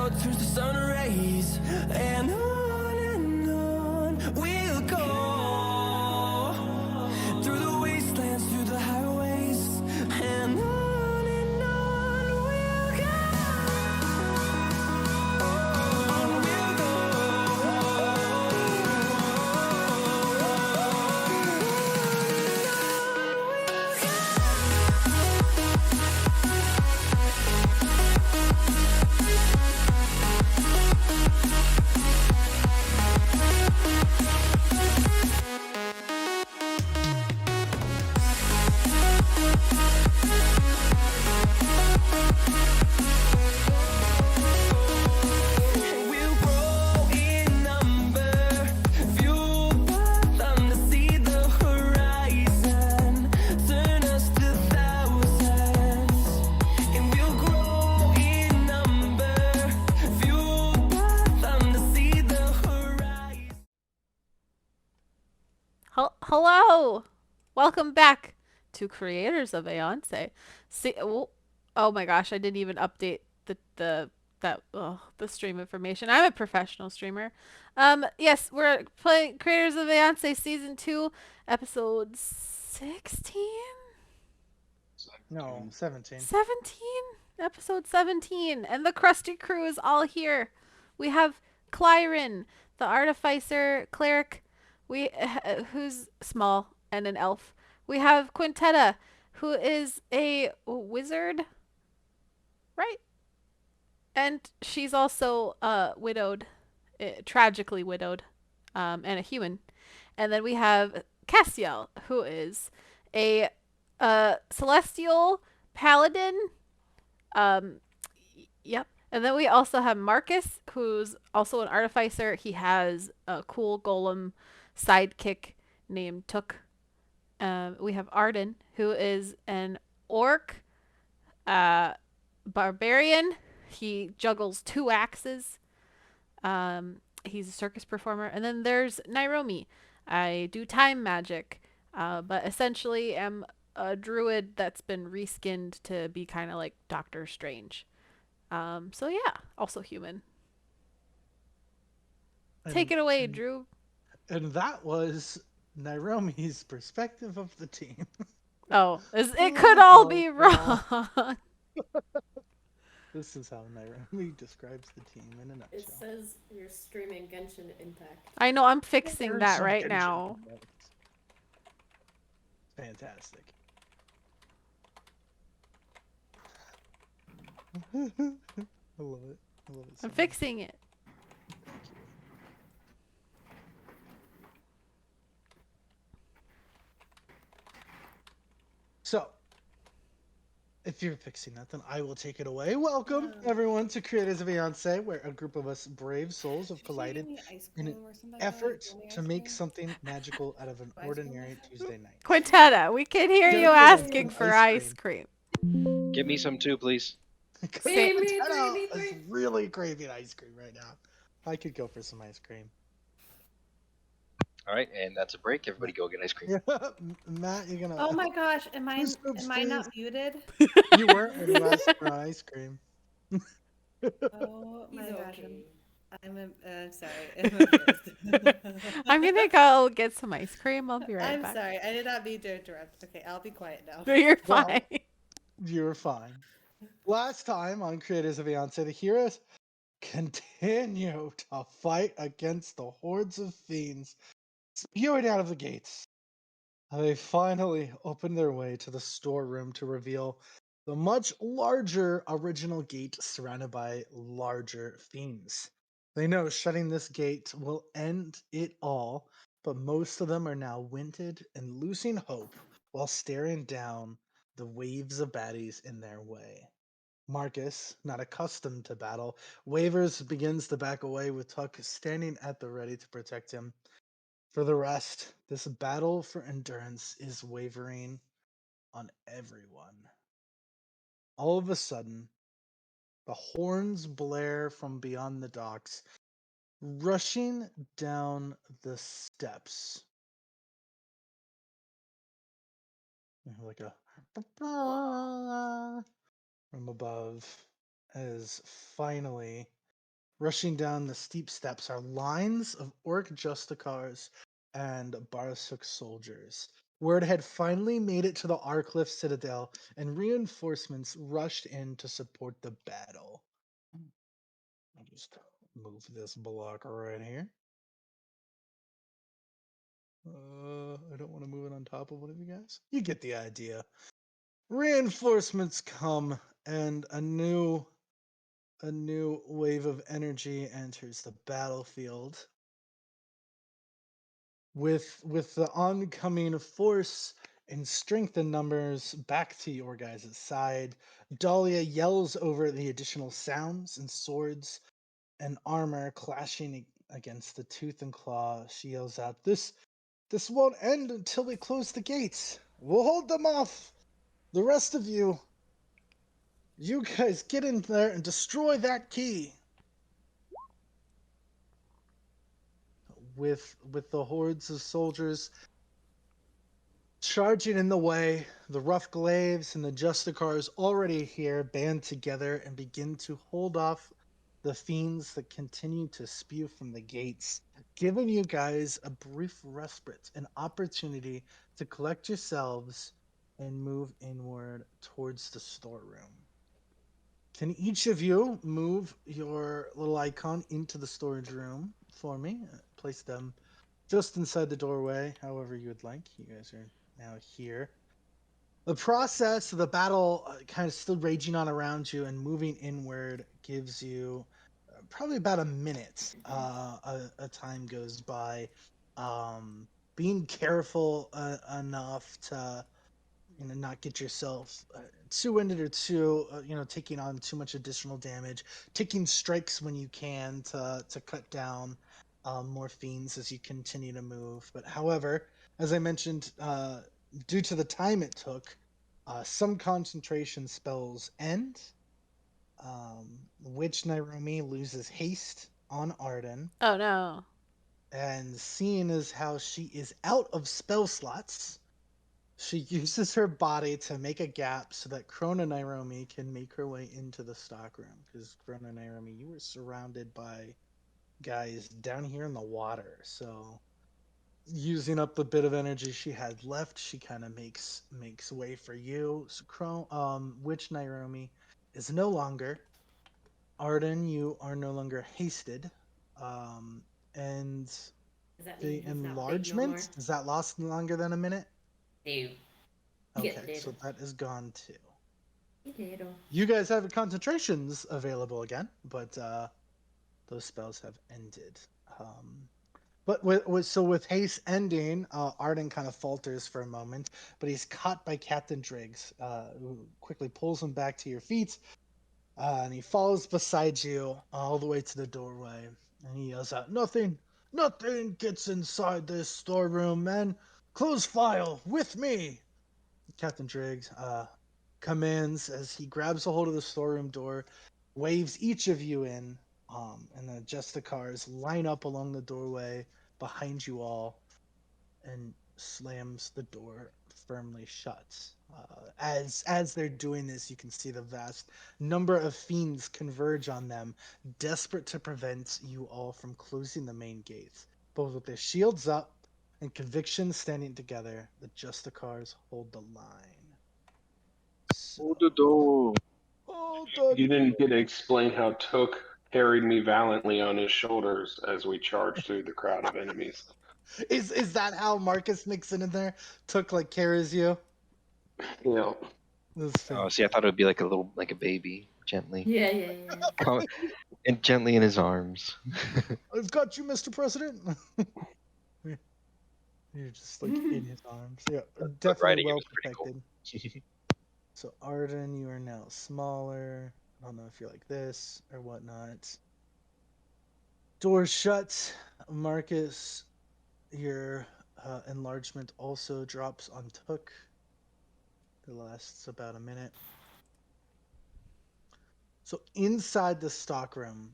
out through the sun rays, and on we'll go through the wastelands, through the highways, and on we'll go. On we'll We'll grow in number, fueled by them to see the horizon, turn us to thousands. And we'll grow in number, fueled by them to see the horizon. Hello! Welcome back to Creators of Aeonce. See, oh my gosh, I didn't even update the stream information. I'm a professional streamer. Yes, we're playing Creators of Aeonce Season 2, Episode 16? No, 17. 17? Episode 17. And the Krusty crew is all here. We have Clyrin, the artificer cleric, who's small and an elf. We have Quintetta, who is a wizard, right? And she's also widowed, tragically widowed, and a human. And then we have Cassiel, who is a celestial paladin. Yep. And then we also have Marcus, who's also an artificer. He has a cool golem sidekick named Took. We have Arden, who is an orc barbarian. He juggles 2 axes. He's a circus performer. And then there's Nairomi. I do time magic, but essentially am a druid that's been reskinned to be kind of like Doctor Strange. So yeah, also human. Take it away, Drew. And that was Nairomi's perspective of the team. Oh, it could all be wrong. This is how Nairomi describes the team in a nutshell. It says you're streaming Genshin Impact. I know, I'm fixing There's that some right Genshin now. effects. Fantastic. I love it. I love it so I'm much. fixing it. So, if you're fixing that, then I will take it away. Welcome, everyone, to Creators of Aeonce, where a group of us brave souls have collided in an effort to make something magical out of an ordinary Tuesday night. Quintetta, we can hear you asking for ice cream. Give me some too, please. Quintetta is really craving ice cream right now. I could go for some ice cream. All right, and that's a break. Everybody go get ice cream. Matt, you're gonna. Oh my gosh, am I Scoops, not muted? You weren't when you asked for ice cream. Oh my gosh, okay. I'm sorry. I'm gonna go get some ice cream. I'll be right I'm back. sorry, I did not mean to interrupt. Okay, I'll be quiet now. No, you're Well, fine. You're fine. Last time on Creators of Aeonce, the heroes continue to fight against the hordes of fiends spewing out of the gates. They finally open their way to the storeroom to reveal the much larger original gate surrounded by larger fiends. They know shutting this gate will end it all, but most of them are now winded and losing hope while staring down the waves of baddies in their way. Marcus, not accustomed to battle, wavers, begins to back away with Tuck standing at the ready to protect him. For the rest, this battle for endurance is wavering on everyone. All of a sudden, the horns blare from beyond the docks, rushing down the steps. Like a from above, as finally Rushing down the steep steps are lines of orc justicars and Barsuk soldiers. Word had finally made it to the Arkcliffe Citadel, and reinforcements rushed in to support the battle. I'll just move this block right here. I don't want to move it on top of one of you guys. You get the idea. Reinforcements come, and a new wave of energy enters the battlefield. With the oncoming force and strength in numbers back to your guys' side, Dahlia yells over the additional sounds and swords and armor clashing against the tooth and claw. She yells out, This won't end until we close the gates. We'll hold them off. The rest of you guys get in there and destroy that key. With the hordes of soldiers charging in the way, the rough glaives and the justicars already here band together and begin to hold off the fiends that continue to spew from the gates, giving you guys a brief respite, an opportunity to collect yourselves and move inward towards the storeroom. Can each of you move your little icon into the storage room for me? Place them just inside the doorway, however you would like. You guys are now here. The process of the battle kind of still raging on around you and moving inward gives you probably about a minute. A time goes by. Being careful enough to not get yourself too winded or too taking on too much additional damage, taking strikes when you can to cut down more fiends as you continue to move. But however, as I mentioned, due to the time it took, some concentration spells end. Witch Nairumi loses haste on Arden, Oh no. and seeing as how she is out of spell slots, she uses her body to make a gap so that Krona Nairumi can make her way into the stockroom. Because Krona Nairumi, you were surrounded by guys down here in the water. So using up the bit of energy she had left, she kind of makes way for you. So Witch Nairumi is no longer. Arden, you are no longer hasted. And Does that mean the he's not big no more? enlargement, does that last longer than a minute? No. Okay, Get so little. that is gone too. Get little. You guys have concentrations available again, but those spells have ended. But with haste ending, Arden kind of falters for a moment, but he's caught by Captain Driggs, who quickly pulls him back to your feet, and he follows beside you all the way to the doorway, and he yells out, nothing gets inside this storeroom, man. Close file with me. Captain Driggs commands as he grabs a hold of the storeroom door, waves each of you in, and the Justicars line up along the doorway behind you all, and slams the door firmly shut. As they're doing this, you can see the vast number of fiends converge on them, desperate to prevent you all from closing the main gates. Both with their shields up and conviction standing together, the Justicars hold the line. So, Hold the door. hold You the didn't get to explain how Took carried me valiantly on his shoulders as we charged through the crowd of enemies. Is that how Marcus Nixon in there took like carries you? You know, That's Oh, see, I thought it would be like like a baby, gently, Yeah. Come- and gently in his arms. I've got you, Mr. President. You're just like in his arms. Yeah, But definitely riding it well was pretty cool. protected. So Arden, you are now smaller. I don't know if you're like this or whatnot. Doors shut. Marcus, your enlargement also drops on Took. It lasts about a minute. So inside the stockroom,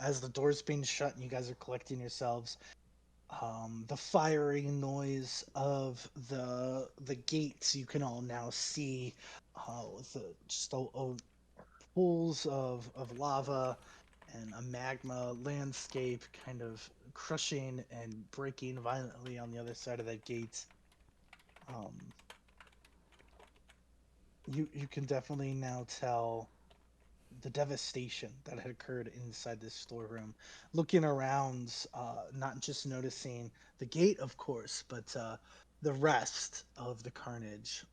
as the door's being shut and you guys are collecting yourselves, the firing noise of the gates you can all now see, with just pools of lava and a magma landscape kind of crushing and breaking violently on the other side of that gate. You can definitely now tell the devastation that had occurred inside this storeroom. Looking around, not just noticing the gate, of course, but the rest of the carnage.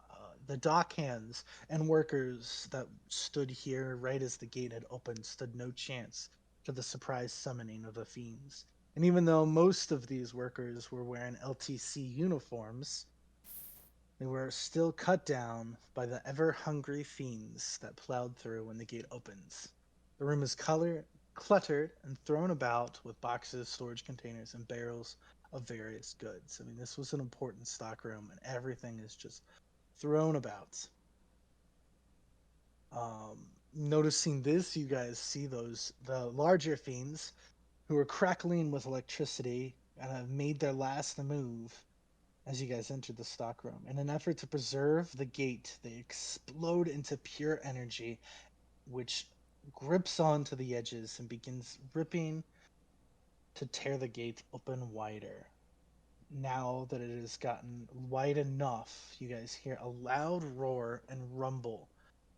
The dock hands and workers that stood here right as the gate had opened stood no chance to the surprise summoning of the fiends. And even though most of these workers were wearing LTC uniforms, they were still cut down by the ever-hungry fiends that plowed through when the gate opens. The room is cluttered and thrown about with boxes, storage containers, and barrels of various goods. I mean, this was an important stock room, and everything is just thrown about. Noticing this, you guys see the larger fiends who are crackling with electricity and have made their last move as you guys enter the stockroom. In an effort to preserve the gate, they explode into pure energy, which grips onto the edges and begins ripping to tear the gate open wider. Now that it has gotten wide enough, you guys hear a loud roar and rumble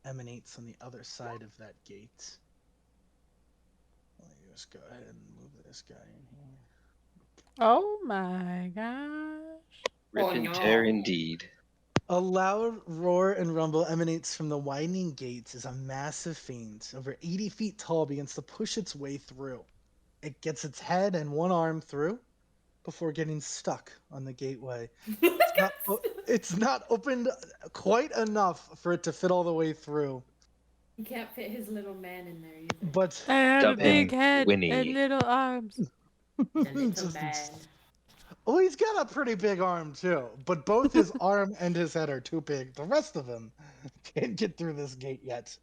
emanates on the other side of that gate. Let me just go ahead and move this guy in here. Oh my gosh. Rip Oh, and no. tear indeed. A loud roar and rumble emanates from the widening gates as a massive fiend, over 80 feet tall, begins to push its way through. It gets its head and one arm through before getting stuck on the gateway. It's not opened quite enough for it to fit all the way through. He can't fit his little man in there either. But I have a Dumb big and head Winnie. and little arms. The little just- man. oh, he's got a pretty big arm too. But both his arm and his head are too big. The rest of him can't get through this gate yet.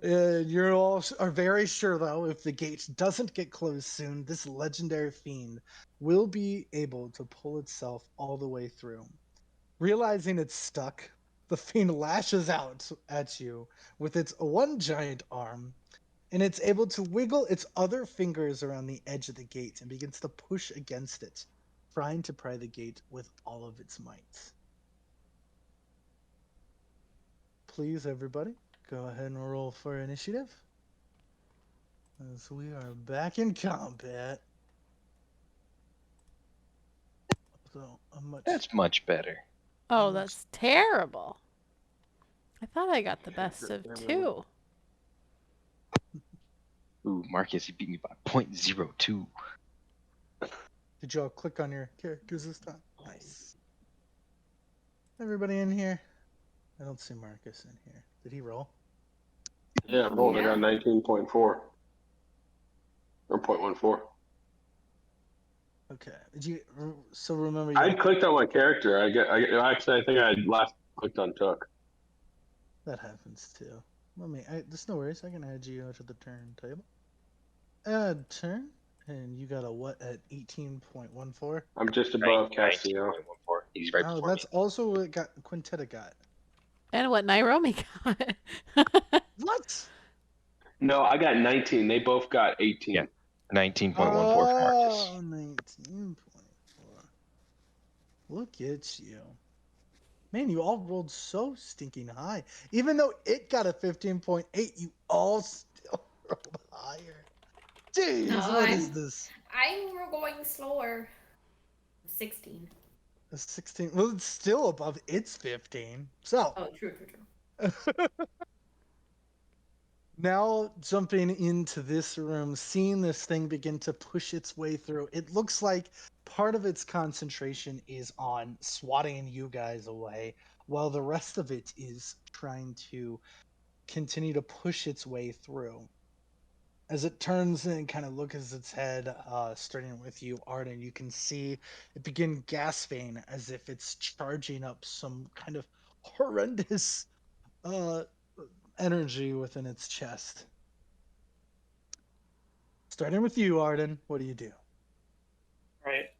You all are very sure, though, if the gate doesn't get closed soon, this legendary fiend will be able to pull itself all the way through. Realizing it's stuck, the fiend lashes out at you with its one giant arm, and it's able to wiggle its other fingers around the edge of the gate and begins to push against it, trying to pry the gate with all of its might. Please, everybody, go ahead and roll for initiative. As we are back in combat. So That's much better. Oh, that's terrible. I thought I got the best of two. Ooh, Marcus, you beat me by 0.02. Did y'all click on your characters this time? Nice. Everybody in here? I don't see Marcus in here. Did he roll? Yeah, I rolled. I got 19.4 or 0.14. Okay. Did you? So remember, I clicked on my character. Actually, I think I last clicked on Took. that happens too. There's no worries. I can add you to the turntable. Add turn, and you got a what at 18.14? I'm just above 19.14. Castillo. He's right Oh, before that's me. also what Quintetta got. And what Nairobi got. What? No, I got 19. They both got 18. Yeah. 19.14 for Marcus. 19.4. Look at you. Man, you all rolled so stinking high. Even though it got a 15.8, you all still rolled higher. Jeez, No, what is this? I'm going slower. 16. A 16. Well, it's still above its 15. So, Oh, true. now jumping into this room, seeing this thing begin to push its way through, it looks like part of its concentration is on swatting you guys away, while the rest of it is trying to continue to push its way through. As it turns and kind of looks its head, starting with you, Arden, you can see it begin gasping as if it's charging up some kind of horrendous energy within its chest. Starting with you, Arden, what do you do? Right.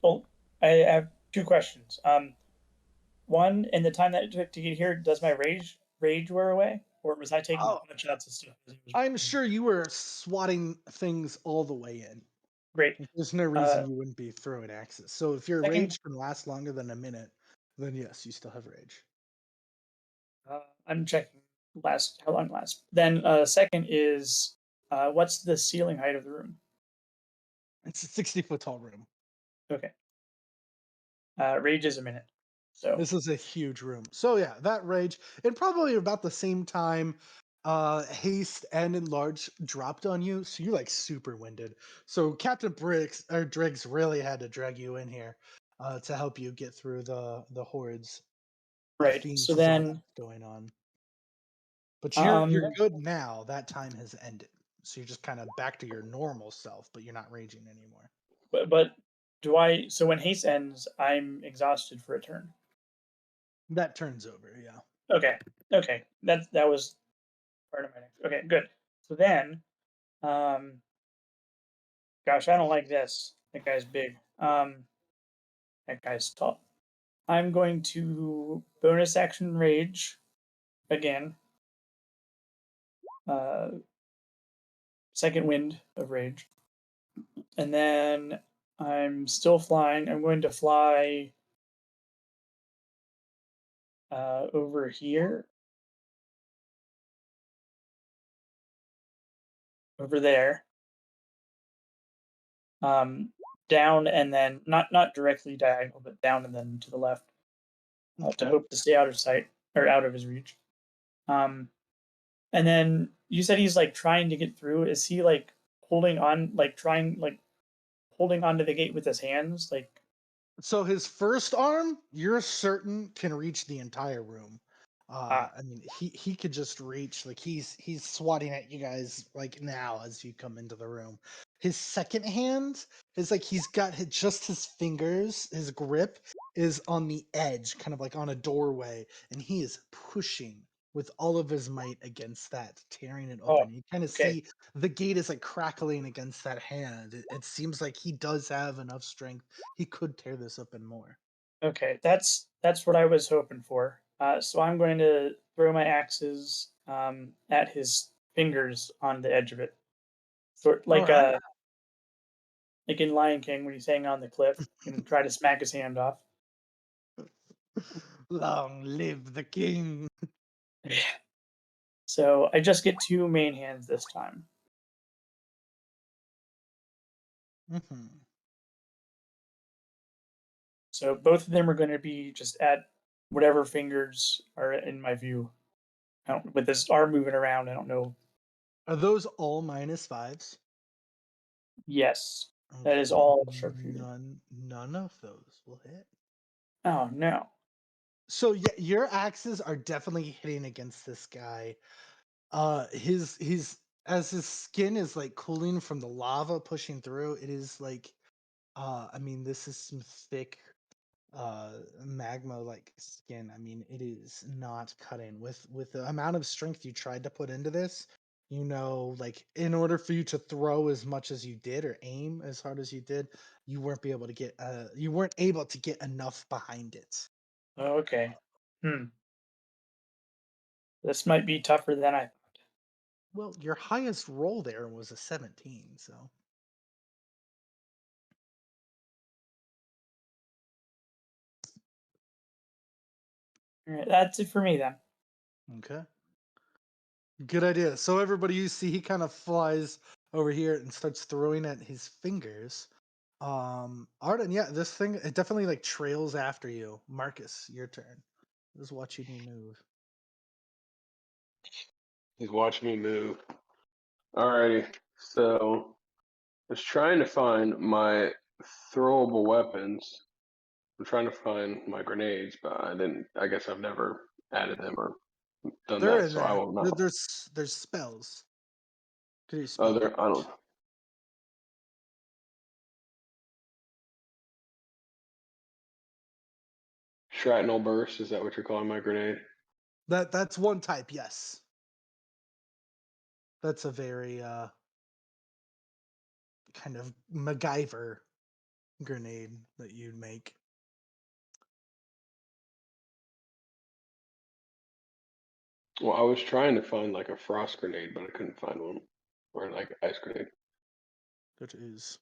Well, I have two questions. One, in the time that it took to get here, does my rage wear away? or was I taking Oh. pot shots and stuff? as it was I'm moving? sure you were swatting things all the way in. Great. There's no reason you wouldn't be throwing axes. So if your Second, rage can last longer than a minute, then yes, you still have rage. I'm checking how long it lasts. Then second is what's the ceiling height of the room? It's a 60-foot tall room. Okay. Rage is a minute. So This is a huge room. So yeah, that rage, and probably about the same time, haste and enlarge dropped on you, so you're like super winded. So Captain Driggs really had to drag you in here, to help you get through the hordes of right. fiends So zombies then going on. But you're um good now. That time has ended, so you're just kind of back to your normal self, but you're not raging anymore. but do I so when haste ends, I'm exhausted for a turn. That turns over, yeah. Okay. Okay. That was part of my next. Okay, good. So then um gosh, I don't like this. That guy's big. That guy's tall. I'm going to bonus action rage again. Uh, second wind of rage, and then I'm still flying. I'm going to fly over here, over there, um, down, and then not directly diagonal, but down and then to the left to Okay. hope to stay out of sight or out of his reach. Um, and then you said he's like trying to get through. Is he like holding on, like trying, like holding onto the gate with his hands, like? So his first arm, you're certain can reach the entire room. Ah, I mean, he could just reach, like he's swatting at you guys like now as you come into the room. His second hand is like he's got just his fingers. His grip is on the edge, kind of like on a doorway, and he is pushing with all of his might against that, tearing it oh, open. You kind of okay, see the gate is like crackling against that hand. It seems like he does have enough strength. He could tear this open more. okay. That's what I was hoping for. So I'm going to throw my axes at his fingers on the edge of it, sort All right. like in Lion King when he's hanging on the cliff and try to smack his hand off. Long live the king. So I just get two main hands this time. Hmm. So both of them are going to be just at whatever fingers are in my view. I don't, with this arm moving around, I don't know. Are those all -5s? Yes, that is Okay. all sharpshooter. None of those will hit. Oh no. So yeah, your axes are definitely hitting against this guy. His as his skin is like cooling from the lava pushing through, it is like I mean, this is some thick magma like skin. I mean, it is not cutting with the amount of strength you tried to put into this. Like in order for you to throw as much as you did or aim as hard as you did, you weren't able to get enough behind it. Okay. Hmm. This might be tougher than I thought. Well, your highest roll there was a 17, so All right, that's it for me then. okay. Good idea. So everybody you see, he kind of flies over here and starts throwing at his fingers. Arden, yeah, this thing it definitely like trails after you. Marcus, your turn. Is watching you move. He's watching me move. Alrighty, so I was trying to find my throwable weapons. I'm trying to find my grenades, but I didn't. I guess I've never added them or done They're that, in so I there. will not. There's spells. Could you Oh, spell there. I damage? don't. Shrapnel burst. Is that what you're calling my grenade? That's one type, yes. That's a very kind of MacGyver grenade that you'd make. Well, I was trying to find like a frost grenade, but I couldn't find one, or like ice grenade. That is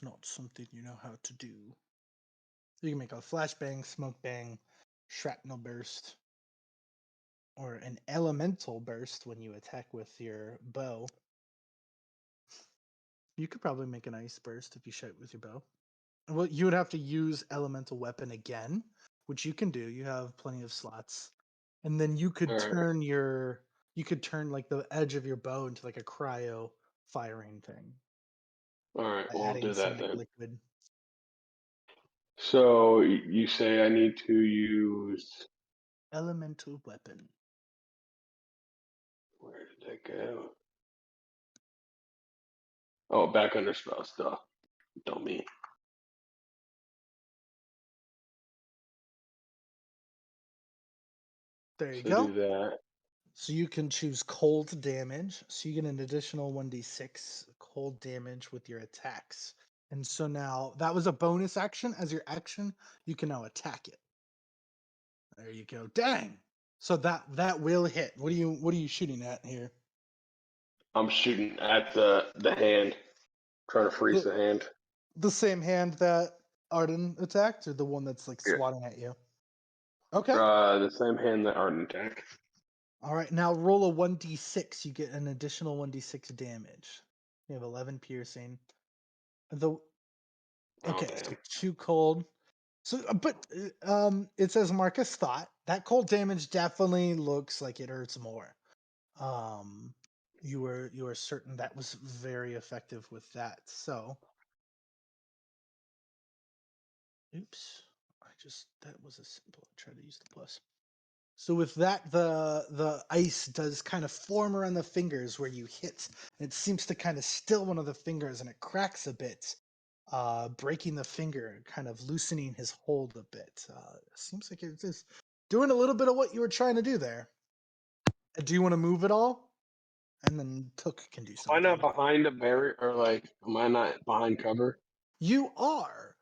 not something you know how to do. You can make a flashbang, smoke bang, shrapnel burst, or an elemental burst when you attack with your bow. You could probably make an ice burst if you shoot with your bow. Well, you would have to use elemental weapon again, which you can do. You have plenty of slots, and then you could All right. turn like the edge of your bow into like a cryo firing thing All right, by well, I'll adding do some that like then. liquid. So you say I need to use. Elemental weapon. Where did that go? Oh, back under spell stuff. Dummy. There you So go. do that. So you can choose cold damage. So you get an additional 1d6 cold damage with your attacks. And so now that was a bonus action. As your action, you can now attack it. There you go. Dang. So that will hit. What are you shooting at here? I'm shooting at the hand, trying to freeze the hand. The same hand that Arden attacked, or the one that's like Yeah. swatting at you? Okay. The same hand that Arden attacked. All right. Now roll a 1d6. You get an additional 1d6 damage. You have 11 piercing. The Okay, so dang. 2 cold. So, it says Marcus thought that cold damage definitely looks like it hurts more. You were certain that was very effective with that. So, oops, that was a simple. I tried to use the plus. So with that, the ice does kind of form around the fingers where you hit, and it seems to kind of still one of the fingers, and it cracks a bit, breaking the finger, kind of loosening his hold a bit. Seems like it's just doing a little bit of what you were trying to do there. Do you want to move at all? And then Took can do Am I something. not behind a barrier, or like, am I not behind cover? You are.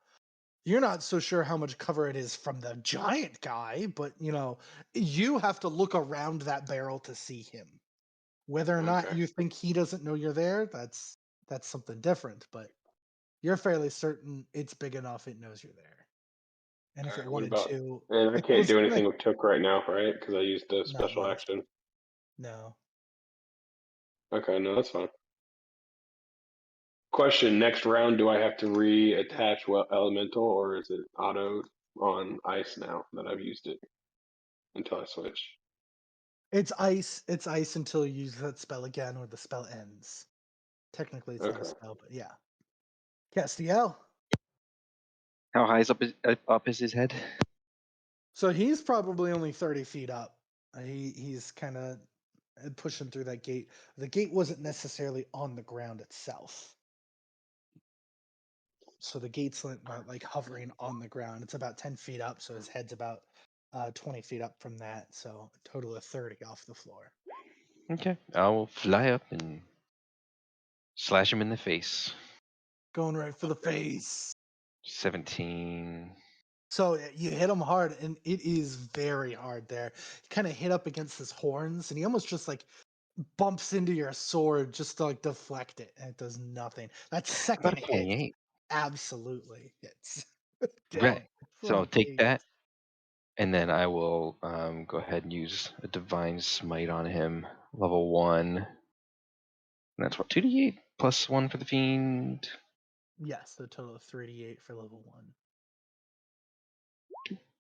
You're not so sure how much cover it is from the giant guy, but you have to look around that barrel to see him. Whether or not Okay. you think he doesn't know you're there, that's something different. But you're fairly certain it's big enough it knows you're there. And if it Alright, what wanted about? to, And I if it can't was do gonna, anything with Took right now, right? Because I used the not special yet. action. No. Okay, no, that's fine. Question: next round, do I have to reattach elemental, or is it auto on ice now that I've used it until I switch? It's ice. It's ice until you use that spell again or the spell ends. Technically, it's not a Okay. spell, but yeah. Castiel. How high is up is his head? So he's probably only 30 feet up. He's kind of pushing through that gate. The gate wasn't necessarily on the ground itself. So the gate's not like hovering on the ground. It's about 10 feet up, so his head's about 20 feet up from that. So a total of 30 off the floor. Okay, I will fly up and slash him in the face. Going right for the face. 17. So you hit him hard, and it is very hard there. You kind of hit up against his horns, and he almost just like bumps into your sword just to like deflect it, and it does nothing. That second About a hit 28. absolutely hits. Right. Dang. So I'll take 28. that, and then I will go ahead and use a divine smite on him, level 1. And that's what, 2d8 plus 1 for the fiend. Yes, the total of 38 for level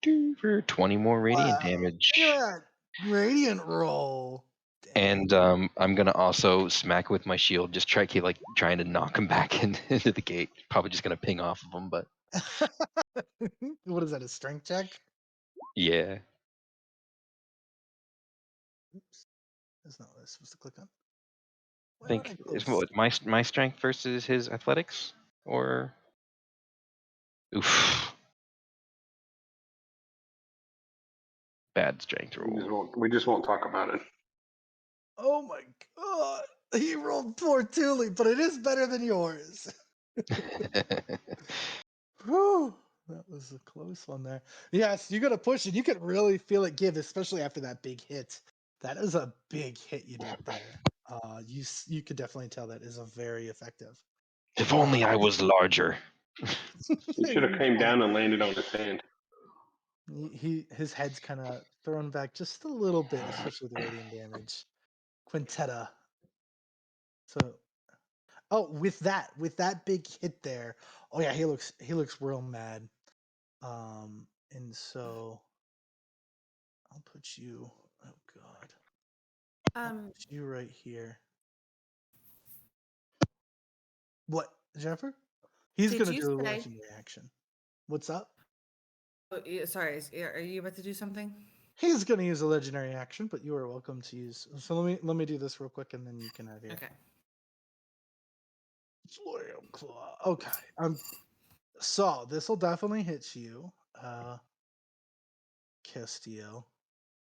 1. For 20 more radiant Wow. damage. Look at that radiant roll. Dang. And I'm gonna also smack with my shield, just trying to knock him back into the gate. Probably just gonna ping off of him, but What is that, a strength check? yeah. Oops. That's not what I was supposed to click on. I Why would I think it's close? my strength versus his athletics, or oof, bad strength roll. We just won't talk about it. Oh my god. He rolled poor Thule, but it is better than yours. Whew. That was a close one there. Yes, you got to push it. You could really feel it give, especially after that big hit. That is a big hit you did there. You could definitely tell that is a very effective. If only I was larger. He should have came down and landed on his hand. His head's kind of thrown back just a little bit, especially with the radiant damage. Quintetta. So, with that big hit there, oh yeah, he looks real mad. And so I'll put you. Oh God, I'll put you right here. What, Jennifer? He's Did gonna you do a say- legendary action. What's up? Oh, sorry, are you about to do something? He's gonna use a legendary action, but you are welcome to use. So let me do this real quick, and then you can have here. Okay. Slam claw. Okay. So this will definitely hit you, Castillo.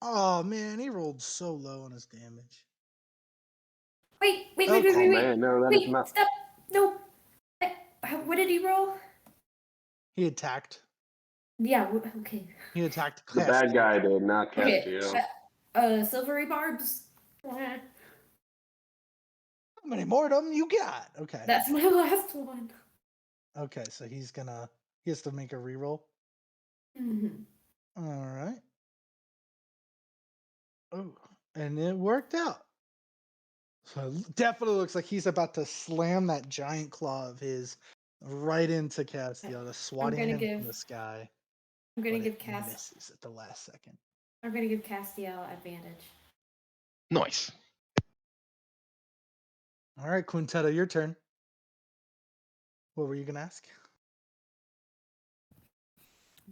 Oh man, he rolled so low on his damage. Wait, wait, Oh, wait, wait, Oh wait, wait. man, no, that is Wait, not. stop. No. What did he roll? He attacked. Yeah, okay. He attacked The bad Castillo. guy did, not Okay. Castillo. Silvery barbs. How many more of them you got? Okay. That's my last one. Okay, so he has to make a reroll. Mm-hmm. All right. Oh, and it worked out. So it definitely looks like he's about to slam that giant claw of his right into Castillo, swatting gonna him from give- the sky. I'm gonna but give it misses at the last second. I'm gonna give Castiel advantage. Nice. All right, Quintetta, your turn. What were you gonna ask?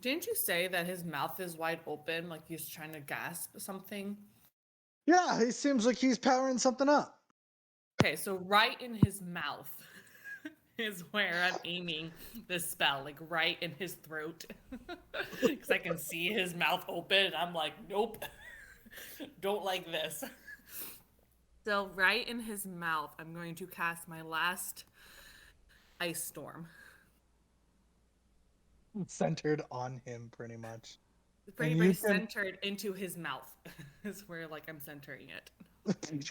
Didn't you say that his mouth is wide open, like he's trying to gasp something? Yeah, he seems like he's powering something up. Okay, so right in his mouth is where I'm aiming this spell, like right in his throat. Because I can see his mouth open, and I'm like, nope, don't like this. So right in his mouth, I'm going to cast my last ice storm. Centered on him, pretty much. Pretty And you much can- centered into his mouth is where like I'm centering it.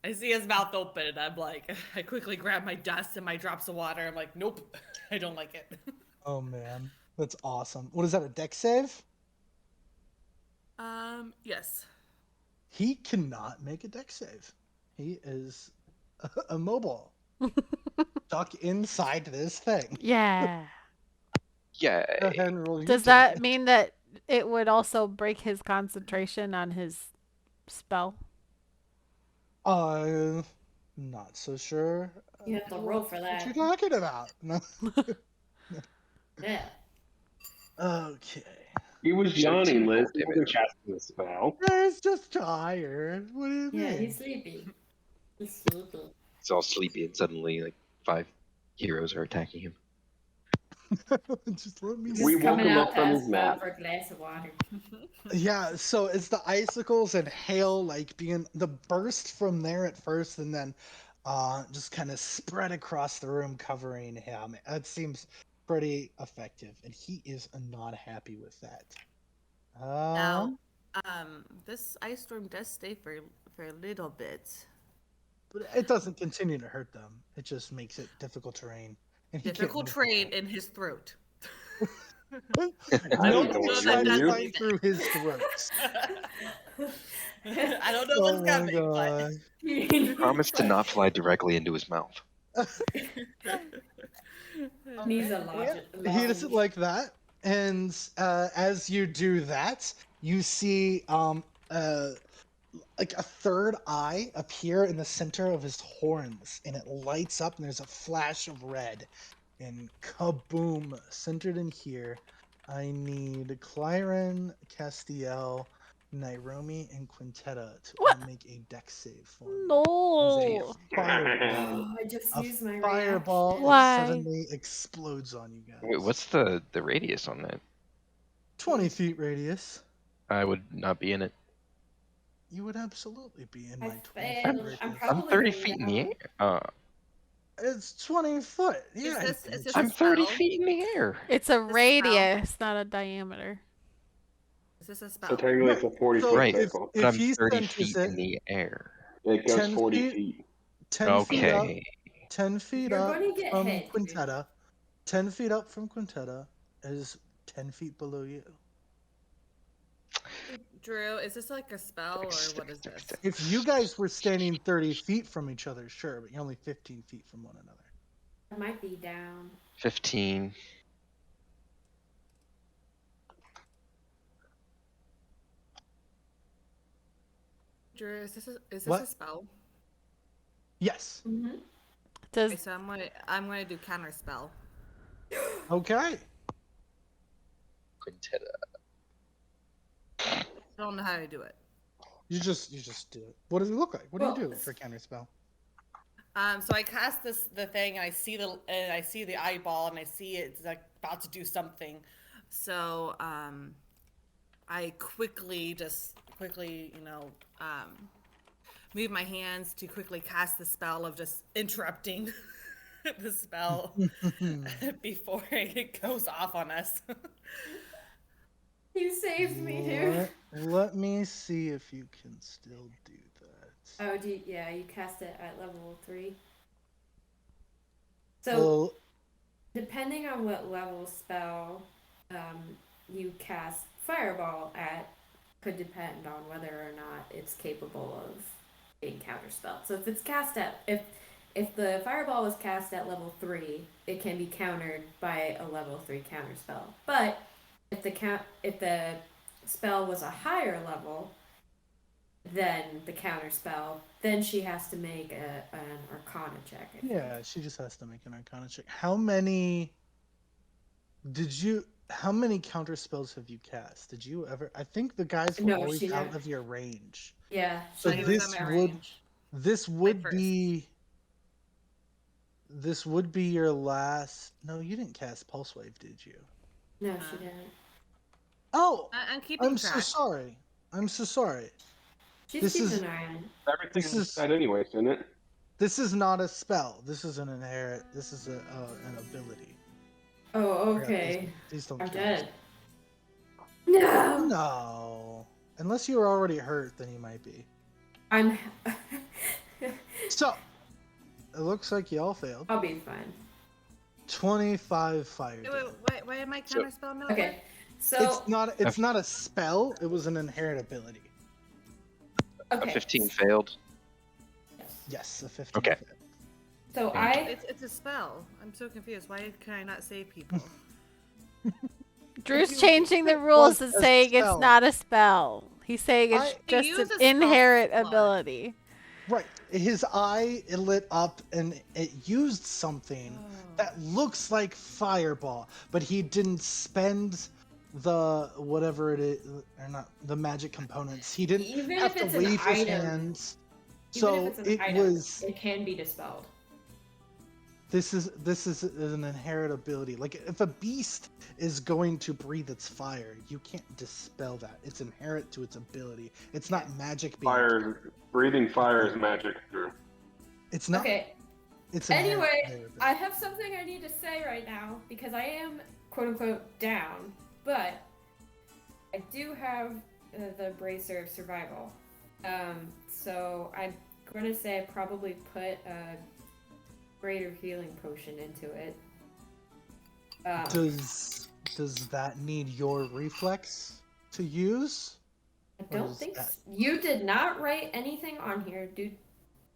I see his mouth open and I'm like, I quickly grab my dust and my drops of water. I'm like, nope, I don't like it. Oh man, that's awesome. What is that? A deck save? Yes. He cannot make a deck save. He is immobile, stuck inside this thing. Yeah. Yeah. Go ahead and roll your Does that mean that it would also break his concentration on his spell? Not so sure. You have to roll for What that. you talking about? No. Yeah. Okay. He was Should've yawning, seen Liz. Bolt He wasn't casting the spell. He's just tired. What do you Yeah, mean? he's sleepy. He's sleepy. He's all sleepy and suddenly like 5 heroes are attacking him. Just let me. Just We woke coming him out up from to his ask nap. for a glass of water. Yeah, so it's the icicles and hail like being the burst from there at first, and then just kind of spread across the room, covering him. That seems pretty effective, and he is not happy with that. Now, this ice storm does stay for a little bit. But it doesn't continue to hurt them. It just makes it difficult terrain. And he can't Difficult move terrain in his throat. No don't know one's what trying you to do. fight through his throat. I don't know Oh what's my coming, god. Promise to not fly directly into his mouth. Needs a He doesn't like that. And as you do that, you see like a third eye appear in the center of his horns, and it lights up, and there's a flash of red. And kaboom, centered in here, I need Clyren, Castiel, Nairomi, and Quintetta to all make a deck save for me. No. Fireball. Oh, I just A used my fireball reaction. Why? suddenly explodes on you guys. Wait, what's the radius on that? 20 feet radius? I would not be in it. You would absolutely be in I my 20 failed. feet I'm radius. I'm probably 30 going feet in the down. air. It's 20 foot. Yeah. Is this I'm a 30 spell? feet in the air. It's a This radius, not a diameter. Is this a spell? So technically, it's a 40-foot So Right. circle. But if I'm he 30 senses feet it, in the air. It goes 10 40 feet, feet. 10 feet up, Okay. 10 feet You're up gonna get from hit, dude. Quintetta. 10 feet up from Quintetta is 10 feet below you. Drew, is this like a spell or what is this? If you guys were standing 30 feet from each other, sure, but you're only 15 feet from one another. I might be down. 15. Drew, is this What? a spell? Yes. Mm-hmm. Does Okay, so I'm gonna do counter spell. Okay. Quintetta. I don't know how to do it. You just do it. What does it look like? What do Well, you do for counter spell? So I cast the thing, and I see the eyeball, and I see it's like about to do something. So I quickly, move my hands to quickly cast the spell of just interrupting the spell before it goes off on us. You saved me, dude. Let me see if you can still do that. Oh, yeah, you cast it at level 3. So, Well, depending on what level spell you cast Fireball at, could depend on whether or not it's capable of being counterspelled. So if it's cast at if the Fireball was cast at level 3, it can be countered by a level 3 counterspell. But if the spell was a higher level than the counterspell, then she has to make an Arcana check. I think. yeah, she just has to make an Arcana check. How many counter spells have you cast? Did you ever? I think the guys were No, always she out never- of your range. Yeah. So Not even this from my would range. this would first. be this would be your last. No, you didn't cast Pulse Wave, did you? No, she didn't. Oh, I'm keeping I'm track. so sorry. I'm so sorry. She's This keeping is- an eye on it. Everything This is is- said anyways, isn't it? This is not a spell. This is an inherit. This is an ability. Oh, Yeah, okay. these don't I'm count. dead. No. No. Unless you were already hurt, then you might be. I'm. So, it looks like y'all failed. I'll be fine. 25 fire Wait, damage. why am I counter spell now? Okay. So It's not a spell. It was an inherent ability. A okay. 15 failed. Yes, a 15. Okay. failed. So Thank It's a spell. I'm so confused. Why can I not save people? Drew's you- changing the it rules was and a saying spell. it's not a spell. He's saying it's I- just Use an a spell inherent slot. ability. Right. His eye it lit up and it used something that looks like fireball, but he didn't spend the whatever it is or not the magic components. He didn't Even have if to it's an wave his item- hands. even So if it's an it item, was it can be dispelled. this is an inherent ability. Like if a beast is going to breathe its fire, you can't dispel that. It's inherent to its ability. It's not magic being Breathing fire is magic, Drew. It's not. Okay. It's inherent to Anyway, their ability. I have something I need to say right now because I am quote unquote down, but I do have the bracer of survival. So I'm going to say I probably put a greater healing potion into it. Does that need your reflex to use? I or don't does think that- you did not write anything on here, dude.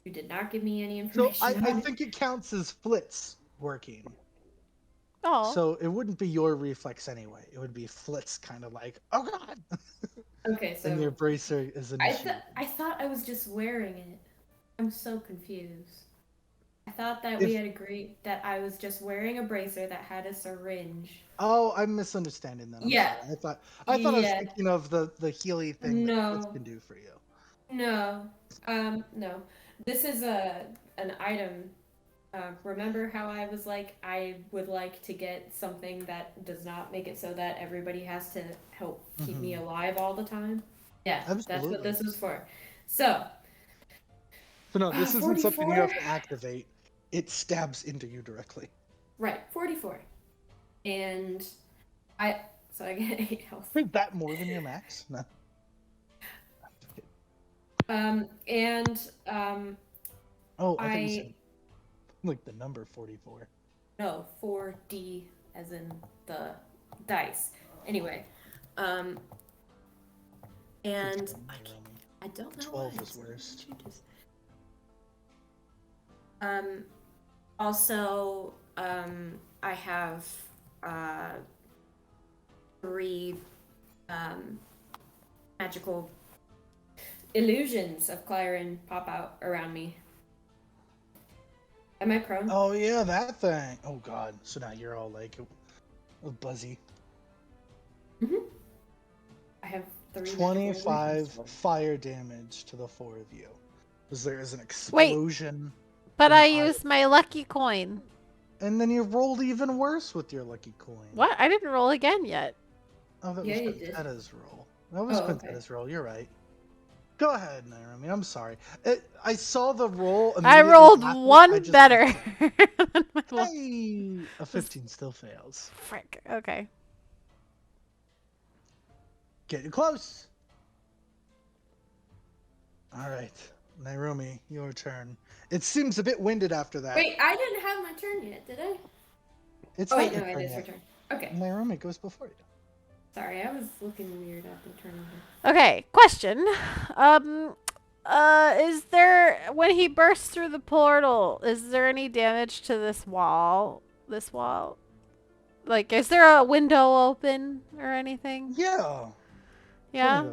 You did not give me any So information. I on it. think it counts as Flitz working. Oh, So it wouldn't be your reflex anyway. It would be Flitz kind of like, oh god! Okay, so And your bracer is initiated. I thought I was just wearing it. I'm so confused. I thought that we If- had agreed that I was just wearing a bracer that had a syringe. Oh, I'm misunderstanding that. I'm Yeah. sorry. I thought I was Yeah. thinking of the Healy thing that No. Flitz can do for you. No, no. This is an item. Remember how I was like, I would like to get something that does not make it so that everybody has to help keep me alive all the time? Yeah, that's Absolutely. what this was for. So, So no, this isn't something you have 44? to activate. It stabs into you directly. right, 44. And so I get 8 health. Is that more than your max? No. And Oh, I thought you I said like the number 44. no 4D as in the dice. Anyway, and Good job, I Naomi. don't know 12 why was it's so worst. changes. Also, I have 3 magical illusions of Clyrin pop out around me. Am I prone? Oh yeah, that thing. Oh god. So now you're all like buzzy. I have 3 magical 25 illusions. fire damage to the 4 of you. Because there is an Wait. explosion. But in I the eye. used my lucky coin. And then you rolled even worse with your lucky coin. What? I didn't roll again yet. Oh, that Yeah, you was did. Quintetta's roll. That was Oh, okay. Quintetta's roll. You're right. Go ahead, Naomi. I'm sorry. I saw the roll. I Immediately rolled after, I one just better. than my one. Hey, a 15 still fails. Frick. Okay. Getting close. All right, Naomi, your turn. It seems a bit winded after that. Wait, I didn't have my turn yet, did I? It's Oh not wait, your no, it turn is her yet. turn. Okay. Naomi goes before you. Sorry, I was looking weird at the turn. Okay. Question. Is there when he bursts through the portal? Is there any damage to this wall? This wall. Like, is there a window open or anything? Yeah. Yeah.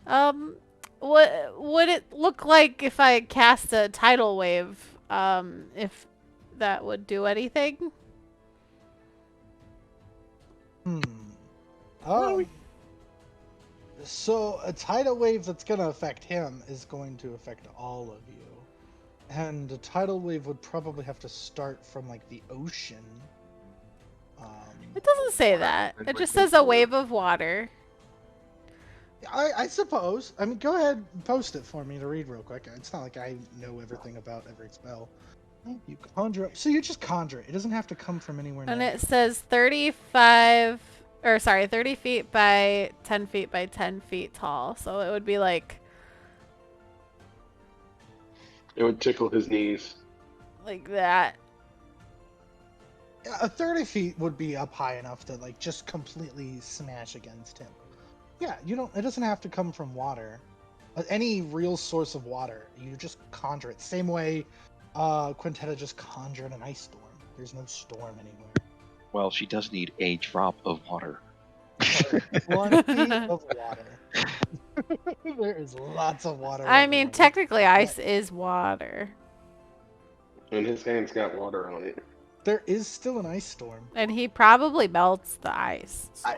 Plenty What would it look like if I cast a tidal wave? If that would do anything? of- Um. So a tidal wave that's going to affect him is going to affect all of you. And a tidal wave would probably have to start from like the ocean. It doesn't say that. It just says a wave of water. I suppose. I mean, go ahead and post it for me to read real quick. It's not like I know everything about every spell. You conjure up. So you just conjure it. It doesn't have to come from anywhere And near it says 30 feet by 10 feet by 10 feet tall. So it would be like It would tickle his knees. that. A 30 feet would be up high enough to like just completely smash against him. Yeah, you don't. It doesn't have to come from water. Any real source of water, you just conjure it. Same way, Quintetta just conjured an ice storm. There's no storm anywhere. Well, she does need a drop of water. 1 feet of water. There is lots of water. I everywhere. mean, technically, ice is water. And his hand's got water on it. There is still an ice storm. And he probably melts the ice. So.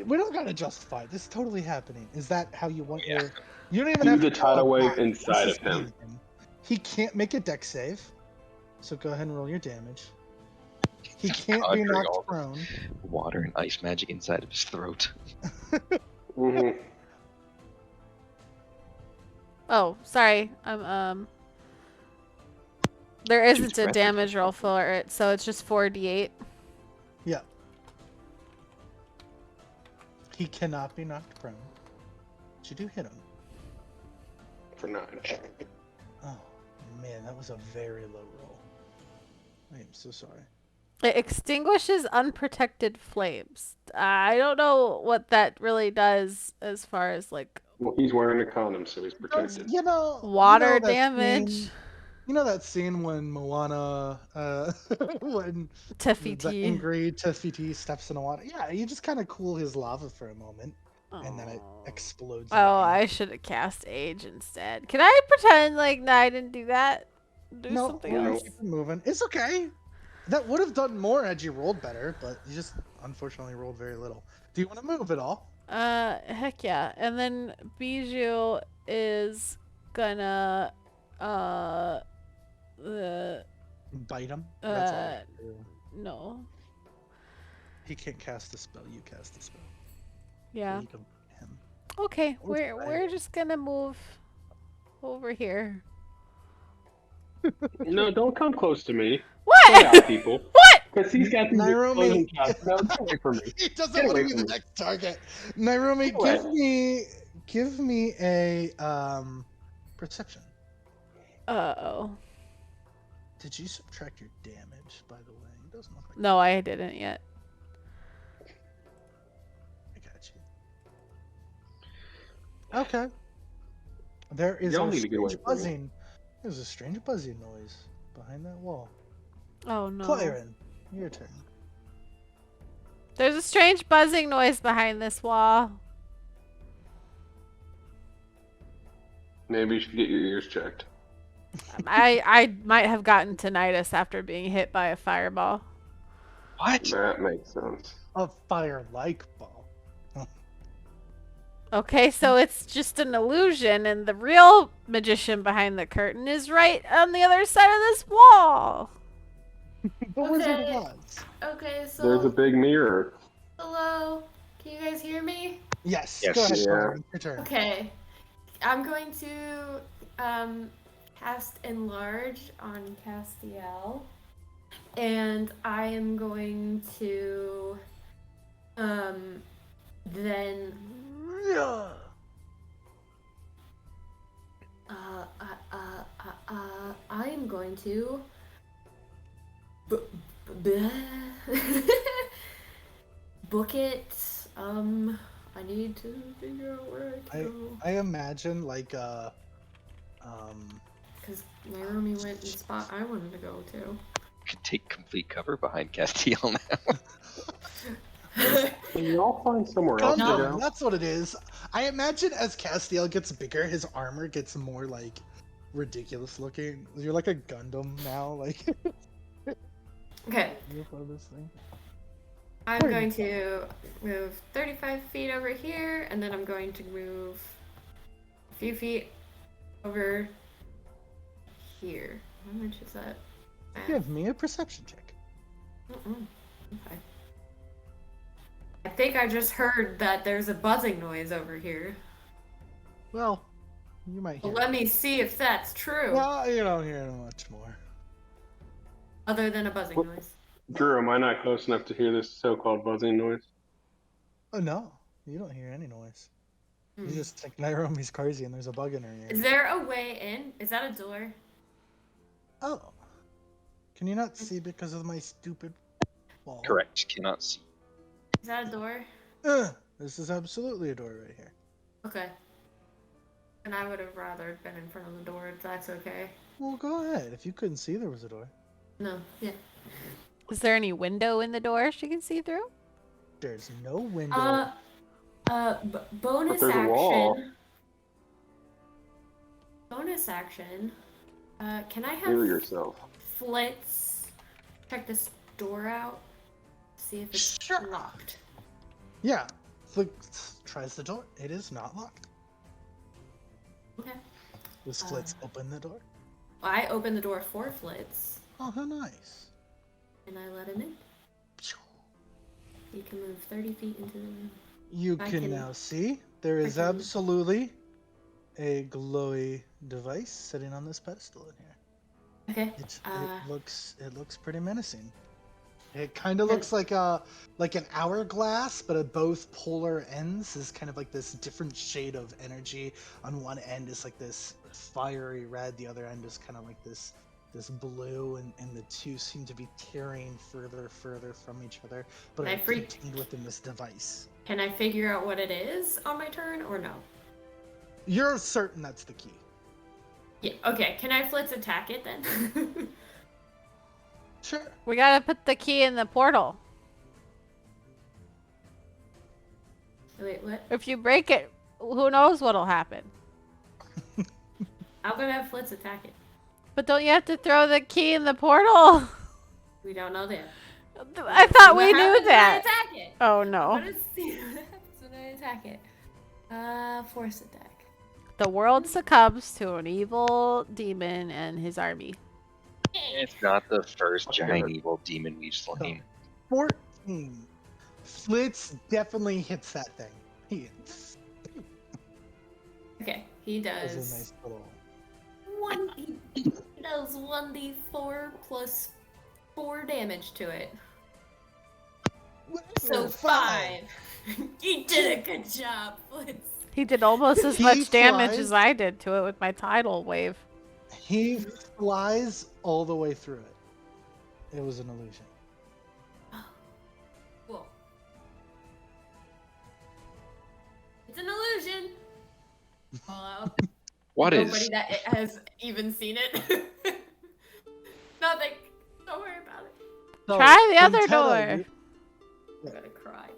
We don't gotta justify it. This is totally happening. Is that how you want Yeah. your? You don't even Do have the to tidal roll wave back. inside This of him. is easy. He can't make a dex save, so go ahead and roll your damage. He can't be Conjuring all knocked prone. Water and ice magic inside of his throat. Mm-hmm. Oh, sorry. There isn't a breath. damage roll for it, so it's just 4d8. Yeah. He cannot be knocked prone. But you do hit him. For 9. Oh man, that was a very low roll. I am so sorry. It extinguishes unprotected flames. I don't know what that really does as far as like Well, he's wearing a condom, so he's protected. You know, water that damage. Scene, you know that scene when Moana, when the Tefiti. angry Tefiti steps in the water? Yeah, you just kind of cool his lava for a moment, and then it explodes. Oh, I should have cast Age instead. Can I pretend like no, I didn't do that? Do no, something we're gonna else. keep it moving. It's okay. That would have done more had you rolled better, but you just unfortunately rolled very little. Do you want to move at all? Heck yeah. And then Bijou is gonna Bite him. That's all. uh no. He can't cast a spell. You cast a spell. Yeah. So you can bite him. Okay, Or we're just gonna move over here. No, don't come close to me. Stay What? out, people. What? Because he's got these Nairobi. explosion shots. No, get away from me. He doesn't Get want to away be from the me. next target. Nairobi, Get away. give me a perception. Uh-oh. Did you subtract your damage, by the way? It doesn't look like No, I didn't yet. I got you. Okay. There is Y'all a need to get away strange from me. buzzing. There's a strange buzzing noise behind that wall. Oh no. Claren, your turn. There's a strange buzzing noise behind this wall. Maybe you should get your ears checked. I might have gotten tinnitus after being hit by a fireball. What? That makes sense. A fire-like ball. Okay, so it's just an illusion, and the real magician behind the curtain is right on the other side of this wall. The wizard Okay. was. Okay, so There's a big mirror. hello. Can you guys hear me? Yes. Yes. Go ahead, Yeah. Claren. Your turn. Okay. I'm going to cast Enlarge on Castiel. And I am going to then I am going to book it. I need to figure out where I I go. I imagine like Because Naomi went in the spot I wanted to go to. Could take complete cover behind Castiel now. Can y'all find somewhere else to Gundam. go? That's what it is. I imagine as Castiel gets bigger, his armor gets more like ridiculous looking. You're like a Gundam now, like. Okay, You're part of this thing. I'm Where are going you to move 35 feet over here, and then I'm going to move a few feet over here. How much is that? Give me a perception check. Okay. I think I just heard that there's a buzzing noise over here. Well, you might hear. But let me see if that's true. Well, you don't hear much more. Other than a buzzing What? noise. Drew, am I not close enough to hear this so-called buzzing noise? Oh no, you don't hear any noise. You Hmm. just think Nairobi's crazy and there's a bug in her ear. Is there a way in? Is that a door? Oh. Can you not see because of my stupid wall? Correct. Cannot see. Is that a door? This is absolutely a door right here. Okay. And I would have rather been in front of the door if that's okay. Well, go ahead. If you couldn't see there was a door. No, yeah. Is there any window in the door she can see through? There's no window. Bonus there's a wall. action. Bonus action. Can I Hear have yourself. Flitz check this door out? See if it's Sure. locked. Yeah. Flick tries the door. It is not locked. Okay. Does Flitz open the door? I open the door for Flitz, Oh, how nice. and I let him in. He can move 30 feet into the room. You I can can- now see there is can- absolutely a glowy device sitting on this pedestal in here. Okay. It looks pretty menacing. It kind of looks like an hourglass, but at both polar ends is kind of like this different shade of energy. On one end is like this fiery red, the other end is kind of like this blue, and the two seem to be tearing further from each other, but I are freak- contained within this device. Can I figure out what it is on my turn or no? You're certain that's the key. Yeah. Okay. Can I Flitz attack it then? Sure. We gotta put the key in the portal. Wait, what? If you break it, who knows what'll happen. I'm gonna have Flitz attack it. But don't you have to throw the key in the portal? We don't know that. I thought we What knew happens when I that. attack it? Oh I'm no. gonna see what happens when I attack it. Force attack. The world succumbs to an evil demon and his army. It's not the first Okay. giant evil demon we've slain. 14. Flitz definitely hits that thing. He hits. Okay, he Does does a nice little. he does 1d4 plus 4 damage to it. So Fine. 5. You did a good job, Blitz. He did almost as He much damage flies. as I did to it with my tidal wave. He flies all the way through it. It was an illusion. Cool. It's an illusion. Hello? What Nobody is? that has even seen it. Nothing. Don't worry about it. So, Try the other Quintetta, door. you- I'm gonna cry.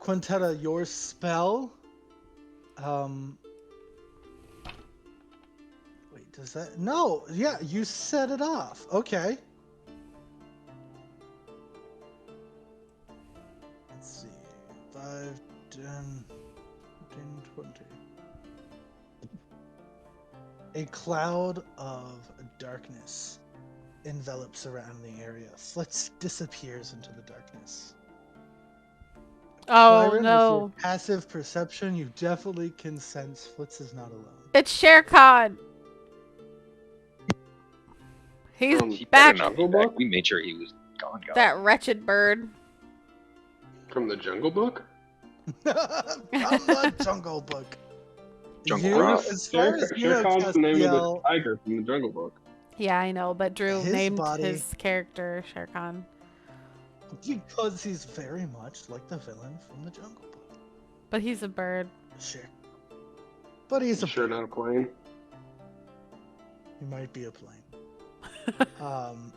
Quintetta, your spell. Wait, does that? No, yeah, you set it off. Okay. Let's see. 5, 10, 15, 20. A cloud of darkness envelops around the area. Flitz disappears into the darkness. Oh Byron, with no. your passive perception, you definitely can sense Flitz is not alone. It's Shere Khan. He's He back. better not be back. We made sure he was gone. That wretched bird. From the Jungle Book? From the Jungle Book. Jungle You, Book. as far as you know, Shere Khan's the name of the Castiel, tiger from the Jungle Book. Yeah, I know, but Drew His named body- his character Shere Khan. because he's very much like the villain from the Jungle Book. But he's a bird. Sure. But he's a Sure not a plane. He might be a plane.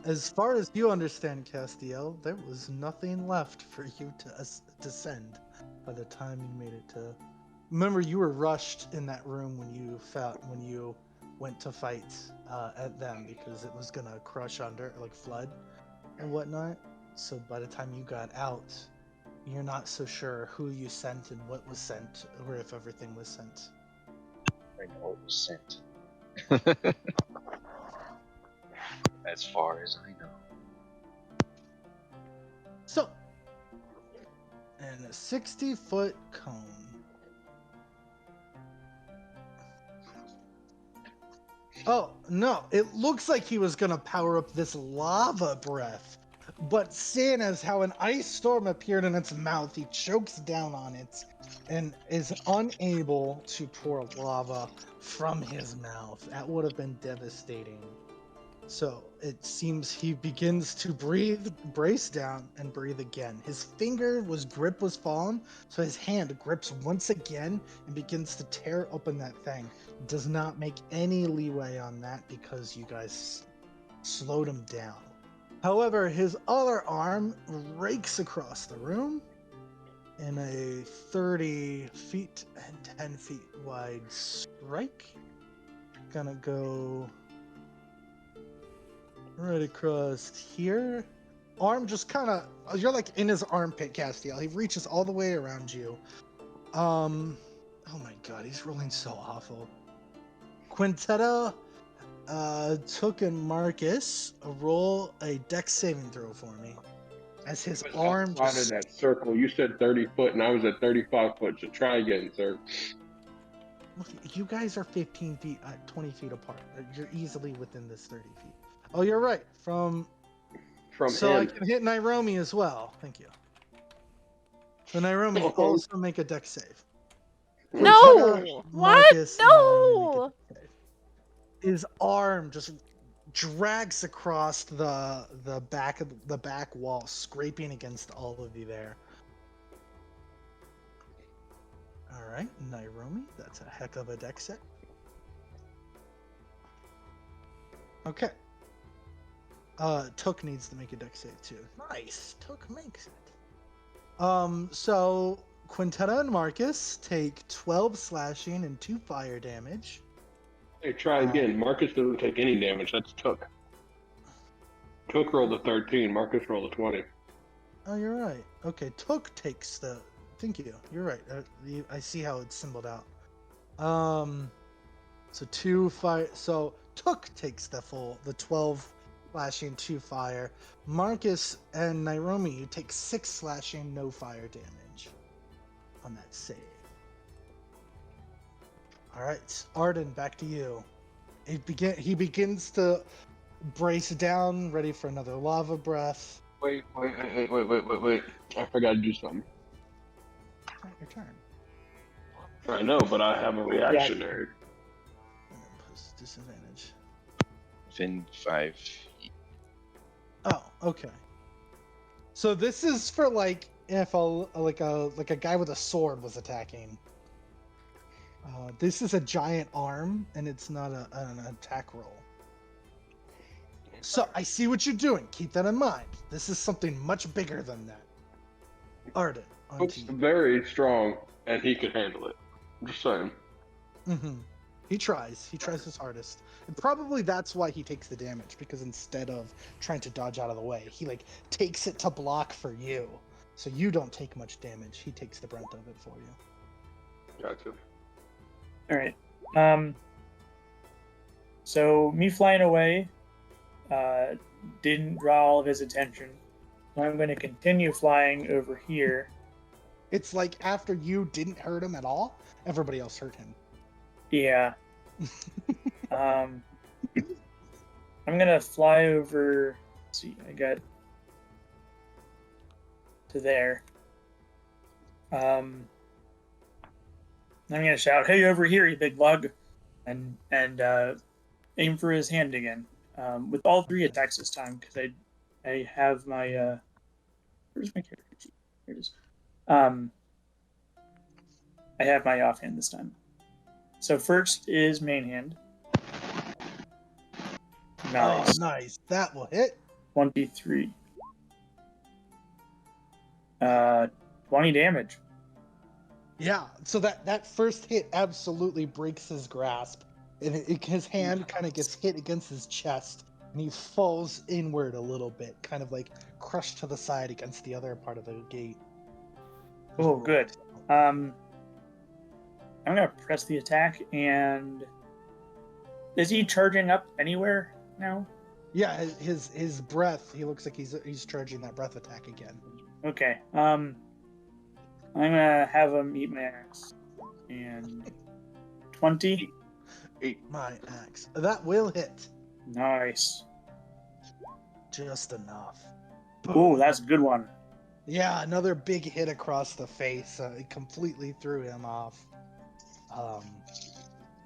As far as you understand, Castiel, there was nothing left for you to descend by the time you made it to. Remember, you were rushed in that room when you went to fight at them because it was gonna crush under, like flood and whatnot. So by the time you got out, you're not so sure who you sent and what was sent, or if everything was sent. I know it was sent. As far as I know. So, and a 60-foot cone. Oh, no, it looks like he was gonna power up this lava breath. But seeing as how an ice storm appeared in its mouth, he chokes down on it and is unable to pour lava from his mouth. That would have been devastating. So it seems he begins to brace down and breathe again. His grip was fallen, so his hand grips once again and begins to tear open that thing. Does not make any leeway on that because you guys slowed him down. However, his other arm rakes across the room in a 30 feet and 10 feet wide strike. Gonna go right across here. Arm just kind of, you're like in his armpit, Castiel. He reaches all the way around you. Oh my god, he's rolling so awful. Quintetta, Took and Marcus, roll a dex saving throw for me. As his arm Outside of just, that circle, you said 30 foot and I was at 35 foot, so try again, sir. look, you guys are 15 feet, 20 feet apart. You're easily within this 30 feet. Oh, you're right. From So I him. can hit Nairomi as well. Thank you. So Nairomi Oh. also make a dex save. No! Quintetta, What? Marcus, and Nairomi make a No! dex save. His arm just drags across the back wall, scraping against all of you there. All right, Nairomi, that's a heck of a dex save. Okay. Took needs to make a dex save too. Nice. Took makes it. So Quintetta and Marcus take 12 slashing and 2 fire damage. Hey, try again. Marcus doesn't take any damage. That's Took. Took rolled a 13. Marcus rolled a 20. Oh, you're right. Okay, Took takes the. Thank you. You're right. I see how it's symboled out. So 2 fire. So Took takes the 12 slashing, 2 fire. Marcus and Nairomi, you take 6 slashing, no fire damage on that save. All right, Arden, back to you. He begins to brace down, ready for another lava breath. Wait. I forgot to do something. It's not your turn. I know, but I have a reactionary. And then plus disadvantage. Within 5 feet. Oh, okay. So this is for like if a guy with a sword was attacking. This is a giant arm, and it's not an attack roll. So I see what you're doing. Keep that in mind. This is something much bigger than that. Arden, on Looks to you. very strong, and he could handle it. I'm just saying. Mm-hmm. He tries. He tries his hardest. And probably that's why he takes the damage, because instead of trying to dodge out of the way, he like takes it to block for you. So you don't take much damage. He takes the brunt of it for you. Gotcha. All right. So me flying away didn't draw all of his attention. So I'm going to continue flying over here. It's like after you didn't hurt him at all, everybody else hurt him. Yeah. I'm gonna fly over. Let's see, I got to there. I'm gonna shout, "Hey, over here, you big lug!" and aim for his hand again. With all 3 attacks this time, because I have my where's my character sheet? Here it is. I have my offhand this time. So first is main hand. Nice. Oh, nice. That will hit. 23. 20 damage. Yeah. So that first hit absolutely breaks his grasp, and his hand kind of gets hit against his chest, and he falls inward a little bit, kind of like crushed to the side against the other part of the gate. Oh, good. I'm gonna press the attack, and is he charging up anywhere now? Yeah, his breath. He looks like he's charging that breath attack again. Okay. I'm gonna have him eat my axe. And 20. Eat my axe. That will hit. Nice. Just enough. Ooh, that's a good one. Yeah, another big hit across the face. It completely threw him off.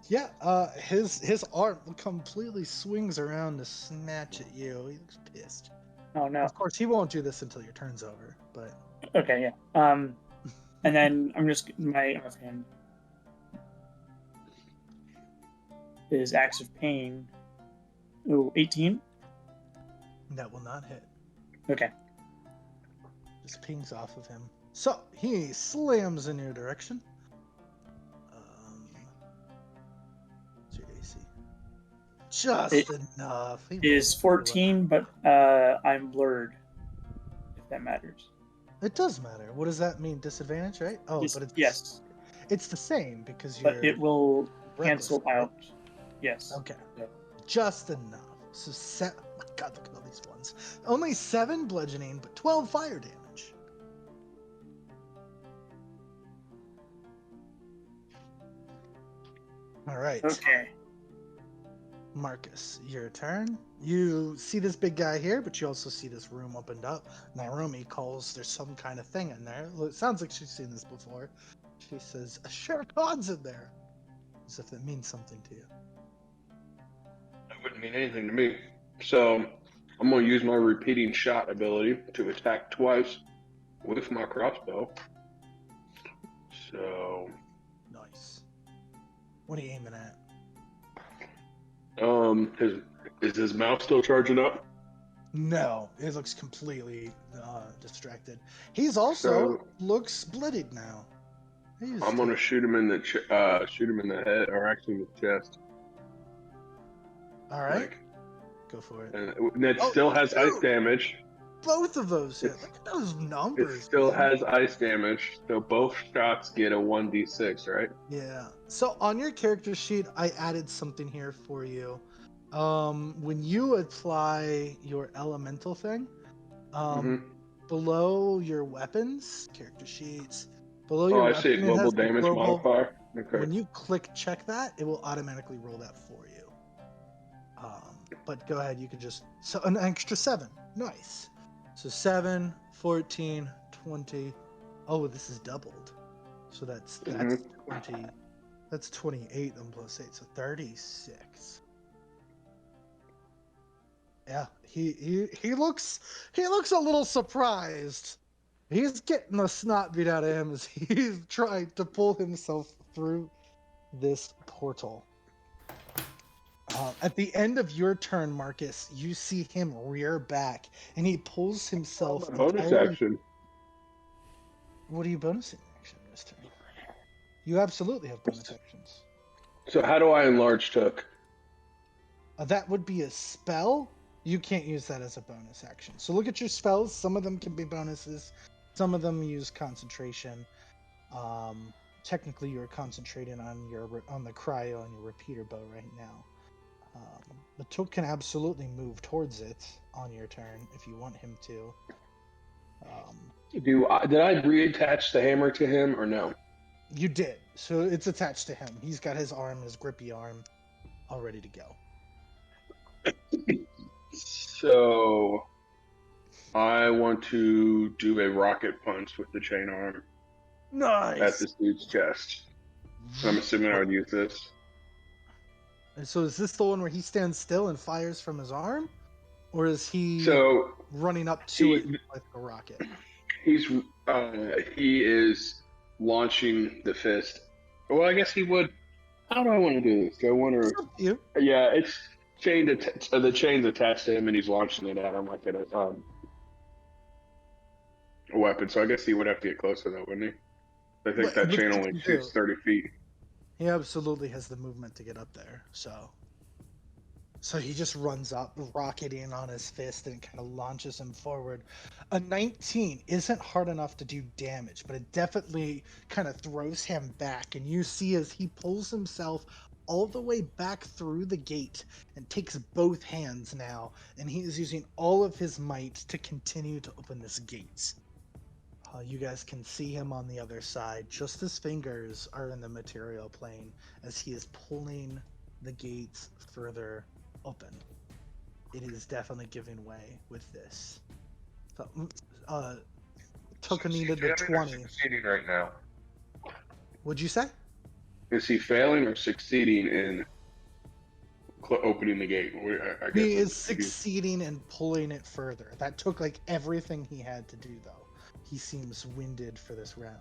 His arm completely swings around to snatch at you. He looks pissed. Oh no. Of course, he won't do this until your turn's over. But Okay, yeah. And then I'm just my offhand is Axe of Pain. Ooh, 18. that will not hit. Okay. Just pings off of him. So he slams in your direction. What's your AC? Just It enough. He is rolls really 14, but I'm blurred. If that matters. well. It does matter. What does that mean? Disadvantage, right? Oh, Yes, but it's yes, It's the same because you're but it will reckless, cancel right? out. Yes. Okay. Yeah. Just enough. So oh my God, look at all these ones. Only 7 bludgeoning, but 12 fire damage. All right. Okay. Marcus, your turn. You see this big guy here, but you also see this room opened up. Naomi calls there's some kind of thing in there. It sounds like she's seen this before. She says, Shere Khan's in there. As if it means something to you. That wouldn't mean anything to me. So I'm going to use my repeating shot ability to attack twice with my crossbow. So, Nice. What are you aiming at? is his mouth still charging up? No, it looks completely distracted. He's also So- looks bloodied now. I'm going to shoot him in the head, or actually in the chest. All right, Like, go for it. and it Oh, still has ice dude! damage. Both of those hit. It's- Look at those It numbers. still man. has ice damage, so both shots get a 1d6, right? Yeah. So on your character sheet, I added something here for you. When you apply your elemental thing, below your weapons, character sheets, below your Oh, I weapon, see a it global has the damage global. modifier. Okay. When you click check that, it will automatically roll that for you. But go ahead, you can just an extra 7. Nice. So 7, 14, 20. Oh, this is doubled. So that's Mhm. 20. That's 28 and plus 8, so 36. Yeah, he looks a little surprised. He's getting the snot beat out of him as he's trying to pull himself through this portal. At the end of your turn, Marcus, you see him rear back, and he pulls himself My bonus entirely. action. What are you bonusing action this turn? You absolutely have bonus actions. So how do I enlarge Took? That would be a spell. You can't use that as a bonus action. So look at your spells. Some of them can be bonuses. Some of them use concentration. Technically, you're concentrating on the cryo and your repeater bow right now. The Took can absolutely move towards it on your turn if you want him to. Did I reattach the hammer to him or no? You did. So it's attached to him. He's got his arm, his grippy arm, all ready to go. So I want to do a rocket punch with the chain arm at Nice. this dude's chest. I'm assuming I would use this. And so is this the one where he stands still and fires from his arm? Or is he So running up to it like a rocket? he is launching the fist. Well, I guess he would. How do I want to do this? Do I want It's to? up to you. Yeah, it's chained. The chain's attached to him, and he's launching it at him like a weapon. So I guess he would have to get closer, though, wouldn't he? I think that But chain he only can shoots do. 30 feet. He absolutely has the movement to get up there. So he just runs up, rocketing on his fist, and it kind of launches him forward. A 19 isn't hard enough to do damage, but it definitely kind of throws him back. And you see as he pulls himself all the way back through the gate and takes both hands now, and he is using all of his might to continue to open this gate. You guys can see him on the other side. Just his fingers are in the material plane as he is pulling the gates further open. It is definitely giving way with this. So, Toka needed the 20. Succeeding right now. Would you say? Is he failing or succeeding in opening the gate? I guess He is that's- succeeding in pulling it further. That took like everything he had to do, though. He seems winded for this round.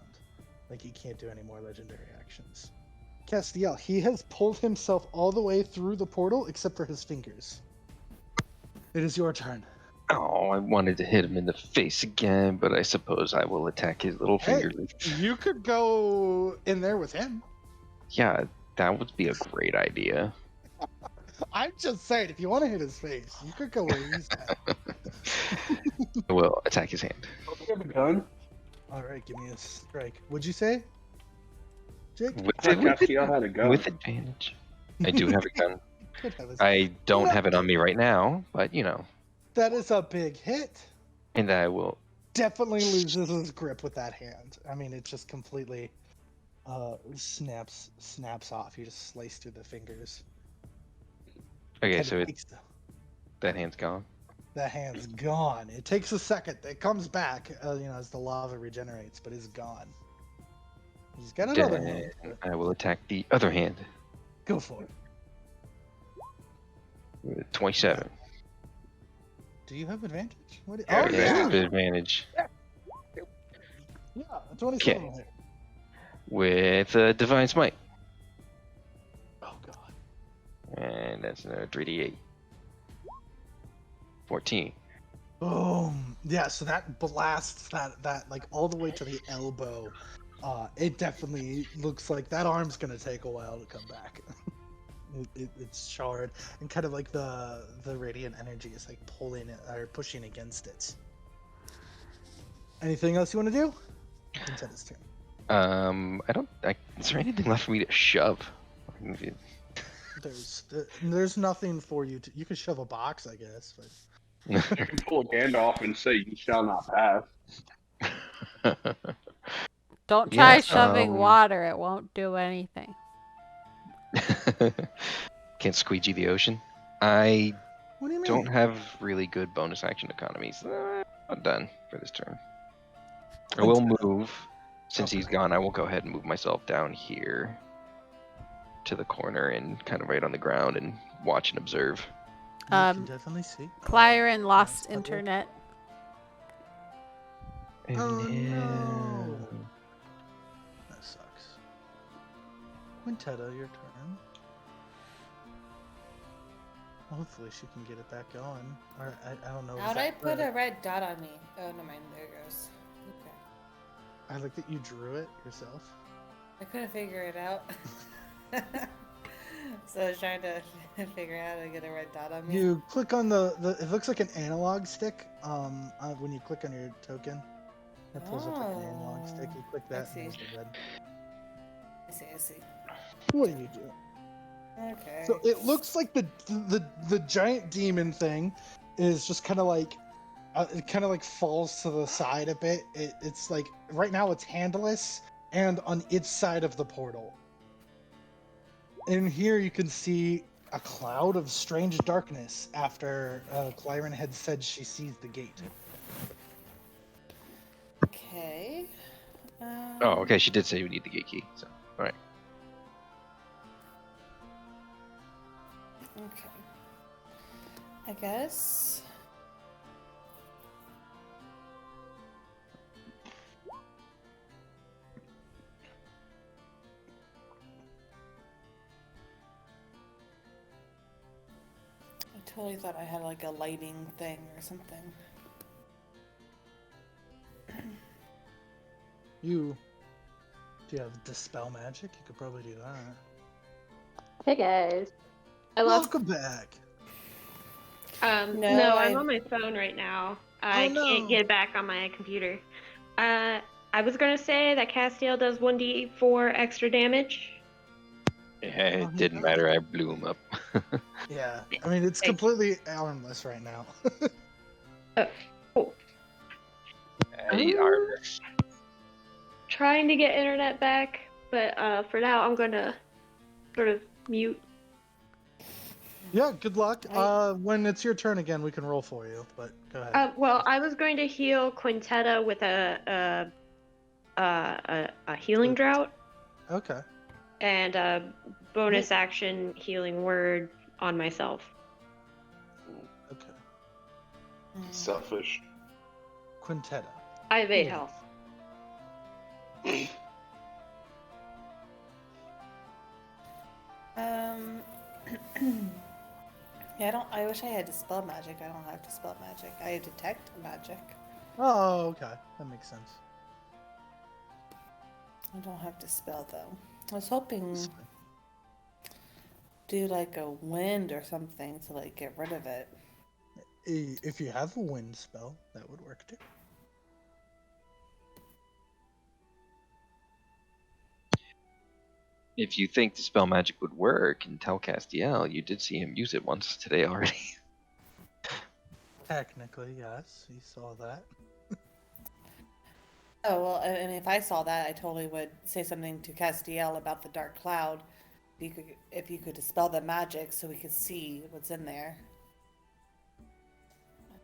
Like he can't do any more legendary actions. Castiel, he has pulled himself all the way through the portal except for his fingers. It is your turn. Oh, I wanted to hit him in the face again, but I suppose I will attack his little Hey. finger. You could go in there with him. Yeah, that would be a great idea. I'm just saying, if you want to hit his face, you could go where he's at. I will attack his hand. Don't you have a gun? All right, give me a strike. Would you say, Jake? With, I thought with, Castiel had a gun. with advantage. I do have a gun. Could have his- I don't Well, have it on me right now, but you know, That is a big hit. and I will. Definitely loses his grip with that hand. I mean, it just completely snaps off. You just slice through the fingers. Okay, Kinda so takes that hand's gone. that hand's gone. It takes a second. It comes back, as the lava regenerates, but it's gone. He's got another hand. Then I will attack the other hand. Go for it. With 27. Do you have advantage? What? Yeah, Oh Yeah, yeah, with advantage. yeah. 27 Okay. will hit. With Divine Smite. Oh god. And that's another 3d8. 14. Boom. Yeah. So that blasts that like all the way to the elbow. It definitely looks like that arm's gonna take a while to come back. It's charred, and kind of like the radiant energy is like pulling it or pushing against it. Anything else you want to do? It's turn. Is there anything left for me to shove? There's nothing for you to. You could shove a box, I guess, but Pull a Gandalf and say, "You shall not pass." Don't try Yeah, shoving water. It won't do anything. Can't squeegee the ocean. I what do you mean? don't have really good bonus action economies. I'm done for this turn. I will move. Since he's Okay. gone, I will go ahead and move myself down here to the corner and kind of right on the ground and watch and observe. You can Um, definitely see. Clyron lost Nice. internet. Oh no! That sucks. Quintetta, your turn. Hopefully she can get it back going. Or I don't know. How'd I put a red dot on me? Oh, no mind. There it goes. Okay. I like that you drew it yourself. I couldn't figure it out. So I was trying to figure out how to get a red dot on me. You click on the it looks like an analog stick. When you click on your token, it pulls up like an analog stick. You click that, and see. there's the red. I see. What do you do? Okay. So it looks like the giant demon thing is just kind of like it kind of like falls to the side a bit. It's like right now it's handless and on its side of the portal. And here you can see a cloud of strange darkness after Clyron had said she sees the gate. Okay. Oh, okay. She did say we need the gate key. So, all right. Okay. I guess. I totally thought I had like a lighting thing or something. Do you have dispel magic? You could probably do that. Hey guys. I lost. Welcome back. No, I'm on my phone right now. I Oh, no. can't get back on my computer. I was gonna say that Castiel does 1d4 extra damage. Yeah, Oh, it didn't matter. I blew him up. Yeah, I mean it's completely armless right now. Cool. I need armless. Trying to get internet back, but for now I'm gonna sort of mute. Yeah, good luck. When it's your turn again, we can roll for you. But go ahead. Well, I was going to heal Quintetta with a healing drought Okay. and a bonus action healing word on myself. Okay. Selfish. Quintetta. I have 8 Yeah. health. Yeah, I wish I had dispel magic. I don't have dispel magic. I have detect magic. Oh, okay. That makes sense. I don't have dispel though. I was hoping do like a wind or something to like get rid of it. If you have a wind spell, that would work too. If you think the spell magic would work and tell Castiel, you did see him use it once today already. Technically, yes. You saw that. Oh well, and if I saw that, I totally would say something to Castiel about the dark cloud. If you could dispel the magic, so we could see what's in there. I'm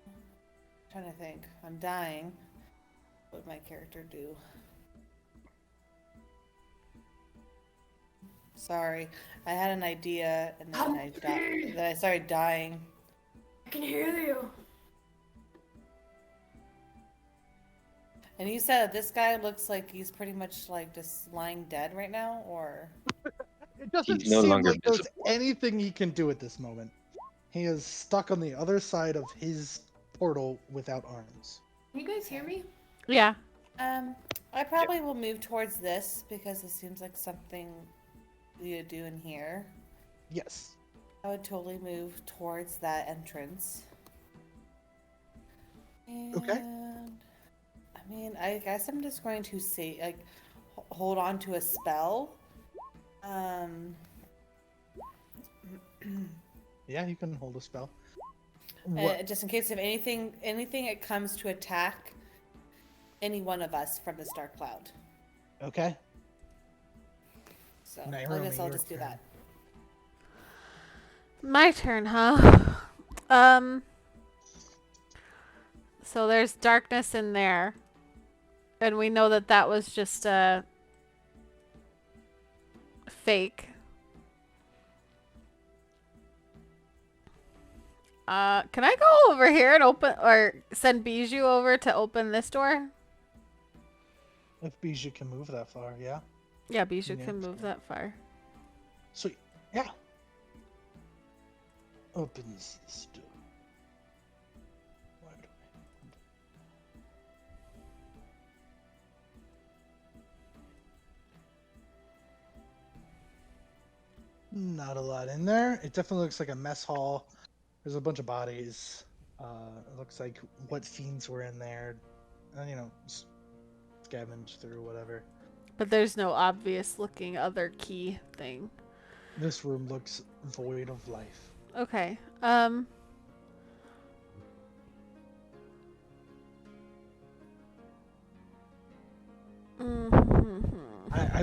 trying to think. I'm dying. What would my character do? Sorry, I had an idea and then I started dying. I can hear you. And you said that this guy looks like he's pretty much like just lying dead right now, or? It doesn't He's no seem longer like there's visible. anything he can do at this moment. He is stuck on the other side of his portal without arms. Can you guys hear me? Yeah. I probably will move towards this because it seems like something you do in here. Yes. I would totally move towards that entrance. And, Okay. I mean, I guess I'm just going to say, like, hold on to a spell. Yeah, you can hold a spell. Just in case of anything it comes to attack any one of us from this dark cloud. Okay. So Naomi, I guess I'll your just do turn. that. My turn, huh? So there's darkness in there. And we know that that was just a fake. Can I go over here and open or send Bijou over to open this door? If Bijou can move that far, yeah. Yeah, Bijou Yeah, can move sure. that far. Sweet. Yeah. Opens this door. Wide open. Not a lot in there. It definitely looks like a mess hall. There's a bunch of bodies. It looks like what fiends were in there. And, you know, scavenge through whatever. But there's no obvious looking other key thing. This room looks void of life. Okay. I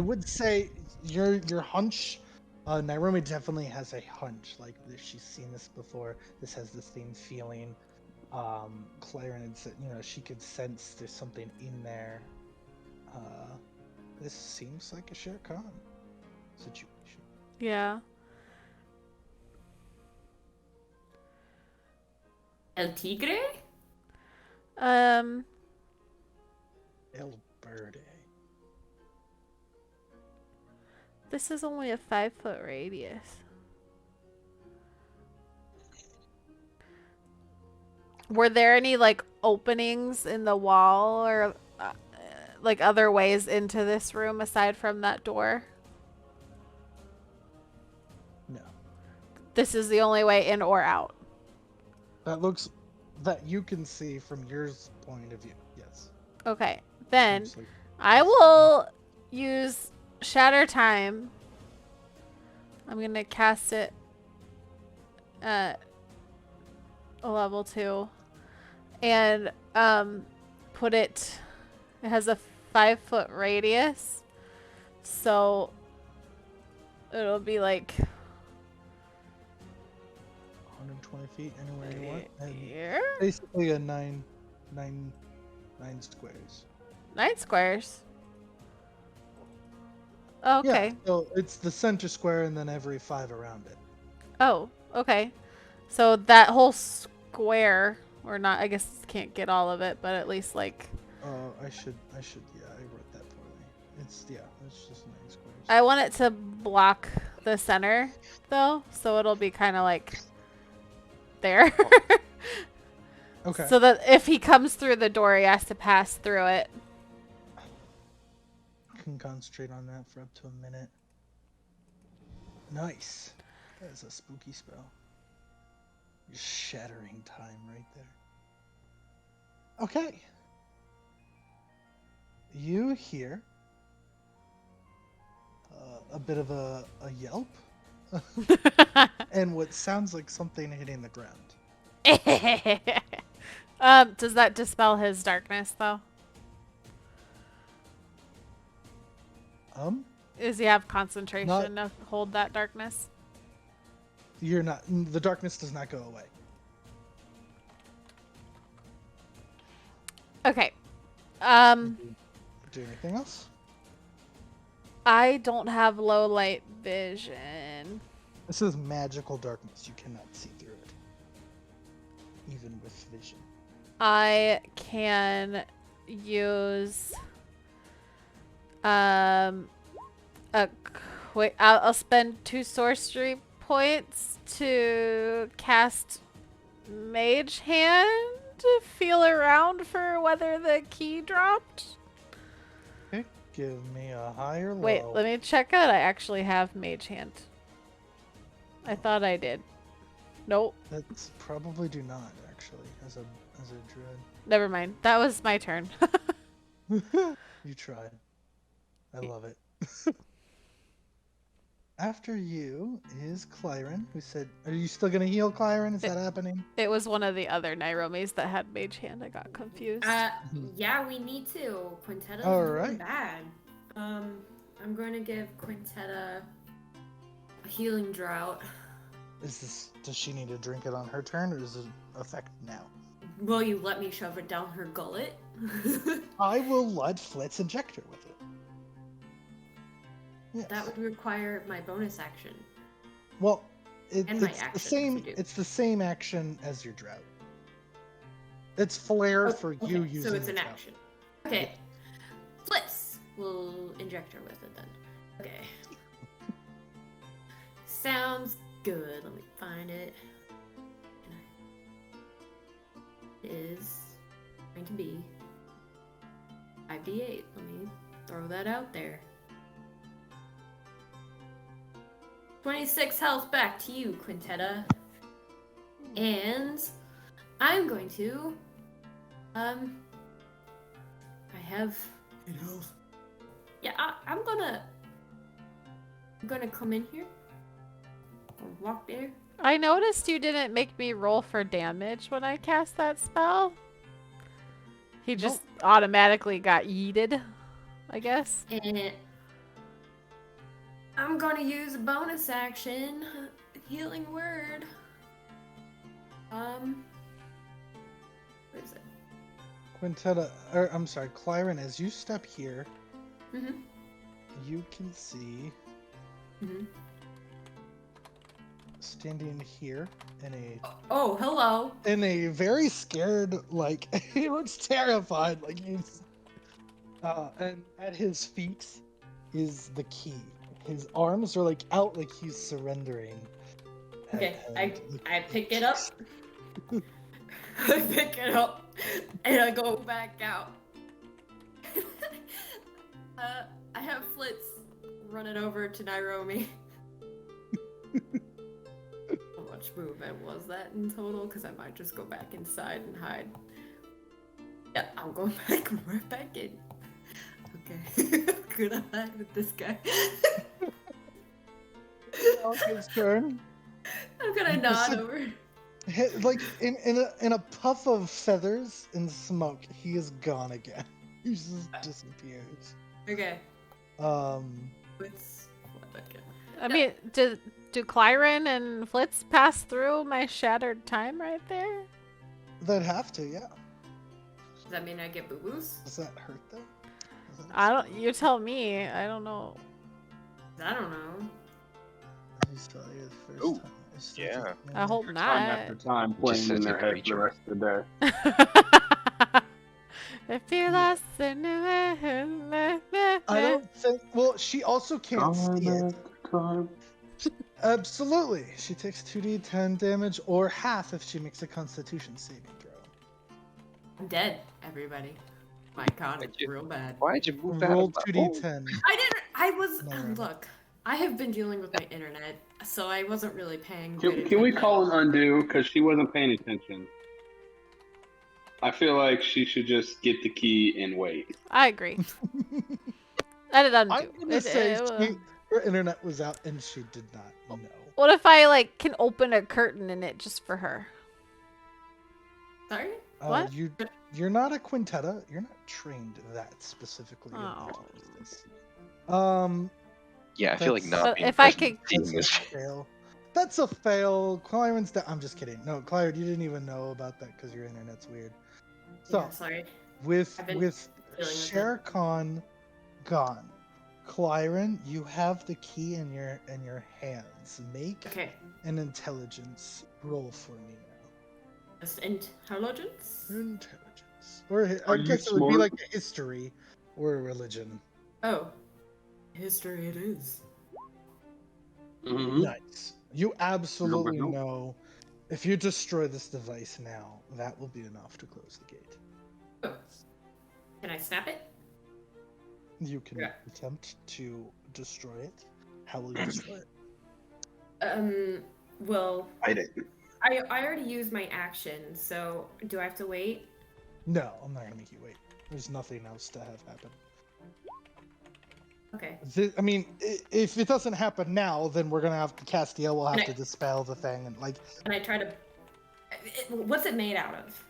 would say your hunch. Nairobi definitely has a hunch. Like she's seen this before. This has the same feeling. Claren had said, she could sense there's something in there. This seems like a Shere Khan situation. Yeah. El Tigre? El Verde. This is only a 5-foot radius. Were there any like openings in the wall or like other ways into this room aside from that door? No. This is the only way in or out. That you can see from your point of view. Yes. Okay. Then Looks like- I will use Shatter Time. I'm going to cast it at a level 2 and put it has a 5-foot radius. So it'll be like 120 feet anywhere you want. And here. basically a nine squares. 9 squares. Okay. Yeah, so it's the center square and then every 5 around it. Oh, okay. So that whole square, or not, I guess can't get all of it, but at least like. I should, yeah, I wrote that poorly. It's just 9 squares. I want it to block the center, though, so it'll be kind of like there. Okay. So that if he comes through the door, he has to pass through it. Can concentrate on that for up to a minute. Nice. That is a spooky spell. Shattering time right there. Okay. You hear a bit of a yelp and what sounds like something hitting the ground. Does that dispel his darkness, though? Does he have concentration to hold that darkness? You're not. The darkness does not go away. Okay. Do anything else? I don't have low light vision. This is magical darkness. You cannot see through it, even with vision. I can use I'll spend 2 sorcery points to cast Mage Hand to feel around for whether the key dropped. Okay, give me a higher low. Wait, let me check out. I actually have Mage Hand. I thought I did. Nope. That's probably do not actually as a druid. Never mind. That was my turn. You tried. I love it. After you is Claren, who said, "Are you still gonna heal, Claren? Is that happening?" It was one of the other Nairomis that had Mage Hand. I got confused. Yeah, we need to. Quintetta's All doing right. bad. I'm going to give Quintetta a healing drought. Does she need to drink it on her turn, or does it affect now? Will you let me shove it down her gullet? I will let Flitz inject her with it. Yes. That would require my bonus action. Well, And my it's the action, if same. you do. It's the same action as your drought. It's flare Oh, for okay, you using. so it's the an drought. action. Okay. Flitz will inject her with it then. Okay. Sounds good. Let me find it. It is going to be 5d8. Let me throw that out there. 26 health back to you, Quintetta. And I'm going to I have yeah, I'm gonna come in here. Gonna walk there. I noticed you didn't make me roll for damage when I cast that spell. He just automatically got yeeted, I guess. And I'm gonna use a bonus action. Healing word. Where is it? Quintetta, or I'm sorry, Clyron, as you step here, Mm-hmm. you can see Mm-hmm. standing here Oh, hello. in a very scared, like he looks terrified, like he's and at his feet is the key. His arms are like out, like he's surrendering. Okay, And I pick it up. I pick it up and I go back out. I have Flitz run it over to Nairobi. How much movement was that in total? Because I might just go back inside and hide. Yeah, I'm going back right back in. Okay. Gonna hide with this guy. His turn. I'm gonna nod over. Like in a puff of feathers and smoke, he is gone again. He just disappears. Okay. I mean, do Clyron and Flitz pass through my shattered time right there? They'd have to, yeah. Does that mean I get boo-boos? Does that hurt though? I don't. You tell me. I don't know. I don't know. He's probably his first Ooh, time. It's yeah. just- I hope Time not. after time Just playing in says their a head for the creature. rest of the day. If you lost in I don't think. Well, she also can't see it. Time. Absolutely, she takes 2d10 damage or half if she makes a Constitution saving throw. I'm dead, everybody. My god, it's real bad. Why'd you move that? Roll up? 2d10. I was No, no. look. I have been dealing with my internet, so I wasn't really paying. Can we call an undo? Because she wasn't paying attention. I feel like she should just get the key and wait. I agree. I did undo. I'm gonna say her internet was out and she did not know. What if I like can open a curtain in it just for her? Sorry. What? You're not a Quintetta. You're not trained that specifically. Oh. Yeah, I feel like That's- not being If I present could- seeing That's a this. fail. That's a fail. Clyron's down. I'm just kidding. No, Clyron, you didn't even know about that because your internet's weird. So Yeah, sorry. with I've been with dealing with Shere Khan gone, Clyron, you have the key in your hands. Make Okay. an intelligence roll for me now. Just intelligence. Intelligence, or I Are you guess it would be smart? like a history or a religion. Oh, history it is. Mm-hmm. Nice. You absolutely Nope. know if you destroy this device now, that will be enough to close the gate. Oh. Can I snap it? You can Yeah. attempt to destroy it. How will you destroy it? Well, I didn't. I already used my action, so do I have to wait? No, I'm not gonna make you wait. There's nothing else to have happen. Okay. I mean, if it doesn't happen now, then we're gonna have Castiel will have Can to dispel the thing and like. And I try to. What's it made out of?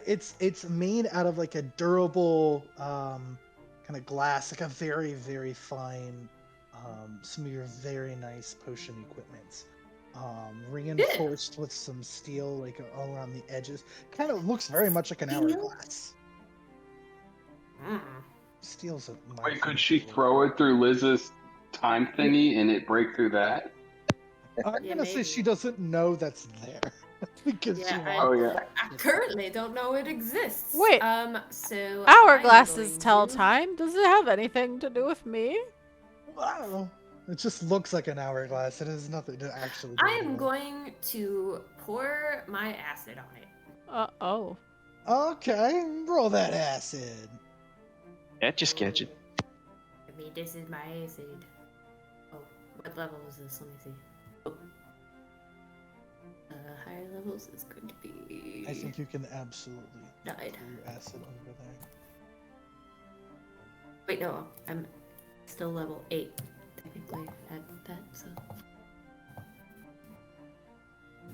It's made out of like a durable kind of glass, like a very very fine, some of your very nice potion equipment. reinforced with some steel, like all around the edges. Kind of looks very much like an Steel? hourglass. Mm. Steel's my Wait, could favorite she word. throw it through Liz's time thingy and it break through that? I'm Yeah, gonna say she maybe. doesn't know that's there because she Yeah, Oh walked. yeah. I currently don't know it exists. Wait. So Hourglasses I'm tell going to- time. Does it have anything to do with me? Wow. It just looks like an hourglass. It has nothing to actually do I with am it. going to pour my acid on it. Oh. Okay, roll that acid. Yeah, just catch it. I mean, this is my acid. Oh, what level is this? Let me see. Oh. Higher levels is going to be. I think you can absolutely Died. pour your acid over there. Wait, no, I'm still level 8, technically, at that, so.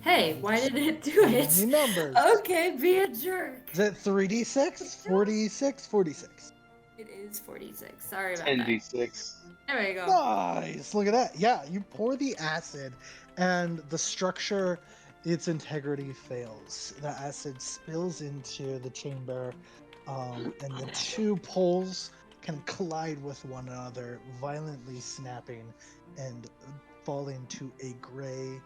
Hey, why did it do Any it? numbers? Okay, be a jerk. Is it 3d6? 46? 46. It is 46. Sorry about 10d6. that. There we go. Nice! Look at that. Yeah, you pour the acid, and the structure, its integrity fails. The acid spills into the chamber, and the two poles can collide with one another, violently snapping and falling to a gray,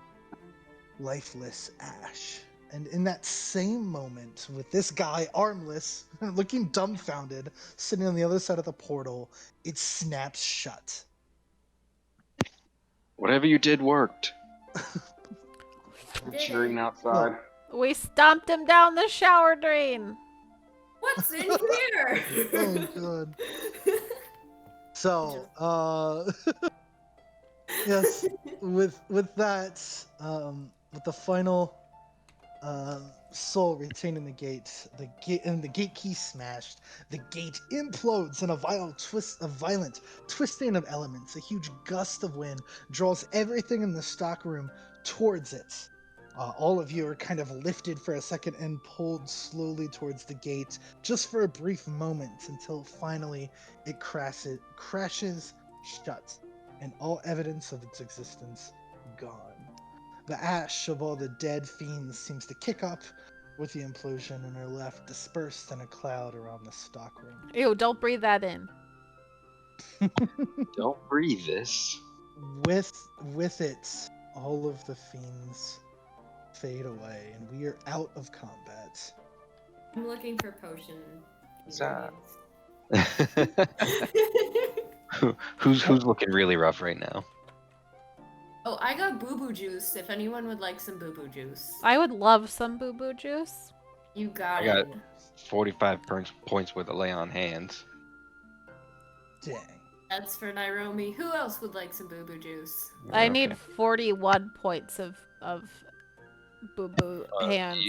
lifeless ash. And in that same moment, with this guy armless, looking dumbfounded, sitting on the other side of the portal, it snaps shut. Whatever you did worked. Did Cheering it. outside. We stomped him down the shower drain. What's in here? Oh, good. So, yes, with that, with the final soul retaining the gate and the gate key smashed, the gate implodes in a violent twisting of elements. A huge gust of wind draws everything in the stockroom towards it. All of you are kind of lifted for a second and pulled slowly towards the gate, just for a brief moment, until finally it crashes shut, and all evidence of its existence gone. The ash of all the dead fiends seems to kick up with the implosion and are left dispersed in a cloud around the stockroom. Ew, don't breathe that in. Don't breathe this. With it, all of the fiends fade away, and we are out of combat. I'm looking for potion Zah. ingredients. who's looking really rough right now? Oh, I got boo-boo juice. If anyone would like some boo-boo juice. I would love some boo-boo juice. You got I got it. 45 points worth of lay on hands. Dang. That's for Nairobi. Who else would like some boo-boo juice? I Okay. need 41 points of boo-boo hands.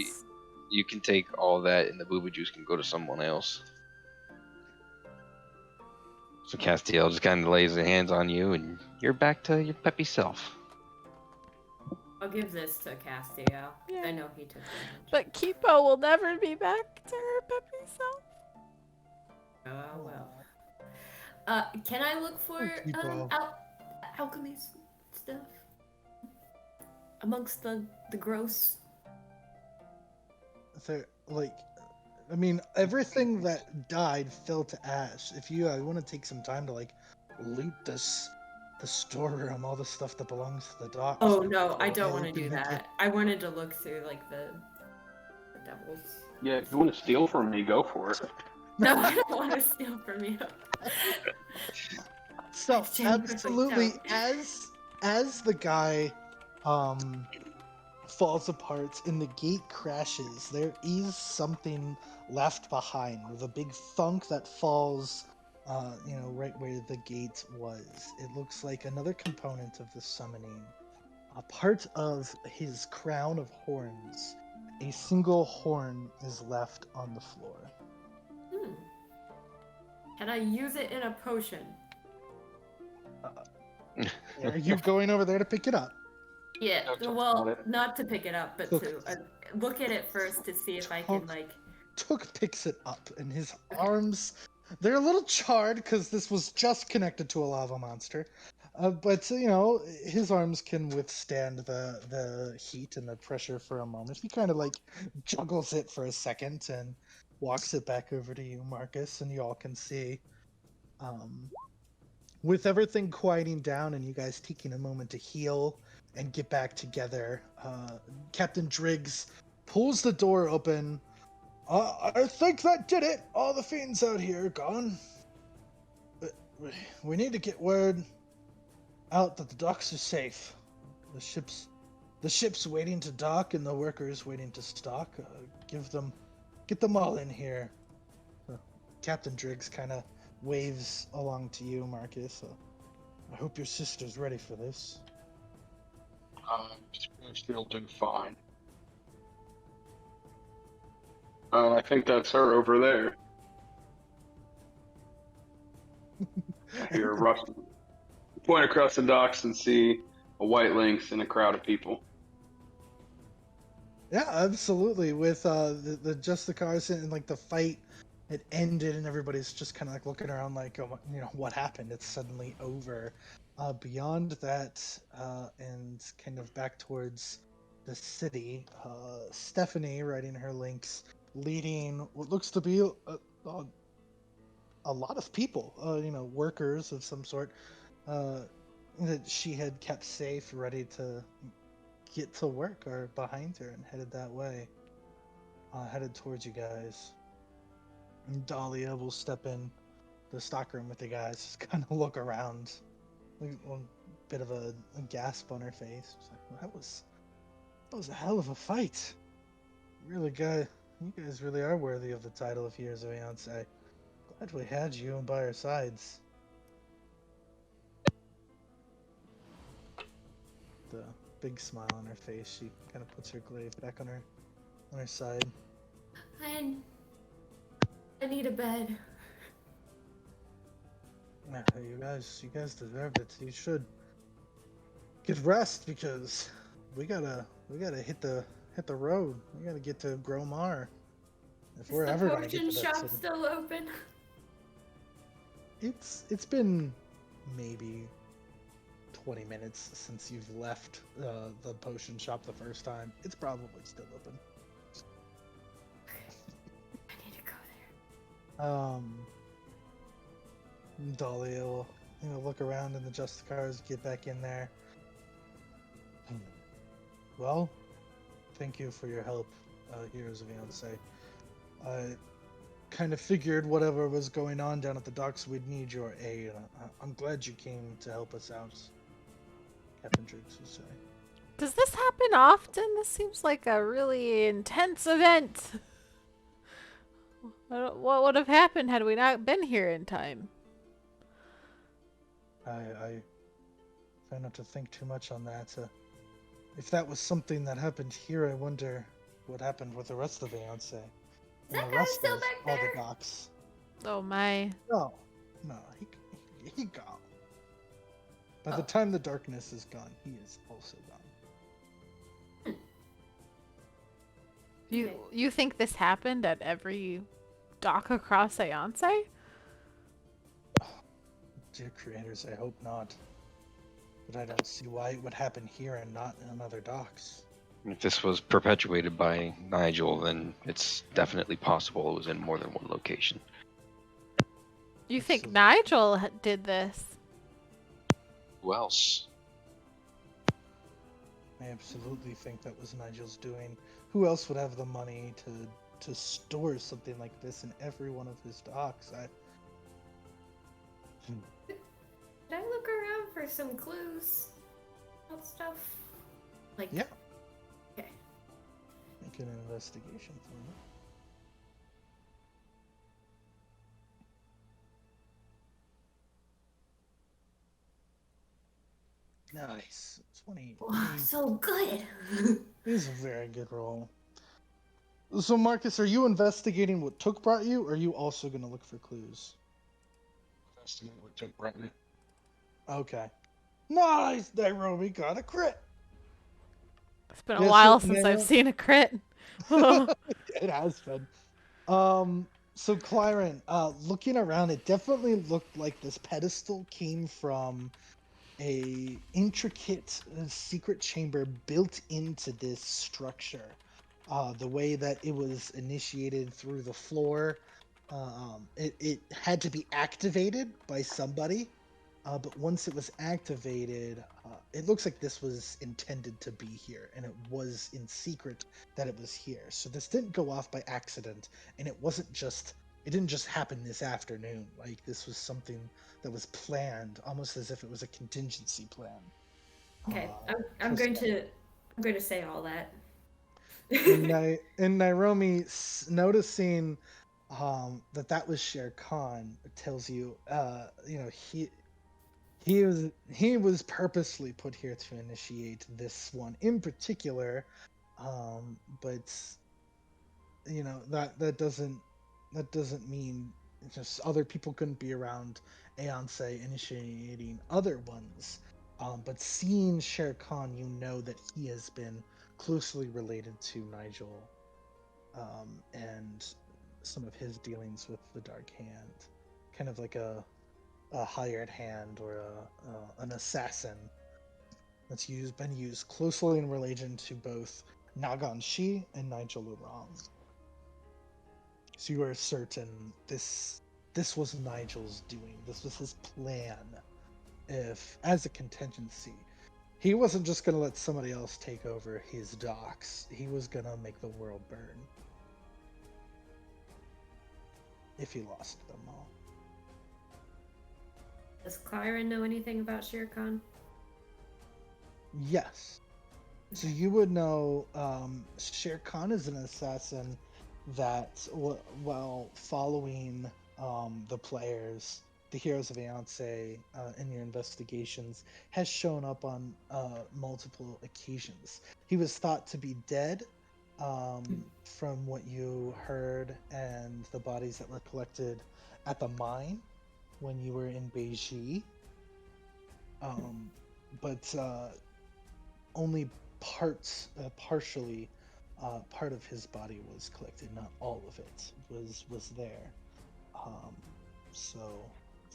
You can take all that, and the booba juice can go to someone else. So Castiel just kind of lays his hands on you, and you're back to your peppy self. I'll give this to Castiel. Yeah. I know he took damage. But Kipo will never be back to her peppy self. Oh well. Can I look for Kipo. alchemy stuff amongst the gross? So, like, I mean, everything that died fell to ash. If you want to take some time to like loot the storeroom, all the stuff that belongs to the docks. Oh no, I don't Yeah, want to you do can make that. I wanted to look through like the devils. Yeah, if you want to steal from me, go for it. No, I don't want to steal from you. So Genuinely absolutely, don't. as the guy falls apart and the gate crashes, there is something left behind with a big thunk that falls, right where the gate was. It looks like another component of the summoning. A part of his crown of horns. A single horn is left on the floor. Can I use it in a potion? Are you going over there to pick it up? Yeah, No, talk well, about it. not to pick it up, but to look at it first to see if I can, like... Took picks it up, and his arms, they're a little charred because this was just connected to a lava monster. But you know, his arms can withstand the heat and the pressure for a moment. He kind of like juggles it for a second and walks it back over to you, Marcus, and you all can see. Um, with everything quieting down and you guys taking a moment to heal and get back together, Captain Driggs pulls the door open. I think that did it. All the fiends out here are gone. But we need to get word out that the docks are safe. The ship's waiting to dock and the workers waiting to stock. Get them all in here. Captain Driggs kind of waves along to you, Marcus. I hope your sister's ready for this. She'll do fine. I think that's her over there. I hear Russ point across the docks and see a white lynx and a crowd of people. Yeah, absolutely. With the just the cars and like the fight, it ended and everybody's just kind of like looking around like, oh, you know, what happened? It's suddenly over. Beyond that, and kind of back towards the city, Stephanie riding her lynx, leading what looks to be a lot of people, you know, workers of some sort, that she had kept safe, ready to get to work, are behind her and headed that way, headed towards you guys. And Dahlia will step in the stockroom with you guys, just kind of look around, one bit of a gasp on her face. She's like, well, that was a hell of a fight. You guys really are worthy of the title of Heroes of Aeonce. Glad we had you by our sides. The big smile on her face, she kind of puts her glaive back on her side. I need a bed. Yeah, you guys deserve it. You should get rest because we gotta hit the road. We gotta get to Gromar. If we're Is the ever gonna get potion to that shop city. still open? It's been maybe 20 minutes since you've left the potion shop the first time. It's probably still open. I need to go there. Dahlia will, you know, look around and adjust the cars, get back in there. Well, thank you for your help, Heroes of Aeonce. I kind of figured whatever was going on down at the docks, we'd need your aid. I'm glad you came to help us out, Captain Driggs would say. Does this happen often? This seems like a really intense event. What would have happened had we not been here in time? I try not to think too much on that. If that was something that happened here, I wonder what happened with the rest of Aeonce. And that the guy rest still of back all there? the docks. Oh my. No, he gone. By the time the darkness is gone, he is also gone. You think this happened at every dock across Aeonce? Dear creators, I hope not. But I don't see why it would happen here and not in other docks. If this was perpetuated by Nigel, then it's definitely possible it was in more than one location. You think Nigel did this? Who else? I absolutely think that was Nigel's doing. Who else would have the money to store something like this in every one of his docks? Did I look around for some clues about stuff? Like, Yeah. Okay. Make an investigation for me. Nice. 20. Wow, so good. It is a very good roll. So, Marcus, are you investigating what Took brought you, or are you also going to look for clues? Estimate what took Brenton. Okay. Nice! Nairobi got a crit! It's been a Yes, while it- since yeah. I've seen a crit. Oh. It has been. So Clyren, looking around, it definitely looked like this pedestal came from a intricate secret chamber built into this structure. The way that it was initiated through the floor, it had to be activated by somebody. But once it was activated, it looks like this was intended to be here, and it was in secret that it was here. So this didn't go off by accident, and it didn't just happen this afternoon. Like, this was something that was planned, almost as if it was a contingency plan. Okay, Uh, I'm for going some- to say all that. and Nairomi, noticing that was Shere Khan, tells you, he was purposely put here to initiate this one in particular, but that doesn't mean just other people couldn't be around Aeonce initiating other ones. But seeing Shere Khan, you know that he has been closely related to Nigel, and some of his dealings with the Dark Hand, kind of like a hired hand or an assassin that's been used closely in relation to both Nagan Shi and Nigel Oram. So you are certain this was Nigel's doing. This was his plan. If, as a contingency, he wasn't just gonna let somebody else take over his docks. He was gonna make the world burn if he lost them all. Does Clyra know anything about Shere Khan? Yes. So you would know, Shere Khan is an assassin that, while following the players, the heroes of Aeonce, in your investigations, has shown up on multiple occasions. He was thought to be dead, from what you heard, and the bodies that were collected at the mine when you were in Beiji. But only partially, part of his body was collected. Not all of it was there. So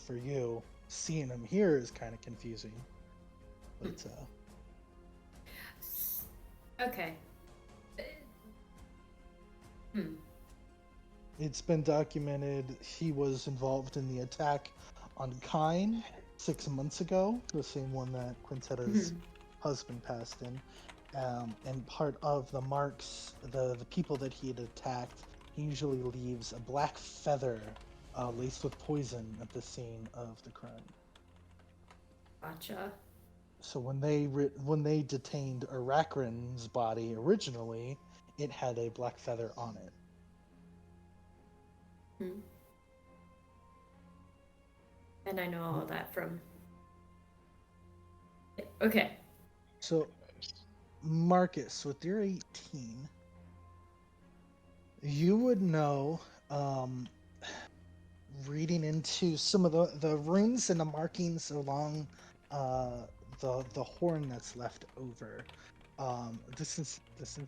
for you, seeing him here is kind of confusing. But Okay. it's been documented he was involved in the attack on Kine 6 months ago, the same one that Quintetta's husband passed in. And part of the marks, the people that he had attacked, he usually leaves a black feather laced with poison at the scene of the crime. Gotcha. So when they detained Arakran's body originally, it had a black feather on it. And I know all of that from. Okay. So, Marcus, with your 18, you would know, reading into some of the runes and the markings along the horn that's left over. This is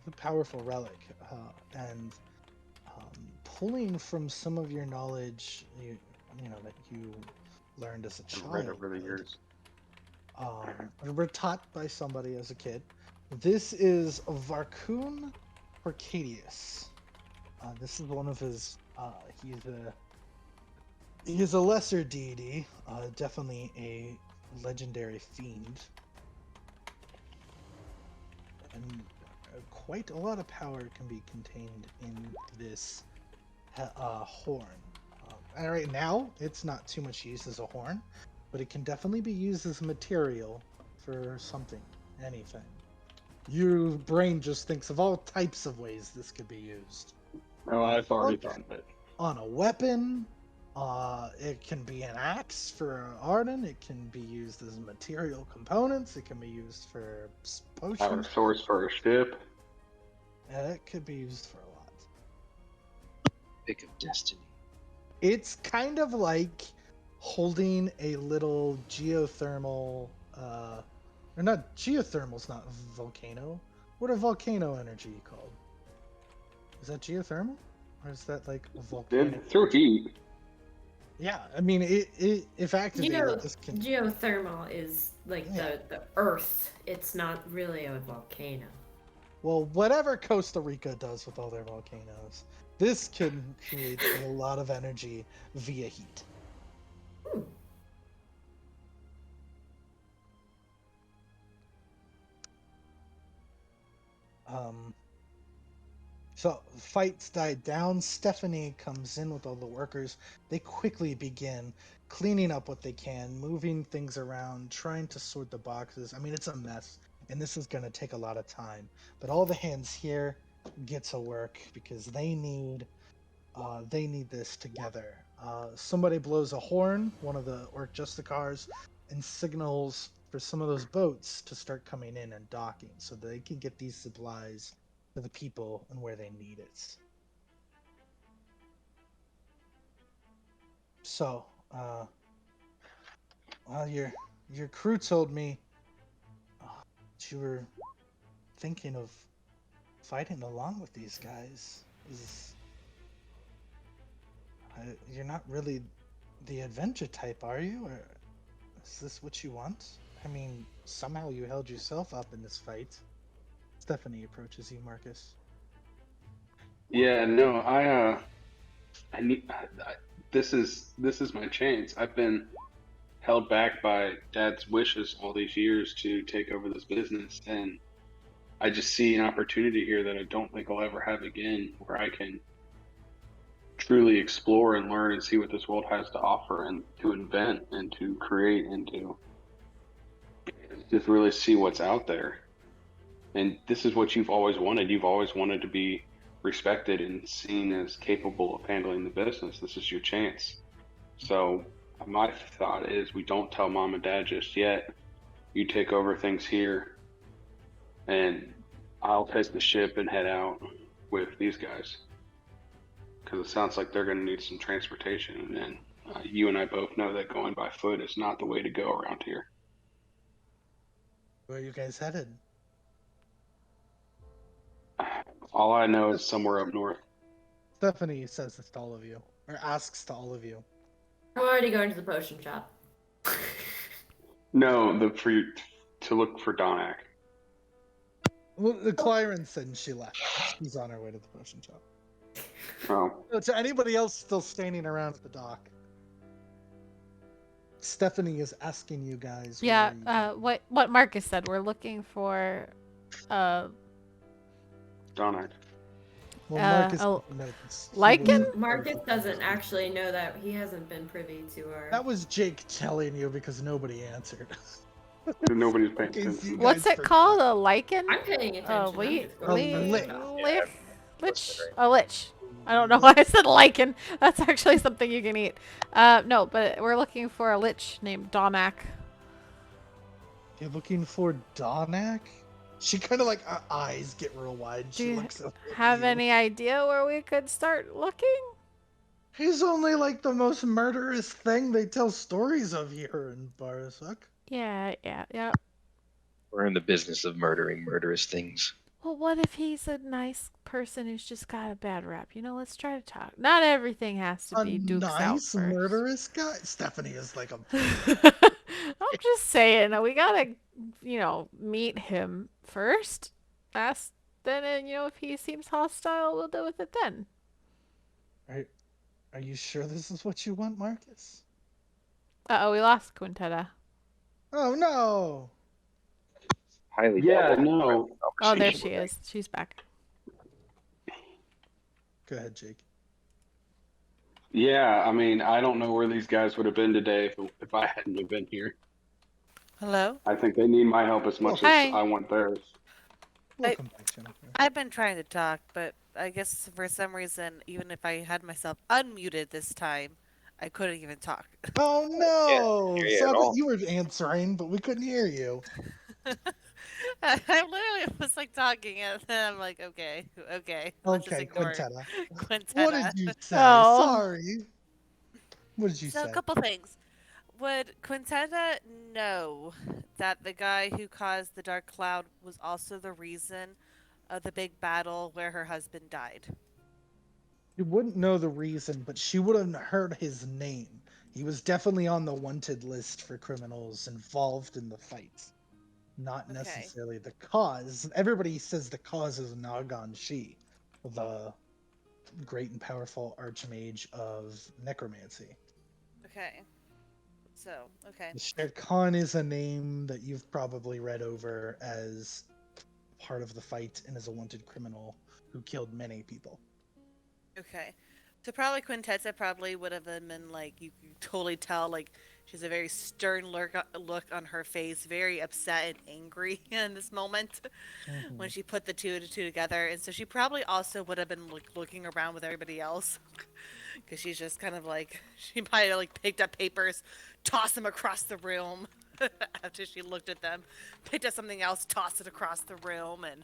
a powerful relic, and pulling from some of your knowledge, that you learned as a child. Right over the years. Were taught by somebody as a kid. This is Varkun Horcadius. This is one of his. He's a lesser deity, definitely a legendary fiend, and quite a lot of power can be contained in this horn. And right now, it's not too much used as a horn, but it can definitely be used as material for something, anything. Your brain just thinks of all types of ways this could be used. Oh, I've already thought of it. On a weapon, it can be an axe for Arden, it can be used as material components, it can be used for Power potions. source for a ship. It could be used for a lot. Pick of destiny. It's kind of like holding a little geothermal, or not, geothermal's not volcano. What are volcano energy called? Is that geothermal? Or is that like volcanic? Through heat. Yeah, I mean, if activated, this can. Geothermal is like Yeah. the earth. It's not really a volcano. Well, whatever Costa Rica does with all their volcanoes, this can create a lot of energy via heat. Hmm. Um, so fights died down. Stephanie comes in with all the workers. They quickly begin cleaning up what they can, moving things around, trying to sort the boxes. I mean, it's a mess, and this is going to take a lot of time. But all the hands here get to work because they need this together. Somebody blows a horn, one of the Orc Justicars, and signals for some of those boats to start coming in and docking so they can get these supplies to the people and where they need it. So, well, your crew told me that you were thinking of fighting along with these guys. You're not really the adventure type, are you? Or is this what you want? I mean, somehow you held yourself up in this fight. Stephanie approaches you, Marcus. Yeah, no, I need. This is my chance. I've been held back by Dad's wishes all these years to take over this business, and I just see an opportunity here that I don't think I'll ever have again, where I can truly explore and learn and see what this world has to offer, and to invent and to create and to just really see what's out there. And this is what you've always wanted. You've always wanted to be respected and seen as capable of handling the business. This is your chance. So my thought is we don't tell mom and dad just yet. You take over things here, and I'll take the ship and head out with these guys because it sounds like they're going to need some transportation. And you and I both know that going by foot is not the way to go around here. Where are you guys headed? All I know is somewhere up north. Stephanie says this to all of you, or asks to all of you. I'm already going to the potion shop. No, for you to look for Donak. Well, the Clyron said she left. She's on her way to the potion shop. Oh, So to anybody else still standing around at the dock, Stephanie is asking you guys. Yeah, where are you going. what Marcus said. We're looking for Donak. Well, Marcus oh, knows. Lichen? Marcus doesn't actually know that. He hasn't been privy to our. That was Jake telling you because nobody answered. Nobody's paying Okay, so attention. you What's guys it forgot. call? A lichen? I'm paying attention. Oh, I'm we just going to the lich. potion shop. lich, Yeah, lich, a lich. I don't know why I said lichen. That's actually something you can eat. No, but we're looking for a lich named Donak. You're looking for Donak? She kind of like her eyes get real wide. Do She you looks up at have you. any idea where we could start looking? He's only like the most murderous thing they tell stories of here in Barasuk. Yeah. We're in the business of murdering murderous things. Well, what if he's a nice person who's just got a bad rap? Let's try to talk. Not everything has to A be dukes out nice first. murderous guy. Stephanie is like a. I'm just saying, we gotta, meet him first. Ask, then, if he seems hostile, we'll deal with it then. Are you sure this is what you want, Marcus? Uh-oh, we lost Quintetta. Oh no! Highly Yeah, double no. Oh, there conversation. she is. She's back. Go ahead, Jake. Yeah, I mean, I don't know where these guys would have been today if I hadn't have been here. Hello? I think they need my help as much Hi. as I want theirs. Welcome back, Jennifer. I've been trying to talk, but I guess for some reason, even if I had myself unmuted this time, I couldn't even talk. Oh no! hear you at Sorry, all. you were answering, but we couldn't hear you. I literally was like talking, and then I'm like, okay, let's just Okay, ignore Quintetta. Quintetta. What did you say? Oh. Sorry. What did you So say? a couple things. Would Quintetta know that the guy who caused the dark cloud was also the reason of the big battle where her husband died? You wouldn't know the reason, but she would have heard his name. He was definitely on the wanted list for criminals involved in the fights. Not Okay. necessarily the cause. Everybody says the cause is Nagan Shi, the great and powerful archmage of necromancy. Okay. So, okay. Shere Khan is a name that you've probably read over as part of the fight and is a wanted criminal who killed many people. Okay. So probably Quintessa probably would have been like, you could totally tell, like, she's a very stern look on her face, very upset and angry in this moment when she put the two together. And so she probably also would have been looking around with everybody else because she's just kind of like, she probably like picked up papers, tossed them across the room after she looked at them, picked up something else, tossed it across the room, and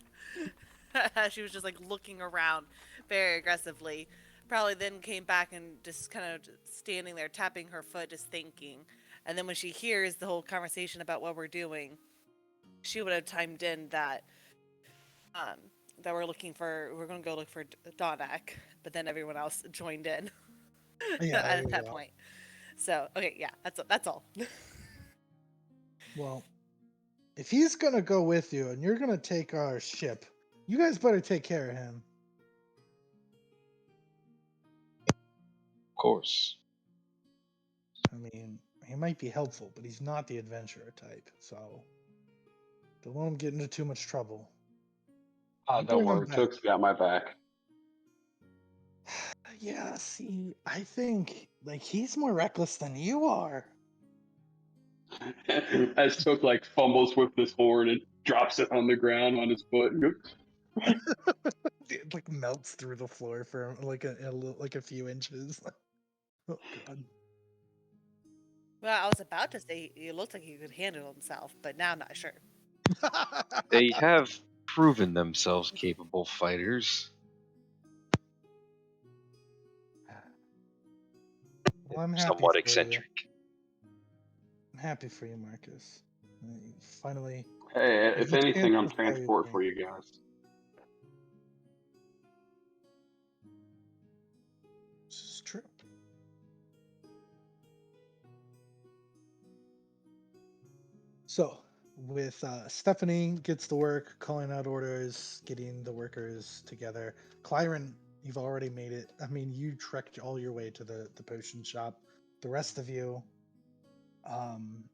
she was just like looking around very aggressively. Probably then came back and just kind of standing there, tapping her foot, just thinking. And then when she hears the whole conversation about what we're doing, she would have timed in that that we're going to go look for Donak, but then everyone else joined in Yeah, at that point. So okay, yeah, that's all. Well, if he's gonna go with you and you're gonna take our ship, you guys better take care of him. Of course. I mean, he might be helpful, but he's not the adventurer type, so don't let him get into too much trouble. Don't Bring him worry, back. Took's got my back. Yeah, see, I think like he's more reckless than you are. As Took like fumbles with this horn and drops it on the ground on his foot. It like melts through the floor for like like a few inches. Oh god. Well, I was about to say it looked like he could handle himself, but now I'm not sure. They have proven themselves capable fighters. Well, I'm happy Somewhat for eccentric. you. I'm happy for you, Marcus. Finally, Hey, you if have a anything, chance I'm to follow your transport dream. for you guys. This is true. So, with Stephanie gets to work, calling out orders, getting the workers together. Clyron, you've already made it. I mean, you trekked all your way to the potion shop. The rest of you,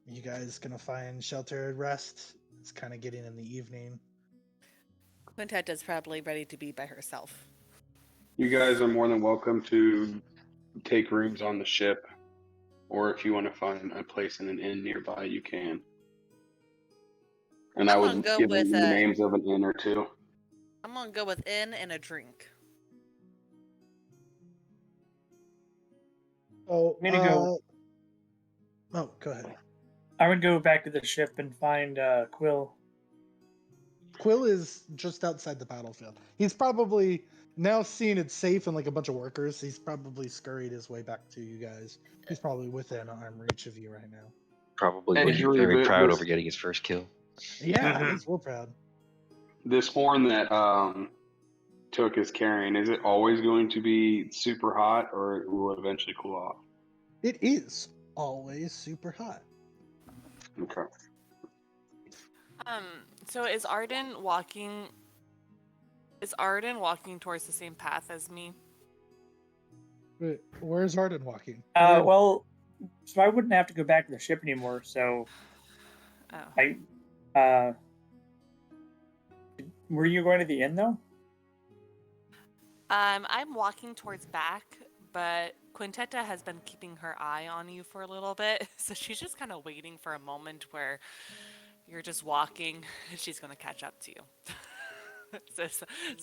you guys gonna find shelter and rest? It's kind of getting in the evening. Quintetta's probably ready to be by herself. You guys are more than welcome to take rooms on the ship, or if you want to find a place in an inn nearby, you can. And I I'm gonna would go give with you the names of an inn or two. I'm gonna go with inn and a drink. Oh, I'm gonna go. Oh, go ahead. I would go back to the ship and find Quill. Quill is just outside the battlefield. He's probably now seeing it's safe and like a bunch of workers. He's probably scurried his way back to you guys. He's probably within arm reach of you right now. Probably Hey, would be Julie, very proud this over getting his first kill. Yeah, Mhm. he's real proud. this horn that Took is carrying, is it always going to be super hot, or will it eventually cool off? It is always super hot. Okay. So is Arden walking? Is Arden walking towards the same path as me? Wait, where's Arden walking? Well, so I wouldn't have to go back to the ship anymore. So Oh. were you going to the inn though? I'm walking towards back, but Quintetta has been keeping her eye on you for a little bit, so she's just kind of waiting for a moment where you're just walking and she's gonna catch up to you. so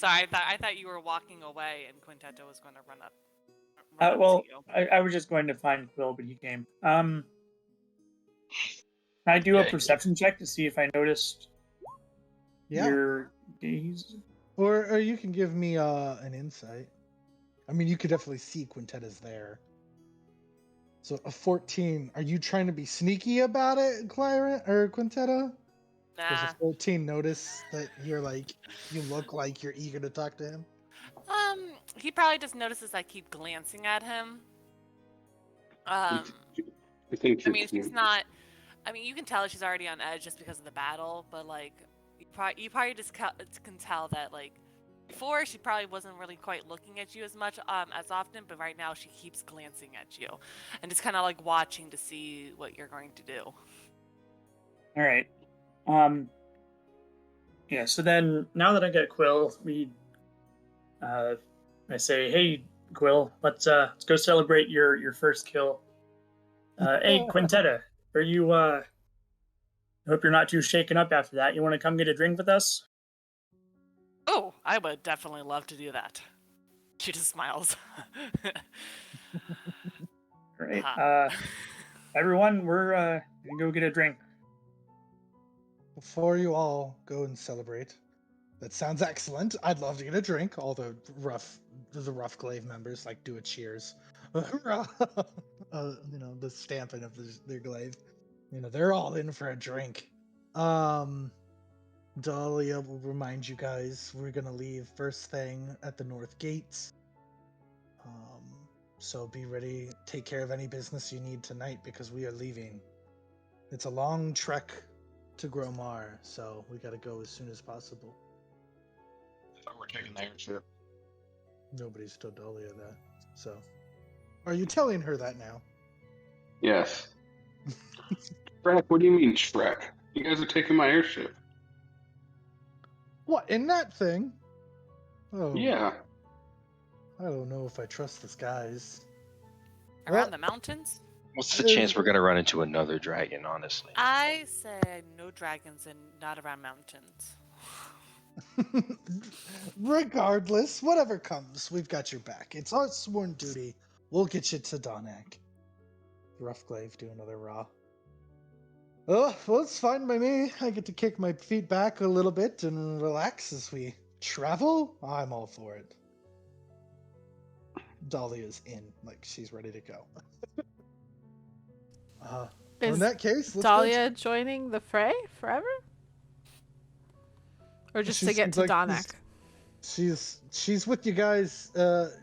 I thought you were walking away and Quintetta was going to run up Well, to you. I was just going to find Quill, but he came. Can I do a Yeah. perception check to see if I noticed Yeah. your gaze? Or you can give me an insight. I mean, you could definitely see Quintetta's there. So a 14. Are you trying to be sneaky about it, Clyra or Quintetta? Does a Nah. 14 notice that you're like you look like you're eager to talk to him? He probably just notices I keep glancing at him. I think I you're mean, she's cute. not. I mean, you can tell she's already on edge just because of the battle, but like, you probably just can tell that like before she probably wasn't really quite looking at you as much as often, but right now she keeps glancing at you and just kind of like watching to see what you're going to do. All right. Yeah. So then, now that I got Quill, I say, "Hey, Quill, let's go celebrate your first kill." Hey, Quintetta, are you? I hope you're not too shaken up after that. You want to come get a drink with us? Oh, I would definitely love to do that. She just smiles. All right. Uh-huh. Everyone, we're gonna go get a drink. Before you all go and celebrate, that sounds excellent. I'd love to get a drink. All the rough glaive members like do a cheers. Hurrah! The stamping of their glaive. They're all in for a drink. Dahlia will remind you guys we're gonna leave first thing at the north gates. So be ready. Take care of any business you need tonight because we are leaving. It's a long trek to Gromar, so we gotta go as soon as possible. I thought we're taking the airship. Nobody's told Dahlia that. So, are you telling her that now? Yes. Shrek, what do you mean, Shrek? You guys are taking my airship. What, in that thing? Oh, Yeah. I don't know if I trust the skies. Around the mountains? What's the chance we're gonna run into another dragon? Honestly, I say no dragons and not around mountains. Regardless, whatever comes, we've got your back. It's our sworn duty. We'll get you to Donak. Roughglaive do another raw. Oh, well, it's fine by me. I get to kick my feet back a little bit and relax as we travel. I'm all for it. Dahlia's in, like she's ready to go. In Is that case, let's Dahlia joining the fray forever? Or just to get to Donak? She's with you guys.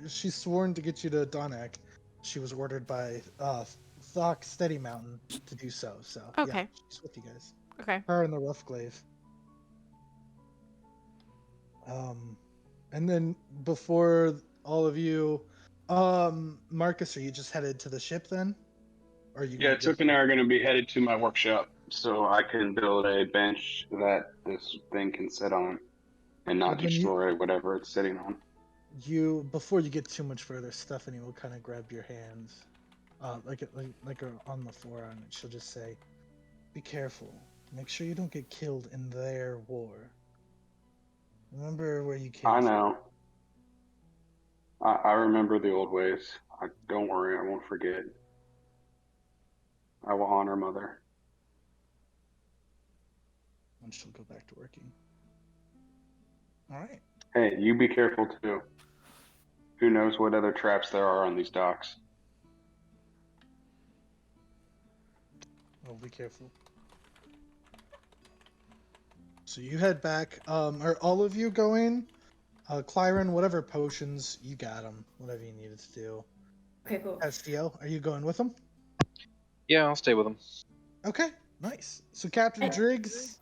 She's sworn to get you to Donak. She was ordered by Thok Steady Mountain to do so. So Okay. yeah, she's with you guys. Okay. Her and the Roughglaive. And then before all of you, Marcus, are you just headed to the ship then? Or are you? Yeah, Took and I are going to be headed to my workshop so I can build a bench that this thing can sit on and not destroy whatever it's sitting on. Before you get too much further, Stephanie will kind of grab your hands, like on the forearm, and she'll just say, "Be careful. Make sure you don't get killed in their war. Remember where you came I from." know. I remember the old ways. Don't worry, I won't forget. I will honor Mother. And she'll go back to working. All right. Hey, you be careful too. Who knows what other traps there are on these docks? Oh, be careful. So you head back. Are all of you going? Clyron, whatever potions, you got them. Whatever you needed to do. Okay, cool. Castiel, are you going with them? yeah, I'll stay with him. Okay, nice. So Captain Driggs,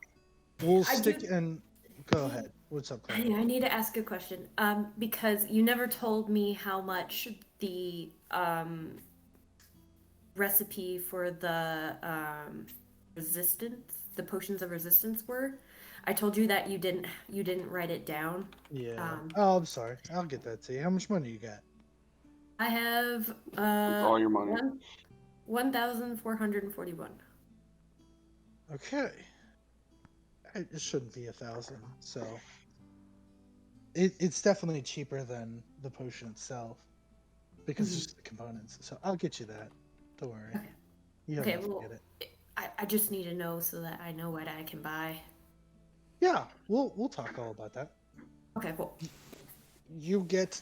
we'll stick and go ahead. What's up, Clyron? I need to ask a question. Because you never told me how much the recipe for the resistance, the potions of resistance were. I told you that you didn't write it down. Yeah. Oh, I'm sorry. I'll get that to you. How much money you got? I have It's all your money. 1,441. Okay. It shouldn't be 1,000. So it's definitely cheaper than the potion itself because it's just the components. So I'll get you that. Don't worry. Okay. You don't have to get it. I just need to know so that I know what I can buy. Yeah, we'll talk all about that. Okay, cool. You get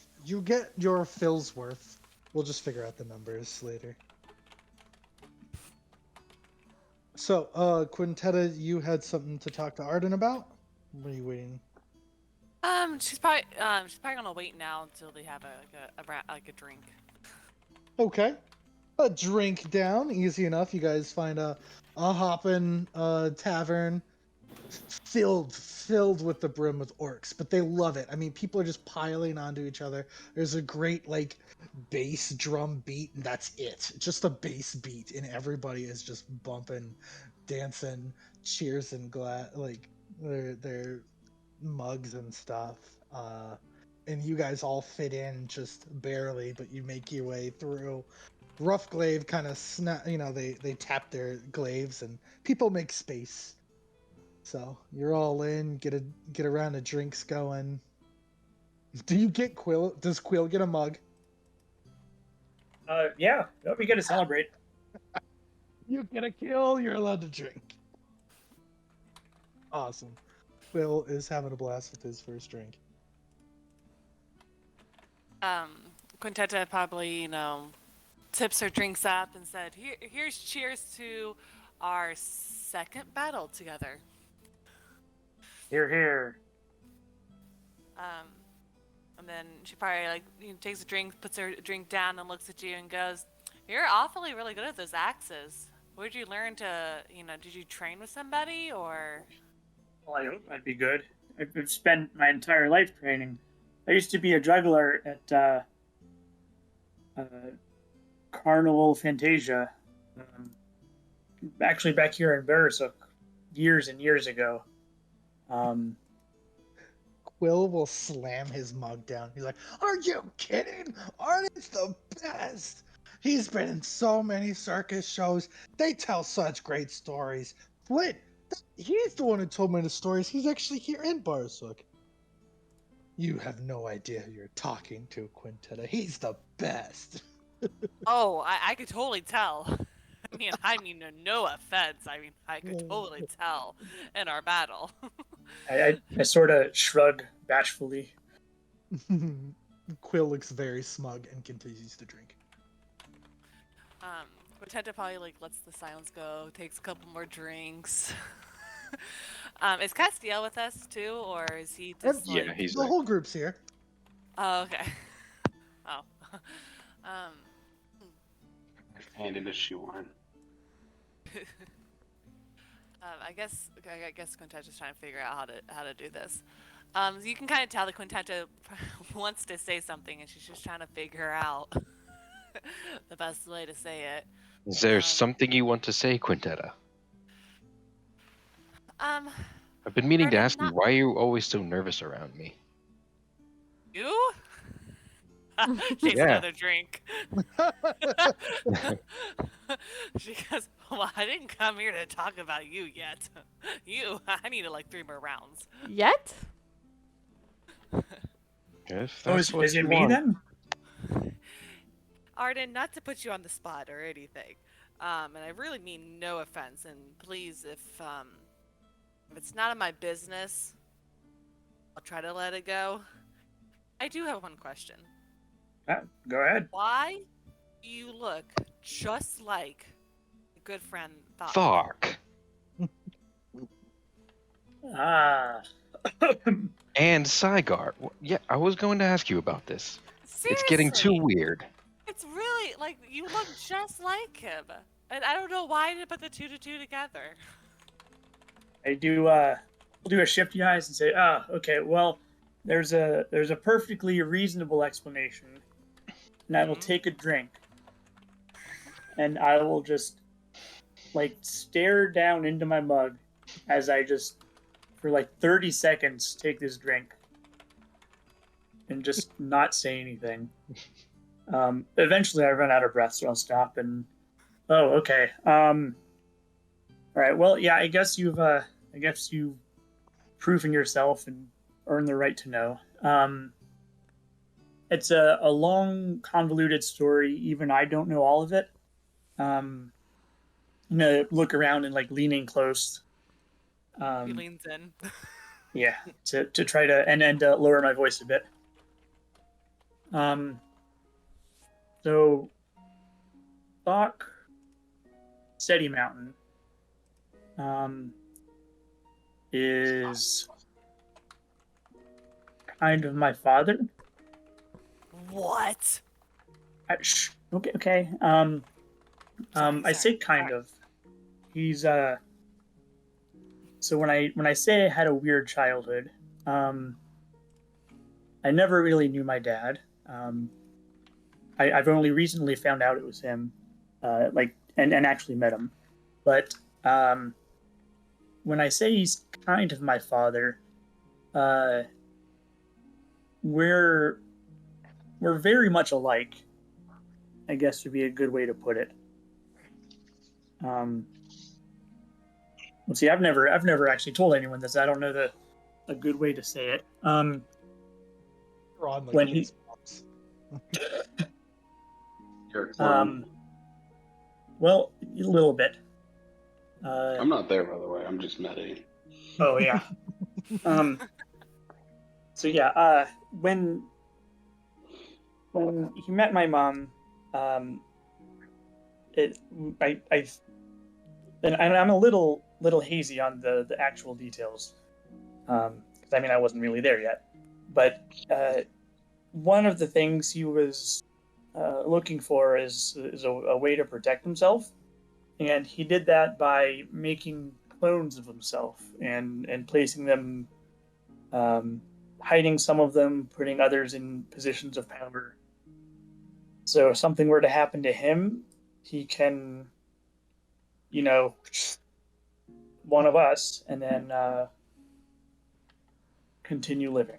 your fill's worth. We'll just figure out the numbers later. So, Quintetta, you had something to talk to Arden about? What are you waiting? She's probably gonna wait now until they have a drink. Okay. a drink down, easy enough. You guys find a hoppin' tavern filled with the brim with orcs, but they love it. I mean, people are just piling onto each other. There's a great like bass drum beat, and that's it. Just a bass beat, and everybody is just bumping, dancing, cheers and like their mugs and stuff. And you guys all fit in just barely, but you make your way through. Rough glaive kind of they tap their glaives and people make space. So you're all in, get a round of drinks going. Do you get Quill? Does Quill get a mug? Yeah, we get to celebrate. You get a kill, you're allowed to drink. Awesome. Quill is having a blast with his first drink. Quintetta probably, tips her drinks up and said, here's cheers to our second battle together. Here, here. And then she probably takes a drink, puts her drink down, and looks at you and goes, "You're awfully really good at those axes. Where'd you learn to? Did you train with somebody or?" Well, I hope I'd be good. I've spent my entire life training. I used to be a juggler at Carnival Fantasia, actually back here in Beresuk, years and years ago. Quill will slam his mug down. He's like, "Are you kidding? Art's the best. He's been in so many circus shows. They tell such great stories. Flint, he's the one who told me the stories. He's actually here in Barsuk." You have no idea who you're talking to, Quintetta. He's the best. Oh, I could totally tell. I mean, no offense. I could totally tell in our battle. I sort of shrug bashfully. Quill looks very smug and continues to drink. Quintetta probably lets the silence go, takes a couple more drinks. Is Castiel with us too, or is he just Yeah, he's the whole group's here. Oh, okay. Oh. Handed a shoe on. I guess Quintetta's trying to figure out how to do this. You can kind of tell that Quintetta wants to say something, and she's just trying to figure out the best way to say it. Is there something you want to say, Quintetta? I've been meaning to Arden, ask you, why are you always so nervous around me? You? Takes Yeah. another drink. She goes, "Well, I didn't come here to talk about you yet. I need 3 more rounds." Yet? If Oh, that's what is you it me want. then? Arden, not to put you on the spot or anything, and I really mean no offense. And please, if it's not in my business, I'll try to let it go. I do have one question. Go ahead. Why do you look just like a good friend thought? Fuck. And Saigar. Yeah, I was going to ask you about this. Seriously, It's getting too weird. It's really you look just like him, and I don't know why to put the two together. I do. I'll do a shifty eyes and say, okay. Well, there's a perfectly reasonable explanation, and I will take a drink, and I will just stare down into my mug as I just for 30 seconds take this drink and just not say anything. Eventually, I run out of breath, so I'll stop and. Oh, okay. All right. Well, yeah. I guess you've proven yourself and earned the right to know. It's a long, convoluted story. Even I don't know all of it. I'm gonna look around and leaning close. He leans in. Yeah, to try to and lower my voice a bit. So, Bach, Steady Mountain, is kind of my father. What? Okay. I say kind of. He's So when I say I had a weird childhood, um, I never really knew my dad. I've only recently found out it was him, and actually met him. But when I say he's kind of my father, uh, we're we're very much alike. I guess would be a good way to put it. Um, let's see. I've never actually told anyone this. I don't know a good way to say it. We're on like When he goosebumps. You're a clone. well, a little bit. I'm not there, by the way. I'm just meditating. Oh yeah. So yeah. When he met my mom, um, it I and I'm a little hazy on the actual details, because I mean I wasn't really there yet, but one of the things he was looking for is a way to protect himself, and he did that by making clones of himself and placing them, um, hiding some of them, putting others in positions of power. So if something were to happen to him, he can, you know, one of us, and then continue living.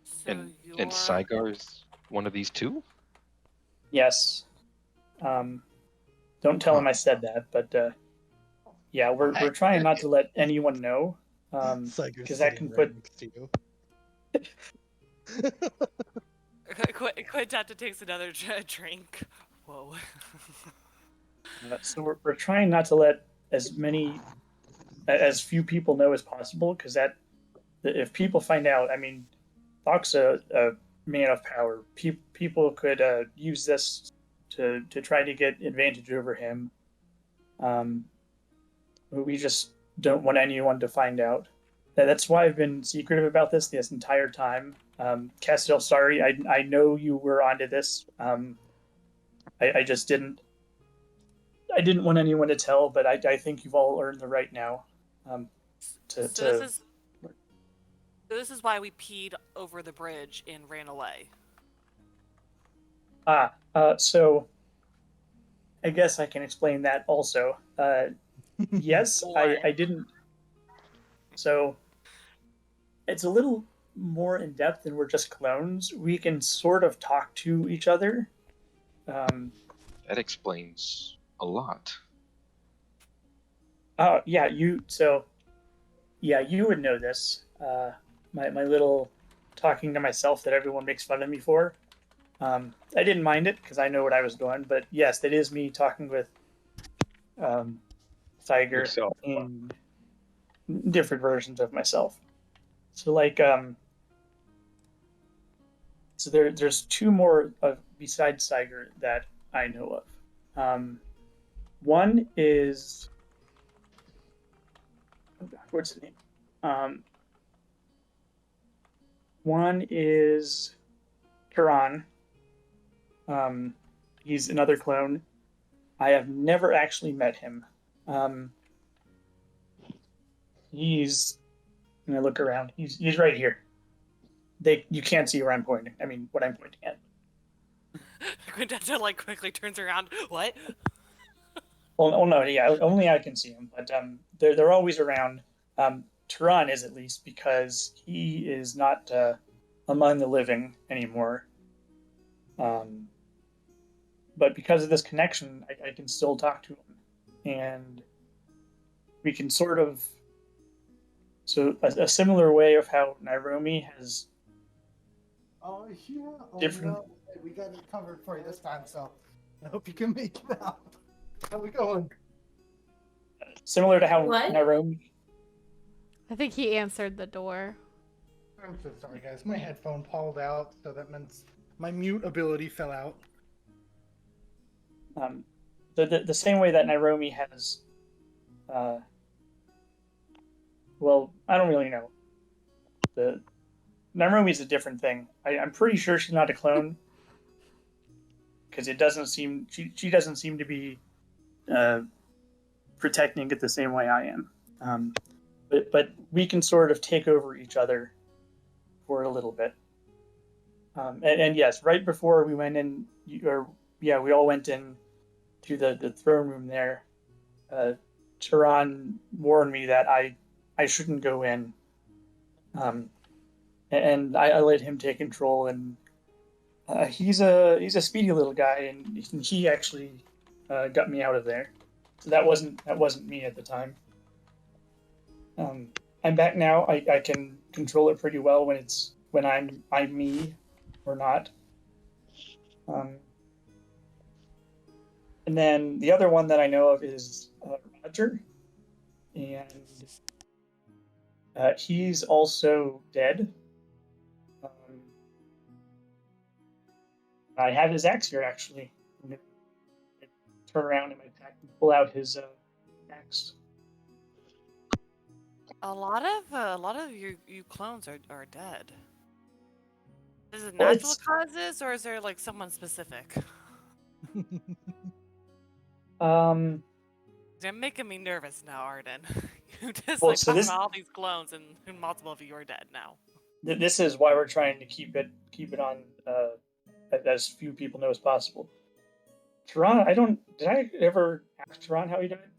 So And you're Saigar is one of these two? Yes. Um, don't tell him I said that, but yeah, we're trying not to let anyone know, Saiger's because that sitting can right put. next to you. Quintetta takes another drink. Whoa. So we're trying not to let as few people know as possible, because that if people find out, I mean, Bach's a man of power. People could use this to try to get advantage over him. Um, we just don't want anyone to find out. That's why I've been secretive about this entire time. Castiel, sorry, I know you were onto this. I just didn't want anyone to tell, but I think you've all earned the right now. Um, to So this to is so this is why we peed over the bridge and ran away. so I guess I can explain that also. Yes, Or I didn't. So it's a little more in depth than we're just clones. We can sort of talk to each other. Um, That explains a lot. oh yeah, you would know this. My little talking to myself that everyone makes fun of me for. I didn't mind it because I know what I was doing. But yes, that is me talking with um, Tiger Yourself. in different versions of myself. So there's two more besides Tiger that I know of. One is, oh God, what's his name? Um, one is Kiran. Um, he's another clone. I have never actually met him. Um, he's and I look around. He's right here. You can't see where I'm pointing. I mean, what I'm pointing at. Quintetta like quickly turns around. What? Well, no, yeah, only I can see him, but they're always around. Turan is, at least, because he is not among the living anymore. Um, but because of this connection, I can still talk to him, and we can sort of. So a similar way of how Nairobi has Oh yeah. Oh different. no. We got it covered for you this time, so I hope you can make it out. How we going? Similar to how What? Nairobi. I think he answered the door. I'm so sorry, guys. My headphone pulled out, so that means my mute ability fell out. The same way that Nairobi has. Uh, well, I don't really know. The Nairobi's a different thing. I'm pretty sure she's not a clone. because it doesn't seem she doesn't seem to be protecting it the same way I am. But we can sort of take over each other for a little bit. And yes, right before we went in, we all went in to the throne room there. Turan warned me that I shouldn't go in. And I let him take control, and he's a speedy little guy, and he actually got me out of there. So that wasn't me at the time. I'm back now. I can control it pretty well when I'm me or not. And then the other one that I know of is Roger, and he's also dead. I have his axe here actually. I'm gonna turn around in my pack and pull out his axe. A lot of you clones are dead. Is it Well, natural causes or is there like someone specific? They're making me nervous now, Arden. You just Well, like so found this- all these clones and multiple of you are dead now. This is why we're trying to keep it on as few people know as possible. Turan, did I ever ask Turan how he died?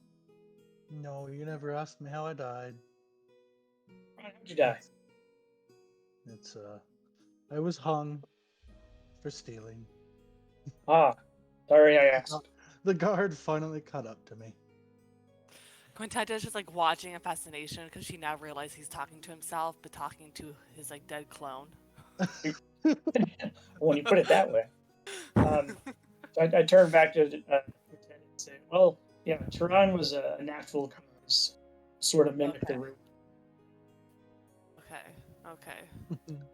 No, you never asked me how I died. How'd you die? It's I was hung for stealing. Ah, sorry I asked. The guard finally caught up to me. Quinteta's just like watching in fascination because she now realizes he's talking to himself, but talking to his like dead clone. When you put it that way. So I turn back to Lieutenant and say, well, yeah, Turan was a natural cause, sort of mimic the root. Okay.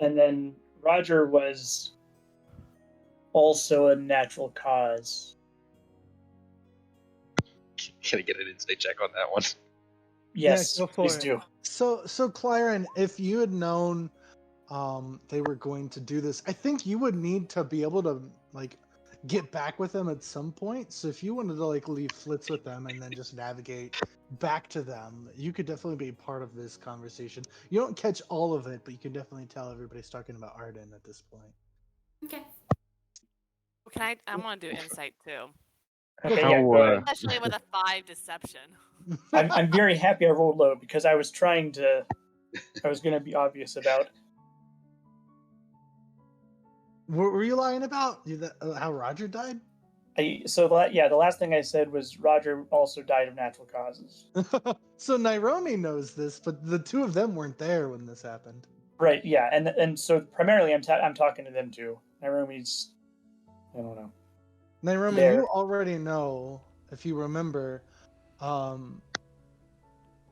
And then Roger was also a natural cause. Can I get an insight check on that one? Yes, Yeah, go for please it. do. So Claren, if you had known they were going to do this, I think you would need to be able to like get back with them at some point. So if you wanted to like leave flits with them and then just navigate back to them, you could definitely be part of this conversation. You don't catch all of it, but you can definitely tell everybody's talking about Arden at this point. Okay. Well, can I want to do insight too, Okay, How, yeah, go ahead. especially with a 5 deception. I'm very happy I rolled low because I was going to be obvious about. What were you lying about? How Roger died? The last thing I said was Roger also died of natural causes. So Nairomi knows this, but the two of them weren't there when this happened. Right, yeah, and so primarily I'm talking to them too. Nairomi's, I don't know. Nairomi, There. you already know, if you remember,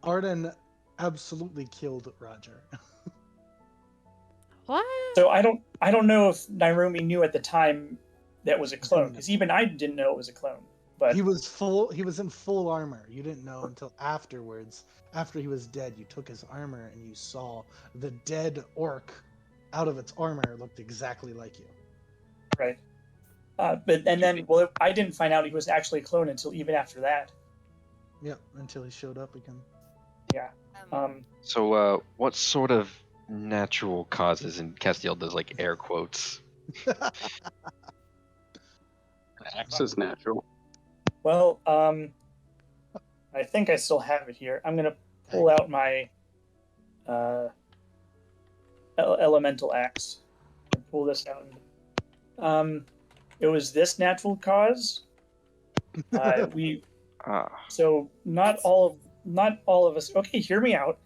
Arden absolutely killed Roger. What? So I don't know if Nairomi knew at the time that was a clone, because even I didn't know it was a clone. But he was in full armor. You didn't know until afterwards. After he was dead, you took his armor and you saw the dead orc out of its armor looked exactly like you. right. I didn't find out he was actually a clone until even after that. Yep, until he showed up again. Yeah. So, what sort of natural causes, and Castiel does like air quotes? Axe is natural. Well, I think I still have it here. I'm gonna pull out my elemental axe and pull this out. It was this natural cause. So not all of us. Okay, hear me out.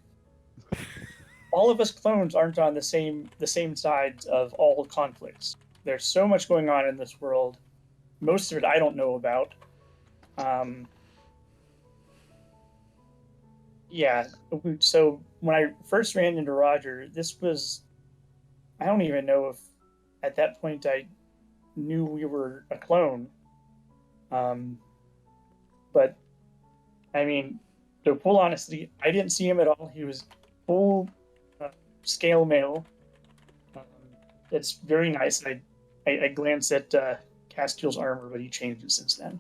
All of us clones aren't on the same sides of all conflicts. There's so much going on in this world. Most of it I don't know about. Yeah. So when I first ran into Roger, I don't even know if at that point I knew we were a clone. But I mean, to full honesty, I didn't see him at all. He was full scale male. It's very nice. I glance at Castiel's armor, but he changed it since then.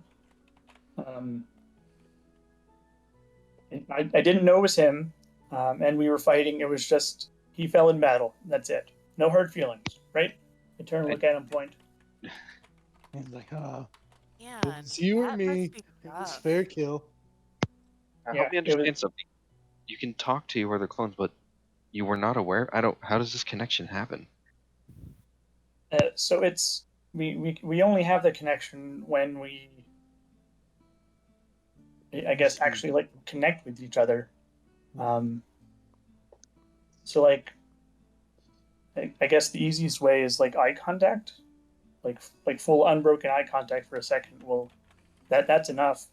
And I didn't know it was him, and we were fighting. It was just he fell in battle. That's it. No hard feelings, right? I turn and look at him, point. He's like, Yeah, it was you or that must me. be It was rough. fair kill. Now, Yeah, help me it was. understand something. You can talk to your other clones, but you were not aware. I don't. How does this connection happen? So it's we only have the connection when we, I guess, actually like connect with each other. So like, I guess the easiest way is like eye contact, like full unbroken eye contact for a second. Well, that's enough.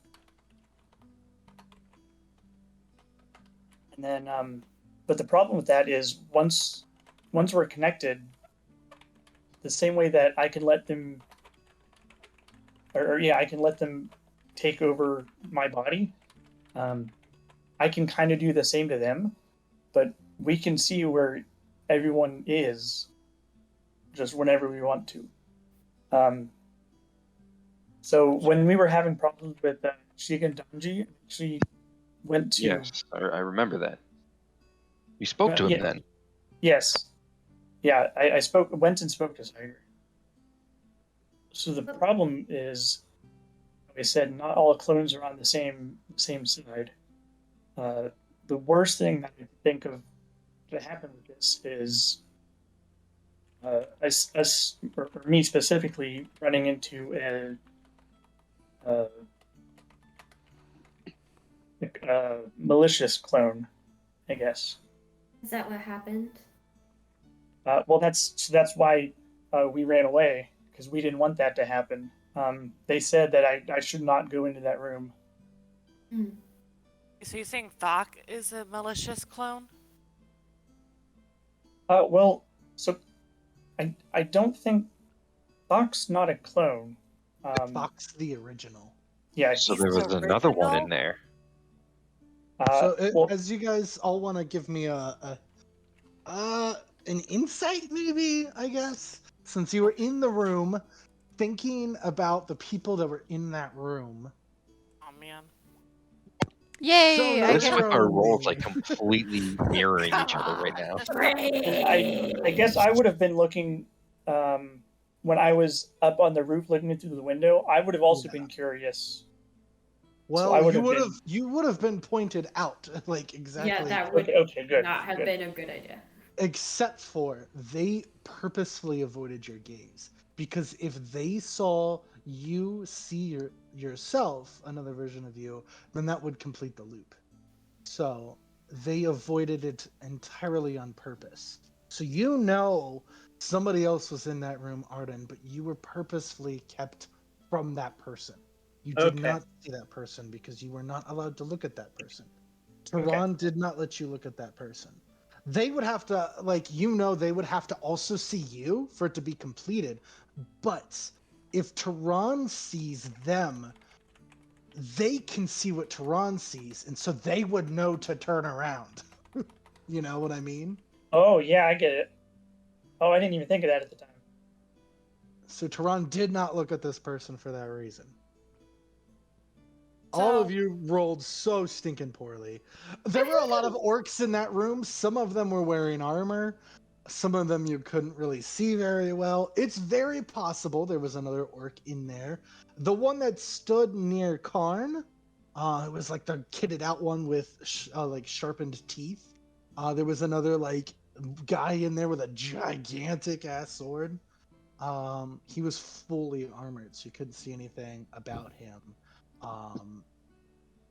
And then, but the problem with that is once we're connected, the same way that I can let them, or yeah, I can let them take over my body. I can kind of do the same to them, but we can see where everyone is just whenever we want to. So when we were having problems with Shigen Danji, she went to Yes, I remember that. You spoke to him yeah, then. yes, yeah. I went and spoke to Tiger. So the problem is, like I said, not all clones are on the same side. The worst thing that I think of that happened with this is us or me specifically running into a malicious clone, I guess. Is that what happened? Well, that's why we ran away because we didn't want that to happen. They said that I should not go into that room. So you're saying Thok is a malicious clone? Well, so I don't think Thok's not a clone. Fox the original. Yeah, So He's there was the another one in original? there. well, As you guys all want to give me an insight, maybe, I guess, since you were in the room thinking about the people that were in that room. Oh man. Yay! So I This get with neither our are roles we. like completely mirroring each other right now. I guess I would have been looking when I was up on the roof looking through the window. I would have also been curious. Well, I you would have been pointed out, like exactly. Yeah, that would Okay, good. not have good. been a good idea. Except for they purposefully avoided your gaze, because if they saw you see yourself, another version of you, then that would complete the loop. So they avoided it entirely on purpose. So you know somebody else was in that room, Arden, but you were purposefully kept from that person. You did Okay. not see that person because you were not allowed to look at that person. Tehran did not let you look at that person. They would have to, like, they would have to also see you for it to be completed. But if Tehran sees them, they can see what Tehran sees, and so they would know to turn around. You know what I mean? Oh yeah, I get it. Oh, I didn't even think of that at the time. So Tehran did not look at this person for that reason. All of you rolled so stinking poorly. There were a lot of orcs in that room. Some of them were wearing armor. Some of them you couldn't really see very well. It's very possible there was another orc in there. The one that stood near Karn, it was like the kitted out one with like sharpened teeth. There was another like guy in there with a gigantic ass sword. He was fully armored, so you couldn't see anything about him.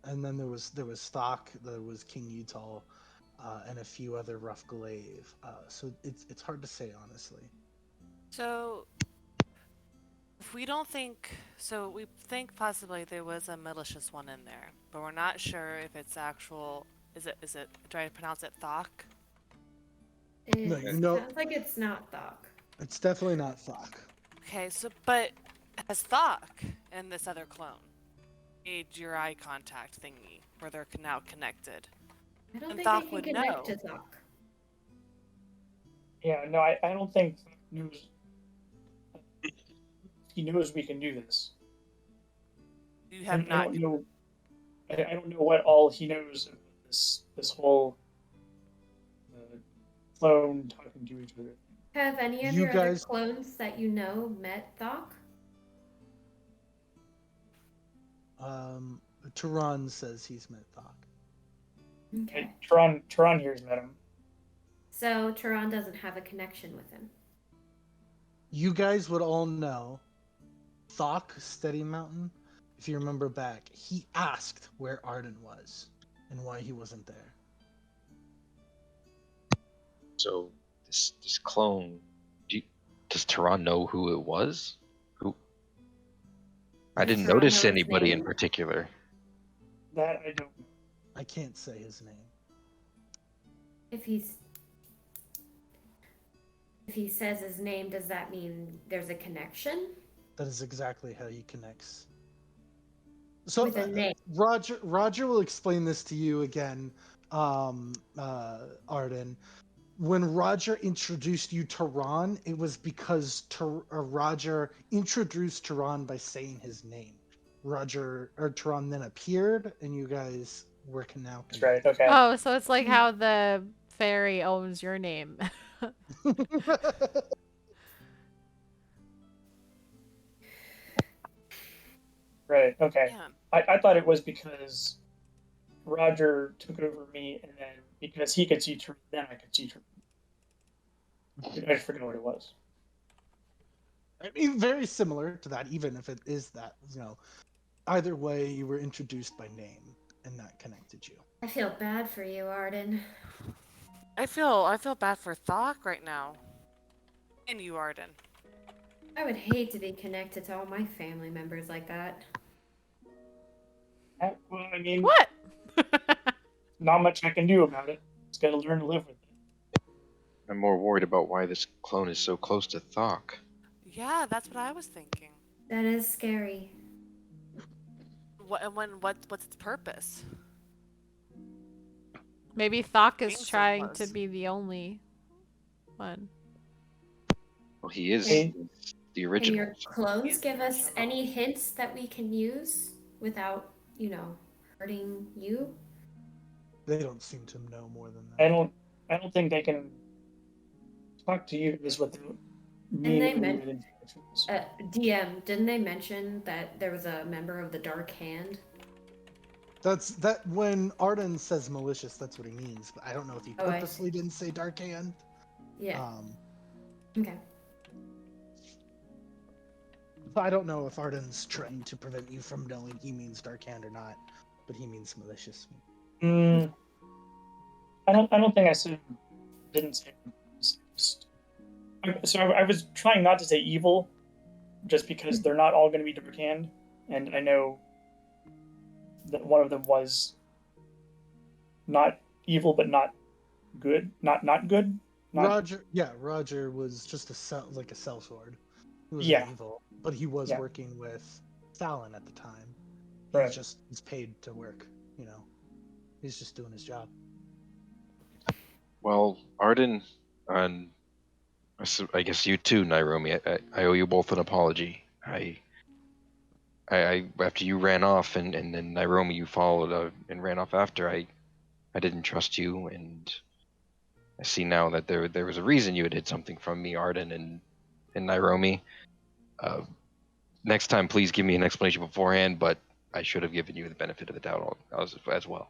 And then there was Stock, there was King Utah, and a few other rough glaive. So it's hard to say honestly. So if we don't think so, we think possibly there was a malicious one in there, but we're not sure if it's actual. Is it? Do I pronounce it Thok? No, It sounds like it's not Thok. It's definitely not Stock. Okay, so but has Thok and this other clone made your eye contact thingy where they're now connected? I don't And think Thok they can would connect know. to Thok. Yeah, no, I don't think news. he knows we can do this. You have I not. don't know. I don't know what all he knows of this whole clone talking to each other. Have any of You your other guys- clones that you know met Thok? Turan says he's met Thok. Okay. Turan here's met him. So Turan doesn't have a connection with him. You guys would all know Thok, Steady Mountain. If you remember back, he asked where Arden was and why he wasn't there. So this clone, does Tehran know who it was? Who? I Does didn't Tehran notice know his anybody in name? particular. That I don't know. I can't say his name. If he says his name, does that mean there's a connection? That is exactly how he connects. So With a name. Roger will explain this to you again, Arden. When Roger introduced you to Ron, it was because Roger introduced Tehran by saying his name. Tehran then appeared, and you guys were now That's right. connected. Okay. Oh, so it's like how the fairy owns your name. Right. Okay. Yeah. I thought it was because Roger took over me, and then because he could see Turan, then I could see Turan. I just forget what it was. I mean, very similar to that, even if it is that, either way, you were introduced by name, and that connected you. I feel bad for you, Arden. I feel bad for Thok right now. And you, Arden. I would hate to be connected to all my family members like that. Well, I mean, What? not much I can do about it. Just got to learn to live with it. I'm more worried about why this clone is so close to Thok. Yeah, that's what I was thinking. That is scary. What's its purpose? Maybe Thok is Seems trying to close. be the only one. Well, he is Hey. the Can original. your clones He's give us original. any hints that we can use without, hurting you? They don't seem to know more than that. I don't think they can talk to you is what the they meaning meant- of the intentions. DM, didn't they mention that there was a member of the Dark Hand? That when Arden says malicious, that's what he means. But I don't know if he Oh, I see. purposely didn't say Dark Hand. Yeah. Okay. But I don't know if Arden's trying to prevent you from knowing he means Dark Hand or not. But he means malicious. I don't think I said didn't say. So I was trying not to say evil, just because they're not all going to be Dark Hand, and I know that one of them was not evil, but not good. Not good. Roger was just a sellsword. He was Yeah. evil, but he was Yeah. working with Fallon at the time. Right. He's paid to work. He's just doing his job. Well, Arden, and I guess you too, Nairomi. I owe you both an apology. I after you ran off, and then Nairomi, you followed and ran off after. I didn't trust you, and I see now that there was a reason you had hid something from me, Arden and Nairomi. Next time, please give me an explanation beforehand. But I should have given you the benefit of the doubt as well.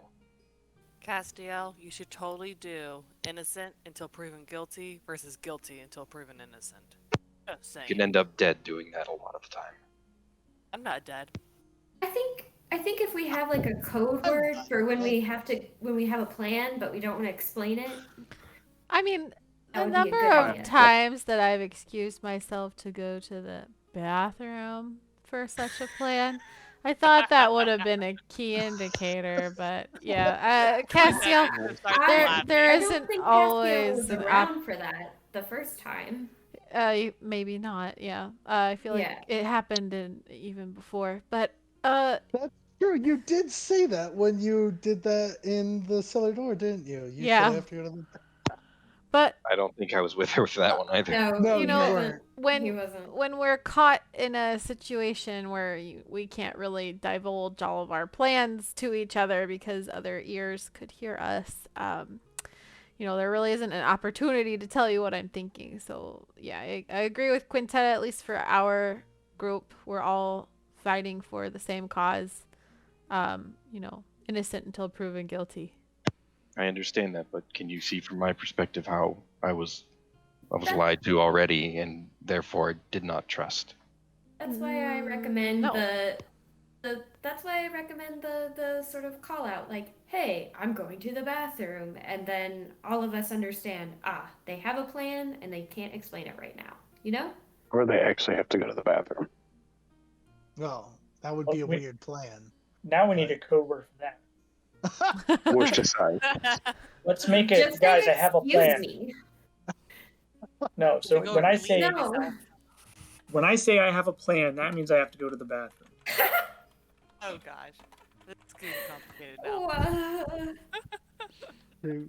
Castiel, you should totally do innocent until proven guilty versus guilty until proven innocent. Just saying. You can end up dead doing that a lot of the time. I'm not dead. I think if we have like a code word for when we have a plan but we don't want to explain it. I mean, That the would be a number good of idea. times that I've excused myself to go to the bathroom for such a plan, I thought that would have been a key indicator, but yeah, Castiel, there I isn't don't think Castiel always was an around for that the first time. maybe not, yeah. I feel like Yeah. it happened even before, but That's true. You did say that when you did that in the cellar door, didn't you? You Yeah. said after you But I don't think I was with her for that one either. No, No, you you know, weren't. He when wasn't. when we're caught in a situation where we can't really divulge all of our plans to each other because other ears could hear us, there really isn't an opportunity to tell you what I'm thinking. So yeah, I agree with Quintetta. At least for our group, we're all fighting for the same cause. Innocent until proven guilty. I understand that, but can you see from my perspective how I was That- lied to already, and therefore I did not trust? That's why I recommend no. that's why I recommend the sort of call out, like, hey, I'm going to the bathroom, and then all of us understand, they have a plan and they can't explain it right now. You know? Or they actually have to go to the bathroom. Well, that would Well, be a we- weird plan. Now we need a code word for that. Wish to sign. Let's make it, Just say, guys. I have a excuse plan. me. No, so go when I to say No. I have a plan, that means I have to go to the bathroom. Oh gosh, this is getting complicated now.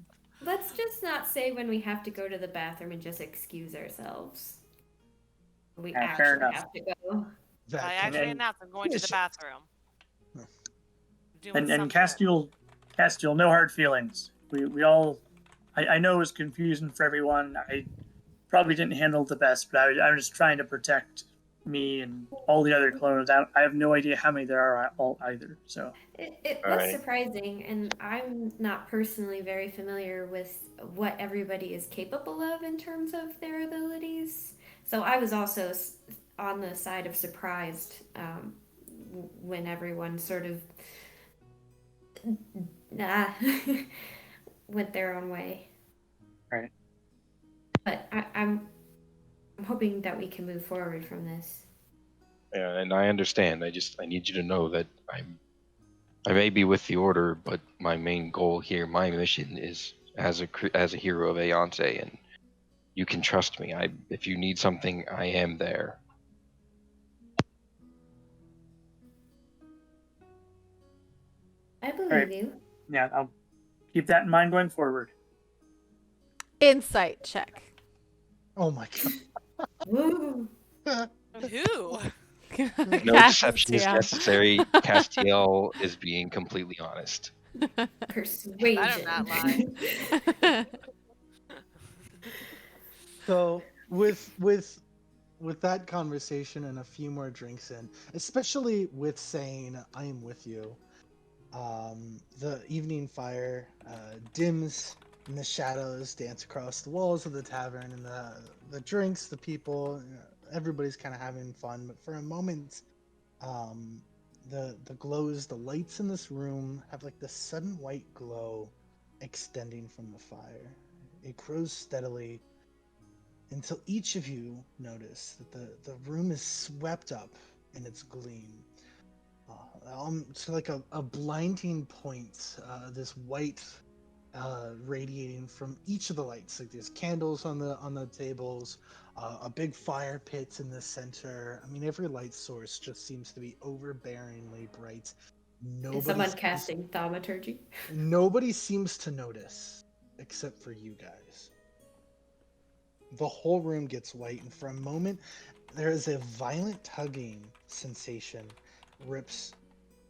Let's just not say when we have to go to the bathroom and just excuse ourselves. We Fair actually enough. have to go. That I can- actually and- announced I'm going to the Yes. bathroom. Hmm. Doing And something. Castiel, no hard feelings. We all, I know it was confusing for everyone. I probably didn't handle it the best, but I was trying to protect me and all the other clones. I have no idea how many there are all either. So It All was right. surprising, and I'm not personally very familiar with what everybody is capable of in terms of their abilities. So I was also on the side of surprised when everyone sort of went their own way. Right. But I'm hoping that we can move forward from this. Yeah, and I understand. I need you to know that I may be with the Order, but my main goal here, my mission is as a hero of Aeonce, and you can trust me. If you need something, I am there. I believe Right. you. yeah, I'll keep that in mind going forward. Insight check. Oh my Woo. god. Who? No deception is Castiel. necessary. Castiel is being completely honest. Persuasion. I do not lie. So with that conversation and a few more drinks in, especially with saying I am with you, the evening fire dims and the shadows dance across the walls of the tavern, and the drinks, the people, everybody's kind of having fun. But for a moment, the glows, the lights in this room have like this sudden white glow extending from the fire. It grows steadily until each of you notice that the room is swept up in its gleam. To like a blinding point, this white radiating from each of the lights. Like there's candles on the tables, a big fire pit in the center. I mean, every light source just seems to be overbearingly bright. Is someone casting thaumaturgy? Nobody seems to notice, except for you guys. The whole room gets white, and for a moment, there is a violent tugging sensation rips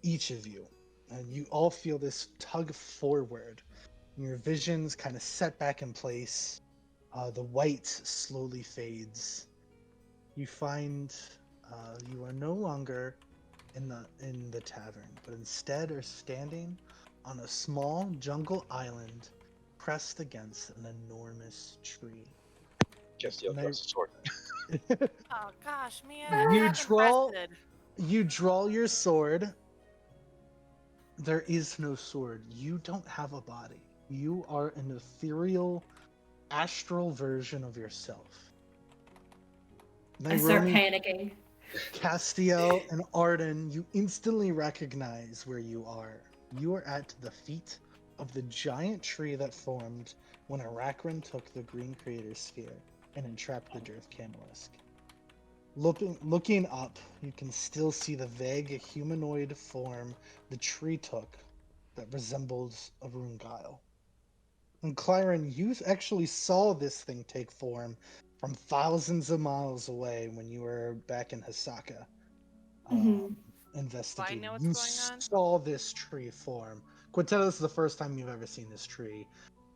each of you, and you all feel this tug forward. Your visions kind of set back in place. The white slowly fades. You find you are no longer in the tavern, but instead are standing on a small jungle island pressed against an enormous tree. Castiel And I- draws a sword. Oh gosh, man. You I'm draw- invested. You draw your sword. There is no sword. You don't have a body. You are an ethereal, astral version of yourself. I start Nairobi, panicking. Castiel, and Arden, you instantly recognize where you are. You are at the feet of the giant tree that formed when Arakran took the Green Creator Sphere and entrapped the Dearth Camelisk. Looking up, you can still see the vague humanoid form the tree took that resembles a rune guile. And Clyron, you actually saw this thing take form from thousands of miles away when you were back in Hisaka. Investigating. know what's You going on? saw this tree form. Quintetta, this is the first time you've ever seen this tree.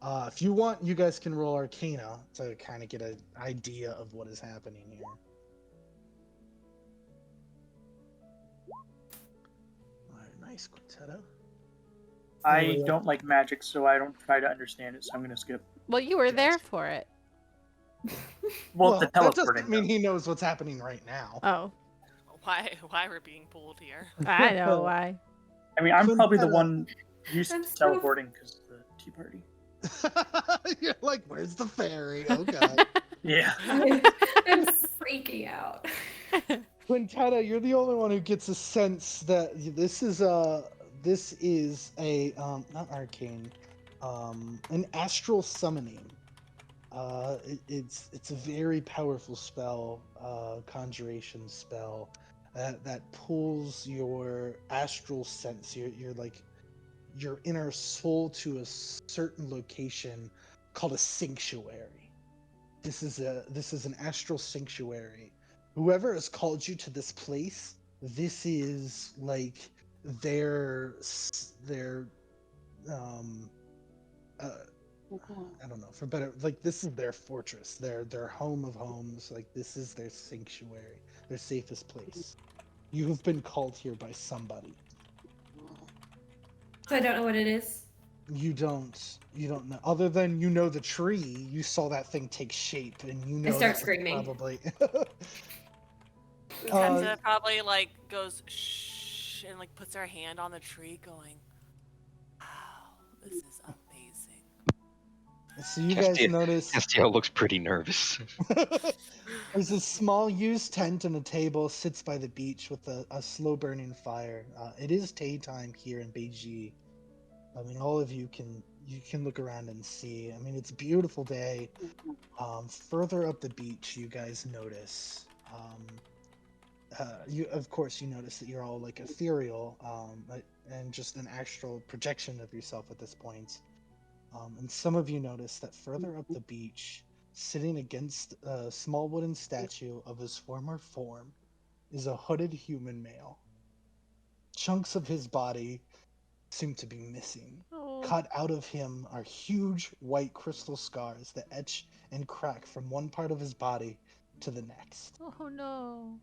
If you want, you guys can roll Arcana to kind of get an idea of what is happening here. All right, nice, Quintetta. I don't like magic, so I don't try to understand it. So I'm gonna skip. Well, you were there Gotcha. for it. Well, Well, the that teleporting. doesn't mean he knows what's happening right now. Oh, Why we're being pulled here? I know why. I mean, I'm probably the Quintetta. one used I'm to so- teleporting because of the tea party. You're like, where's the fairy? Oh god. Yeah. I'm freaking out. Quintetta, you're the only one who gets a sense that this is a not arcane, an astral summoning. It's a very powerful spell, conjuration spell that pulls your astral sense, your like your inner soul to a certain location called a sanctuary. This is an astral sanctuary. Whoever has called you to this place, this is like their uh, I don't know, for better, like this is their fortress, their home of homes. Like this is their sanctuary, their safest place. You have been called here by somebody. So I don't know what it is. You don't know, other than you know the tree. You saw that thing take shape, and you know start that was screaming. probably. Tessa probably like goes shh and like puts her hand on the tree, going, "Wow, this is amazing." So you guys Castiel, notice Castiel looks pretty nervous. there's a small used tent and a table sits by the beach with a slow burning fire. It is daytime here in Beijing. I mean, all of you can look around and see. I mean, it's a beautiful day. Further up the beach, you guys notice. You of course you notice that you're all like ethereal, and just an astral projection of yourself at this point. And some of you notice that further up the beach, sitting against a small wooden statue of his former form, is a hooded human male. Chunks of his body seem to be missing. Oh, Cut out of him are huge white crystal scars that etch and crack from one part of his body to the next. oh no.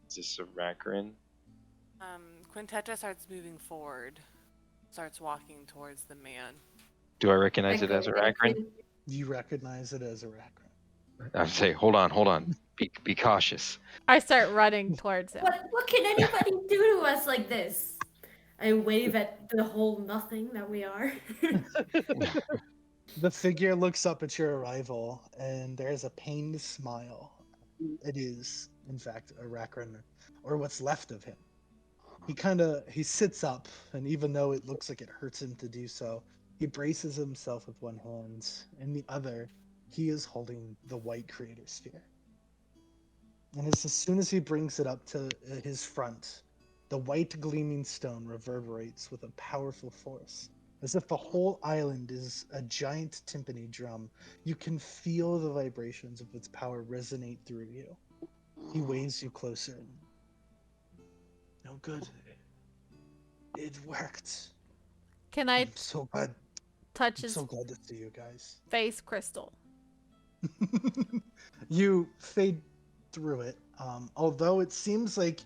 Is this a Raccoon? Quintetta starts moving forward, starts walking towards the man. Do I recognize it as a Raccoon? You recognize it as a raccoon. I say, hold on. Be cautious. I start running towards him. What can anybody do to us like this? I wave at the whole nothing that we are. The figure looks up at your arrival, and there's a pained smile. It is, in fact, a raccoon, or what's left of him. He sits up, and even though it looks like it hurts him to do so, he braces himself with one hand. In the other, he is holding the white creator sphere. And as soon as he brings it up to his front, the white gleaming stone reverberates with a powerful force. As if the whole island is a giant timpani drum, you can feel the vibrations of its power resonate through you. He waves you closer. No good. It worked. Can I I'm so glad. touch I'm his so glad to see you guys. face crystal? You fade through it. Although it seems like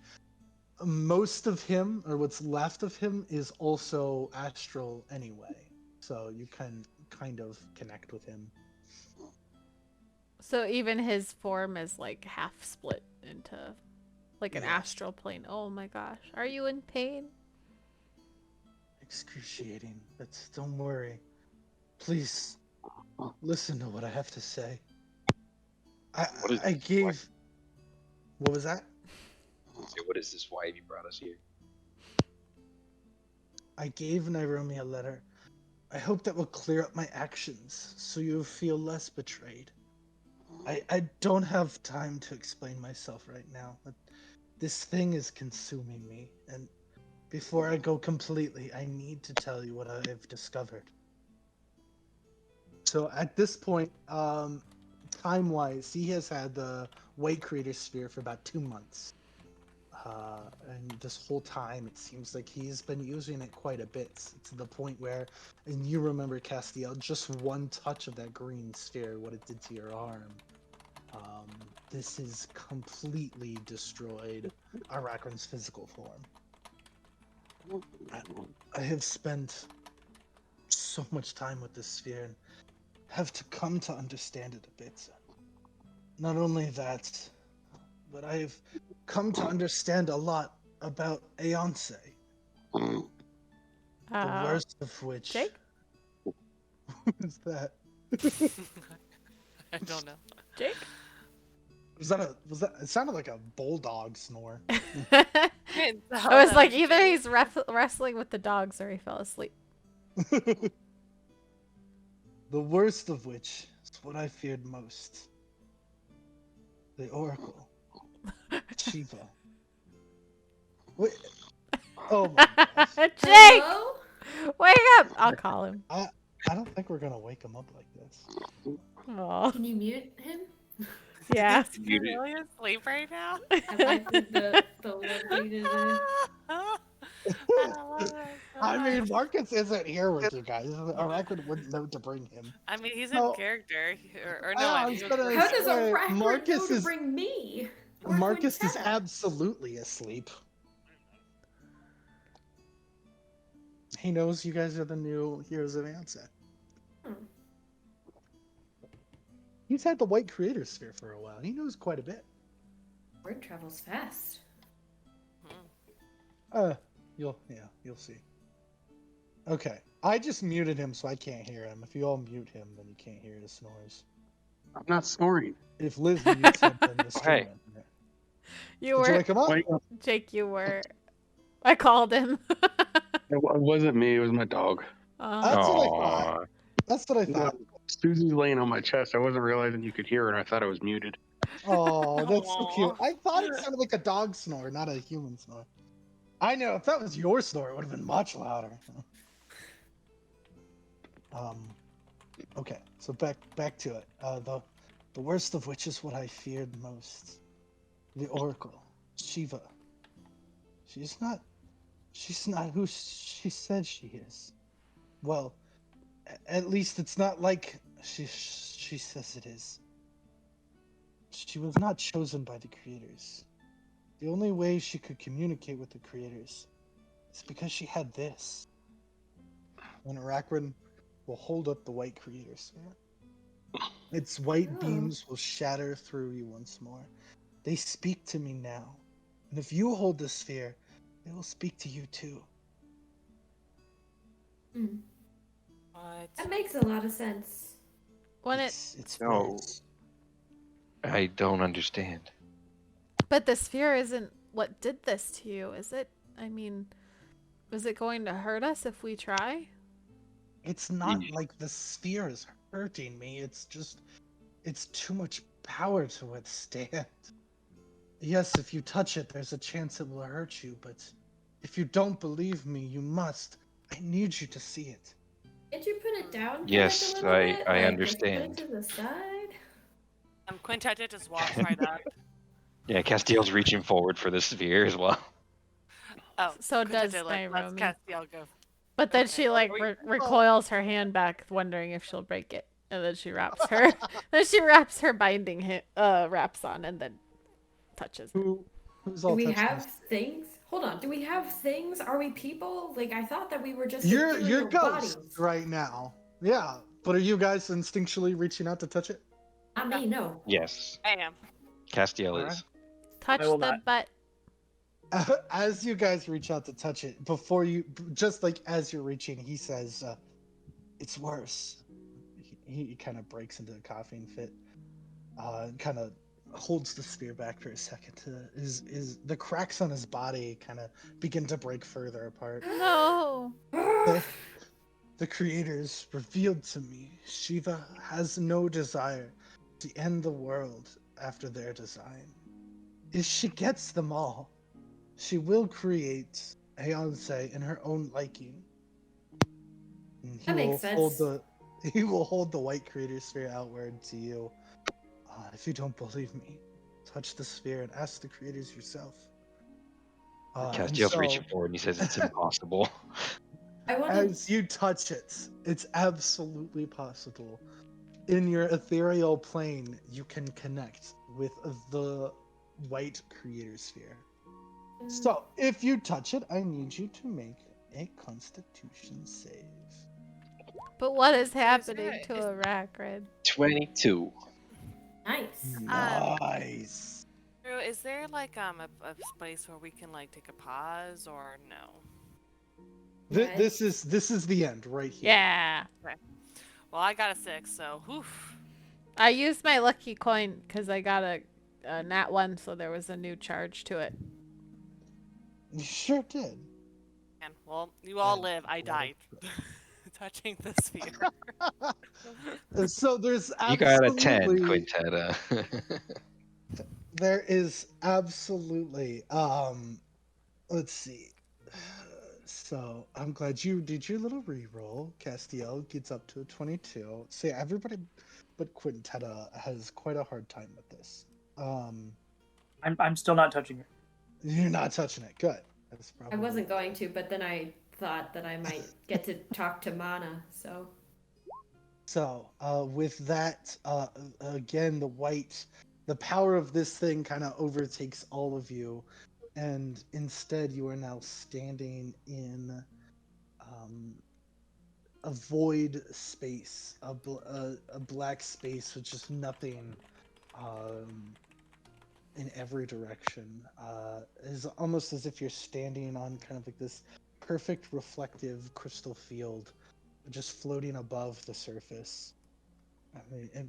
most of him, or what's left of him, is also astral anyway. So you can kind of connect with him. So even his form is like half split into like an Yes. astral plane. Oh my gosh. Are you in pain? Excruciating, but don't worry. Please listen to what I have to say. What is I this? gave. What was that? What is this? Why have you brought us here? I gave Nairomi a letter. I hope that will clear up my actions, so you feel less betrayed. I don't have time to explain myself right now, but this thing is consuming me, and before I go completely, I need to tell you what I have discovered. So at this point, time-wise, he has had the White Creator Sphere for about 2 months. And this whole time, it seems like he's been using it quite a bit, to the point where, and you remember, Castiel, just one touch of that green sphere, what it did to your arm. This has completely destroyed Araquan's physical form. I have spent so much time with this sphere and have to come to understand it a bit. Not only that, but I've come to understand a lot about Aeonce. The worst of which. Jake? Who is that? I don't know. Jake? Was that? It sounded like a bulldog snore. I was like, either he's wrestling with the dogs or he fell asleep. The worst of which is what I feared most. The Oracle. Shiva. Wait. Oh my gosh. Jake! Hello? Wake up! I'll call him. I don't think we're gonna wake him up like this. Aw. Can you mute him? Yeah. Is he really asleep right now? I like the located. I mean, Marcus isn't here with you guys. Araquan wouldn't know to bring him. I mean, he's No. in character. Or no, I I was mean, gonna How does say, a rat know Marcus to is bring me? Or Marcus is Quintetta? absolutely asleep. He knows you guys are the new heroes of Aeonce. Hmm. He's had the White Creator Sphere for a while. He knows quite a bit. Word travels fast. You'll see. Okay, I just muted him so I can't hear him. If you all mute him, then you can't hear his snores. I'm not snoring. If Liz mutes him, then the stream Hey. won't hear it. You Did you were, wake him up? Wait, Jake, you were. I called him. it wasn't me. It was my dog. That's what I thought. Aw. That's what I thought. Susie's laying on my chest. I wasn't realizing you could hear her, and I thought I was muted. Oh, that's so cute. Aw. I thought it sounded like a dog snore, not a human snore. I know, if that was your snore, it would have been much louder. Okay, so back to it. The worst of which is what I feared most. The Oracle, Shiva. She's not who she said she is. Well, at least it's not like she says it is. She was not chosen by the creators. The only way she could communicate with the creators is because she had this. And Araquan will hold up the White Creator Sphere. Its white Oh. beams will shatter through you once more. They speak to me now. And if you hold the sphere, they will speak to you too. Hmm. What? That makes a lot of sense. When it, It's No. words. I don't understand. but the sphere isn't what did this to you, is it? I mean, is it going to hurt us if we try? It's not like the sphere is hurting me. It's just, it's too much power to withstand. Yes, if you touch it, there's a chance it will hurt you, but if you don't believe me, you must. I need you to see it. Did you put it down? Yes, Derek, a little bit? I Like, understand. Just put it to the side? Quintetta just walks right up. Yeah, Castiel's reaching forward for the sphere as well. Oh, So Quintetta, does like, lets Nairobi. Castiel go. But then Okay. she like recoils her hand back, wondering if she'll break it, and then she wraps her. Then she wraps her binding wraps on, and then touches. Who's Do all we touching have this? things? Hold on. Do we have things? Are we people? Like, I thought that we were just You're ethereal ghosts bodies. right now. Yeah, but are you guys instinctually reaching out to touch it? Not me, no. Yes, I am. Castiel Alright. is. Touch I will the not. butt. As you guys reach out to touch it, before you, just like as you're reaching, he says, "It's worse." He kind of breaks into a coughing fit, kind of holds the sphere back for a second. Is the cracks on his body kind of begin to break further apart? No. The creators revealed to me Shiva has no desire to end the world after their design. If she gets them all, she will create Aeonce in her own liking. And he That makes will hold sense. He will hold the white creator sphere outward to you. If you don't believe me, touch the sphere and ask the creators yourself. And Castiel's so, reaching forward and he says it's impossible. I want to. as you touch it, it's absolutely possible. In your ethereal plane, you can connect with the white creator sphere. So, if you touch it, I need you to make a constitution save. But what is there- happening to is- Aracrid? 22. Nice. Nice. Drew, is there like a place where we can like take a pause or no? This is the end right here. Yeah. Well, I got a 6, so whew. I used my lucky coin because I got a nat 1, so there was a new charge to it. You sure did. And well, you all And live. I let it died go. touching the sphere. So there's You got a 10, absolutely Quintetta. there is absolutely let's see. So I'm glad you did your little reroll. Castiel gets up to a 22. See, everybody but Quintetta has quite a hard time with this. I'm still not touching it. You're not touching it. Good. That's I probably wasn't going to, but then I thought that I might get to talk to Mana, so. So, with that, again, the power of this thing kind of overtakes all of you, and instead you are now standing in a void space, a black space with just nothing in every direction. It's almost as if you're standing on kind of like this perfect reflective crystal field, just floating above the surface. I mean, and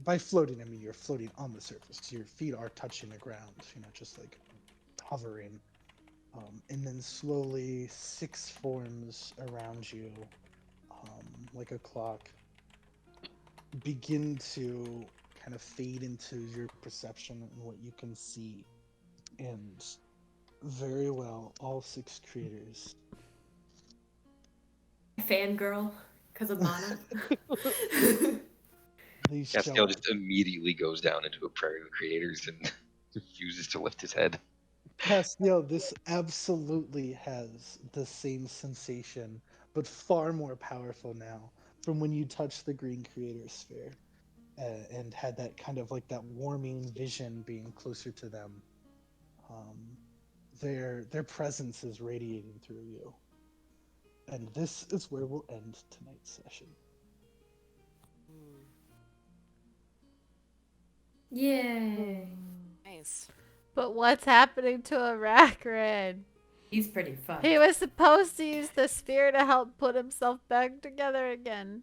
by floating, I mean you're floating on the surface. Your feet are touching the ground, just like hovering. And then slowly, 6 forms around you, like a clock, begin to kind of fade into your perception and what you can see. And very well, all 6 creators. Fangirl, because of Mana. They show Castiel up. just immediately goes down into a prairie of creators and refuses to lift his head. Castiel, this absolutely has the same sensation, but far more powerful now from when you touched the green creator sphere and had that kind of like that warming vision being closer to them. Their presence is radiating through you. And this is where we'll end tonight's session. Yay. Nice. But what's happening to Aracrid? He's pretty fun. He was supposed to use the sphere to help put himself back together again.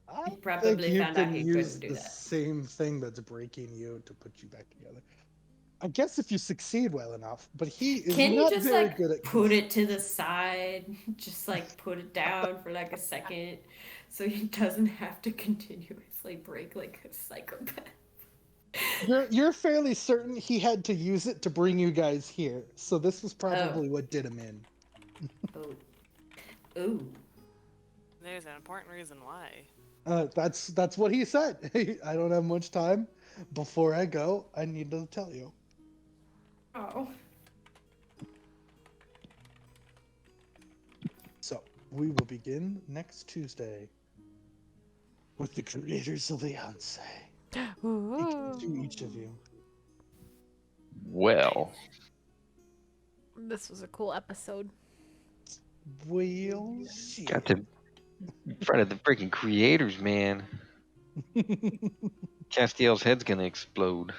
I probably think you found out can he use couldn't do the that. same thing that's breaking you to put you back together. I guess if you succeed well enough, but he is Can you not just very like good at put it to the side? Just like put it down for like a second so he doesn't have to continuously break like a psychopath. You're fairly certain he had to use it to bring you guys here, so this was probably what did him in. Oh. Ooh. There's an important reason why. That's what he said. I don't have much time. Before I go, I need to tell you. Oh. So we will begin next Tuesday with the creators of Aeonce. To each of you. Well, This was a cool episode. We'll see. got to in front of the freaking creators, man. Castiel's head's gonna explode.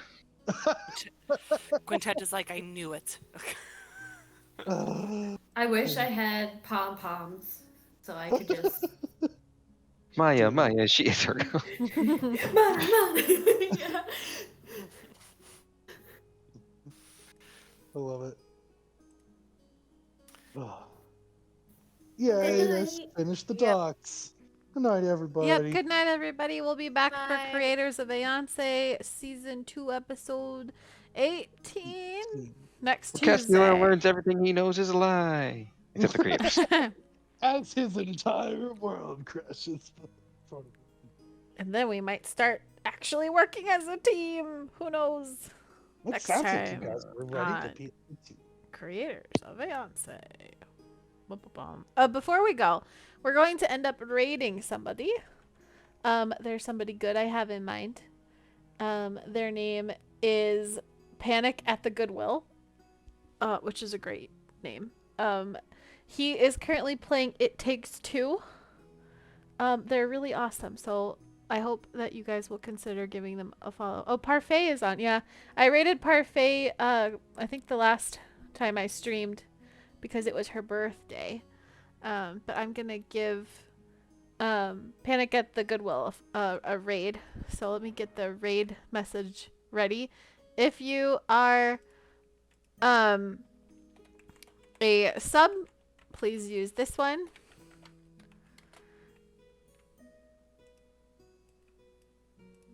Quintetta's like, I knew it. I wish I had pom poms so I could just. Maya, she is her. Mama! Yeah. I love it. Oh. Yay, let's night. finish the Yep. docks. Good night, everybody. Yep, good night, everybody. We'll be back Night. for Creators of Aeonce, Season 2, Episode 18 next Castiel Tuesday. learns everything he knows is a lie. Except the creators. as his entire world crashes in front of him. And then we might start actually working as a team. Who knows? It Next sounds like you time guys were ready to on be a team. Creators of Aeonce. Before we go, we're going to end up raiding somebody. There's somebody good I have in mind. Their name is Panic at the Goodwill, which is a great name. He is currently playing It Takes Two. They're really awesome, so I hope that you guys will consider giving them a follow. Oh, Parfait is on. Yeah, I rated Parfait, I think the last time I streamed because it was her birthday. But I'm gonna give Panic at the Goodwill a raid. So let me get the raid message ready. If you are a sub, please use this one.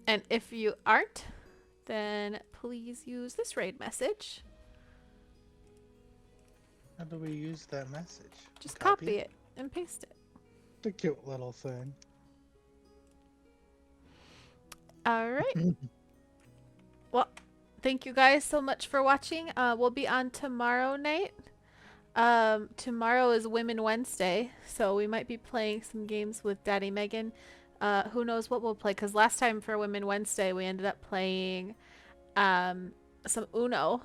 And if you aren't, then please use this raid message. How do we use that message? Just copy it and paste it. The cute little thing. All right. Well, thank you guys so much for watching. We'll be on tomorrow night. Tomorrow is Women Wednesday, so we might be playing some games with Daddy Megan. Who knows what we'll play, because last time for Women Wednesday we ended up playing some Uno,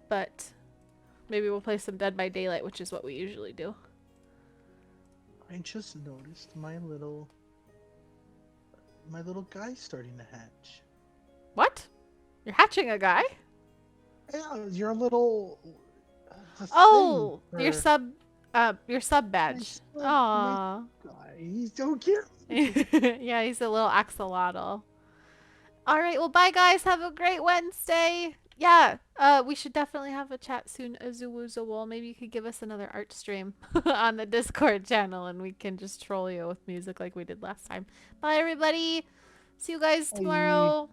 but maybe we'll play some Dead by Daylight, which is what we usually do. I just noticed my little guy starting to hatch. What? You're hatching a guy? Yeah, your little Oh, thing your for sub badge. my Aww. guy. He's so cute. Yeah, he's a little axolotl. All right, well, bye guys. Have a great Wednesday. Yeah, we should definitely have a chat soon. Azuwuzawol. Maybe you could give us another art stream on the Discord channel, and we can just troll you with music like we did last time. Bye, everybody. See you guys tomorrow.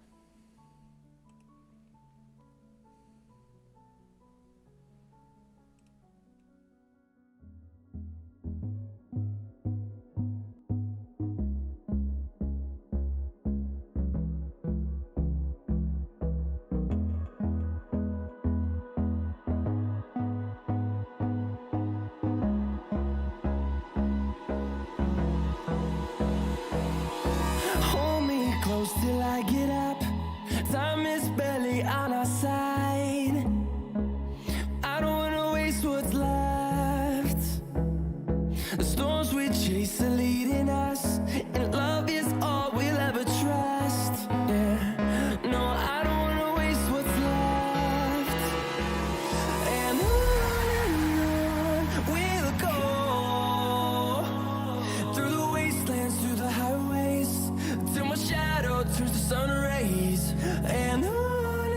Hold me close till I get up. Time is barely on our side. I don't wanna waste what's left. The storms we chase are leading us, and love is all we'll ever trust. Yeah, no, I don't wanna waste what's left. And on we'll go, through the wastelands, through the highways, till my shadow turns to sun rays. And on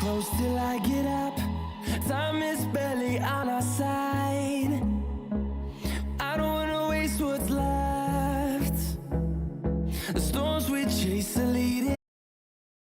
close till I get up. Time is barely on our side.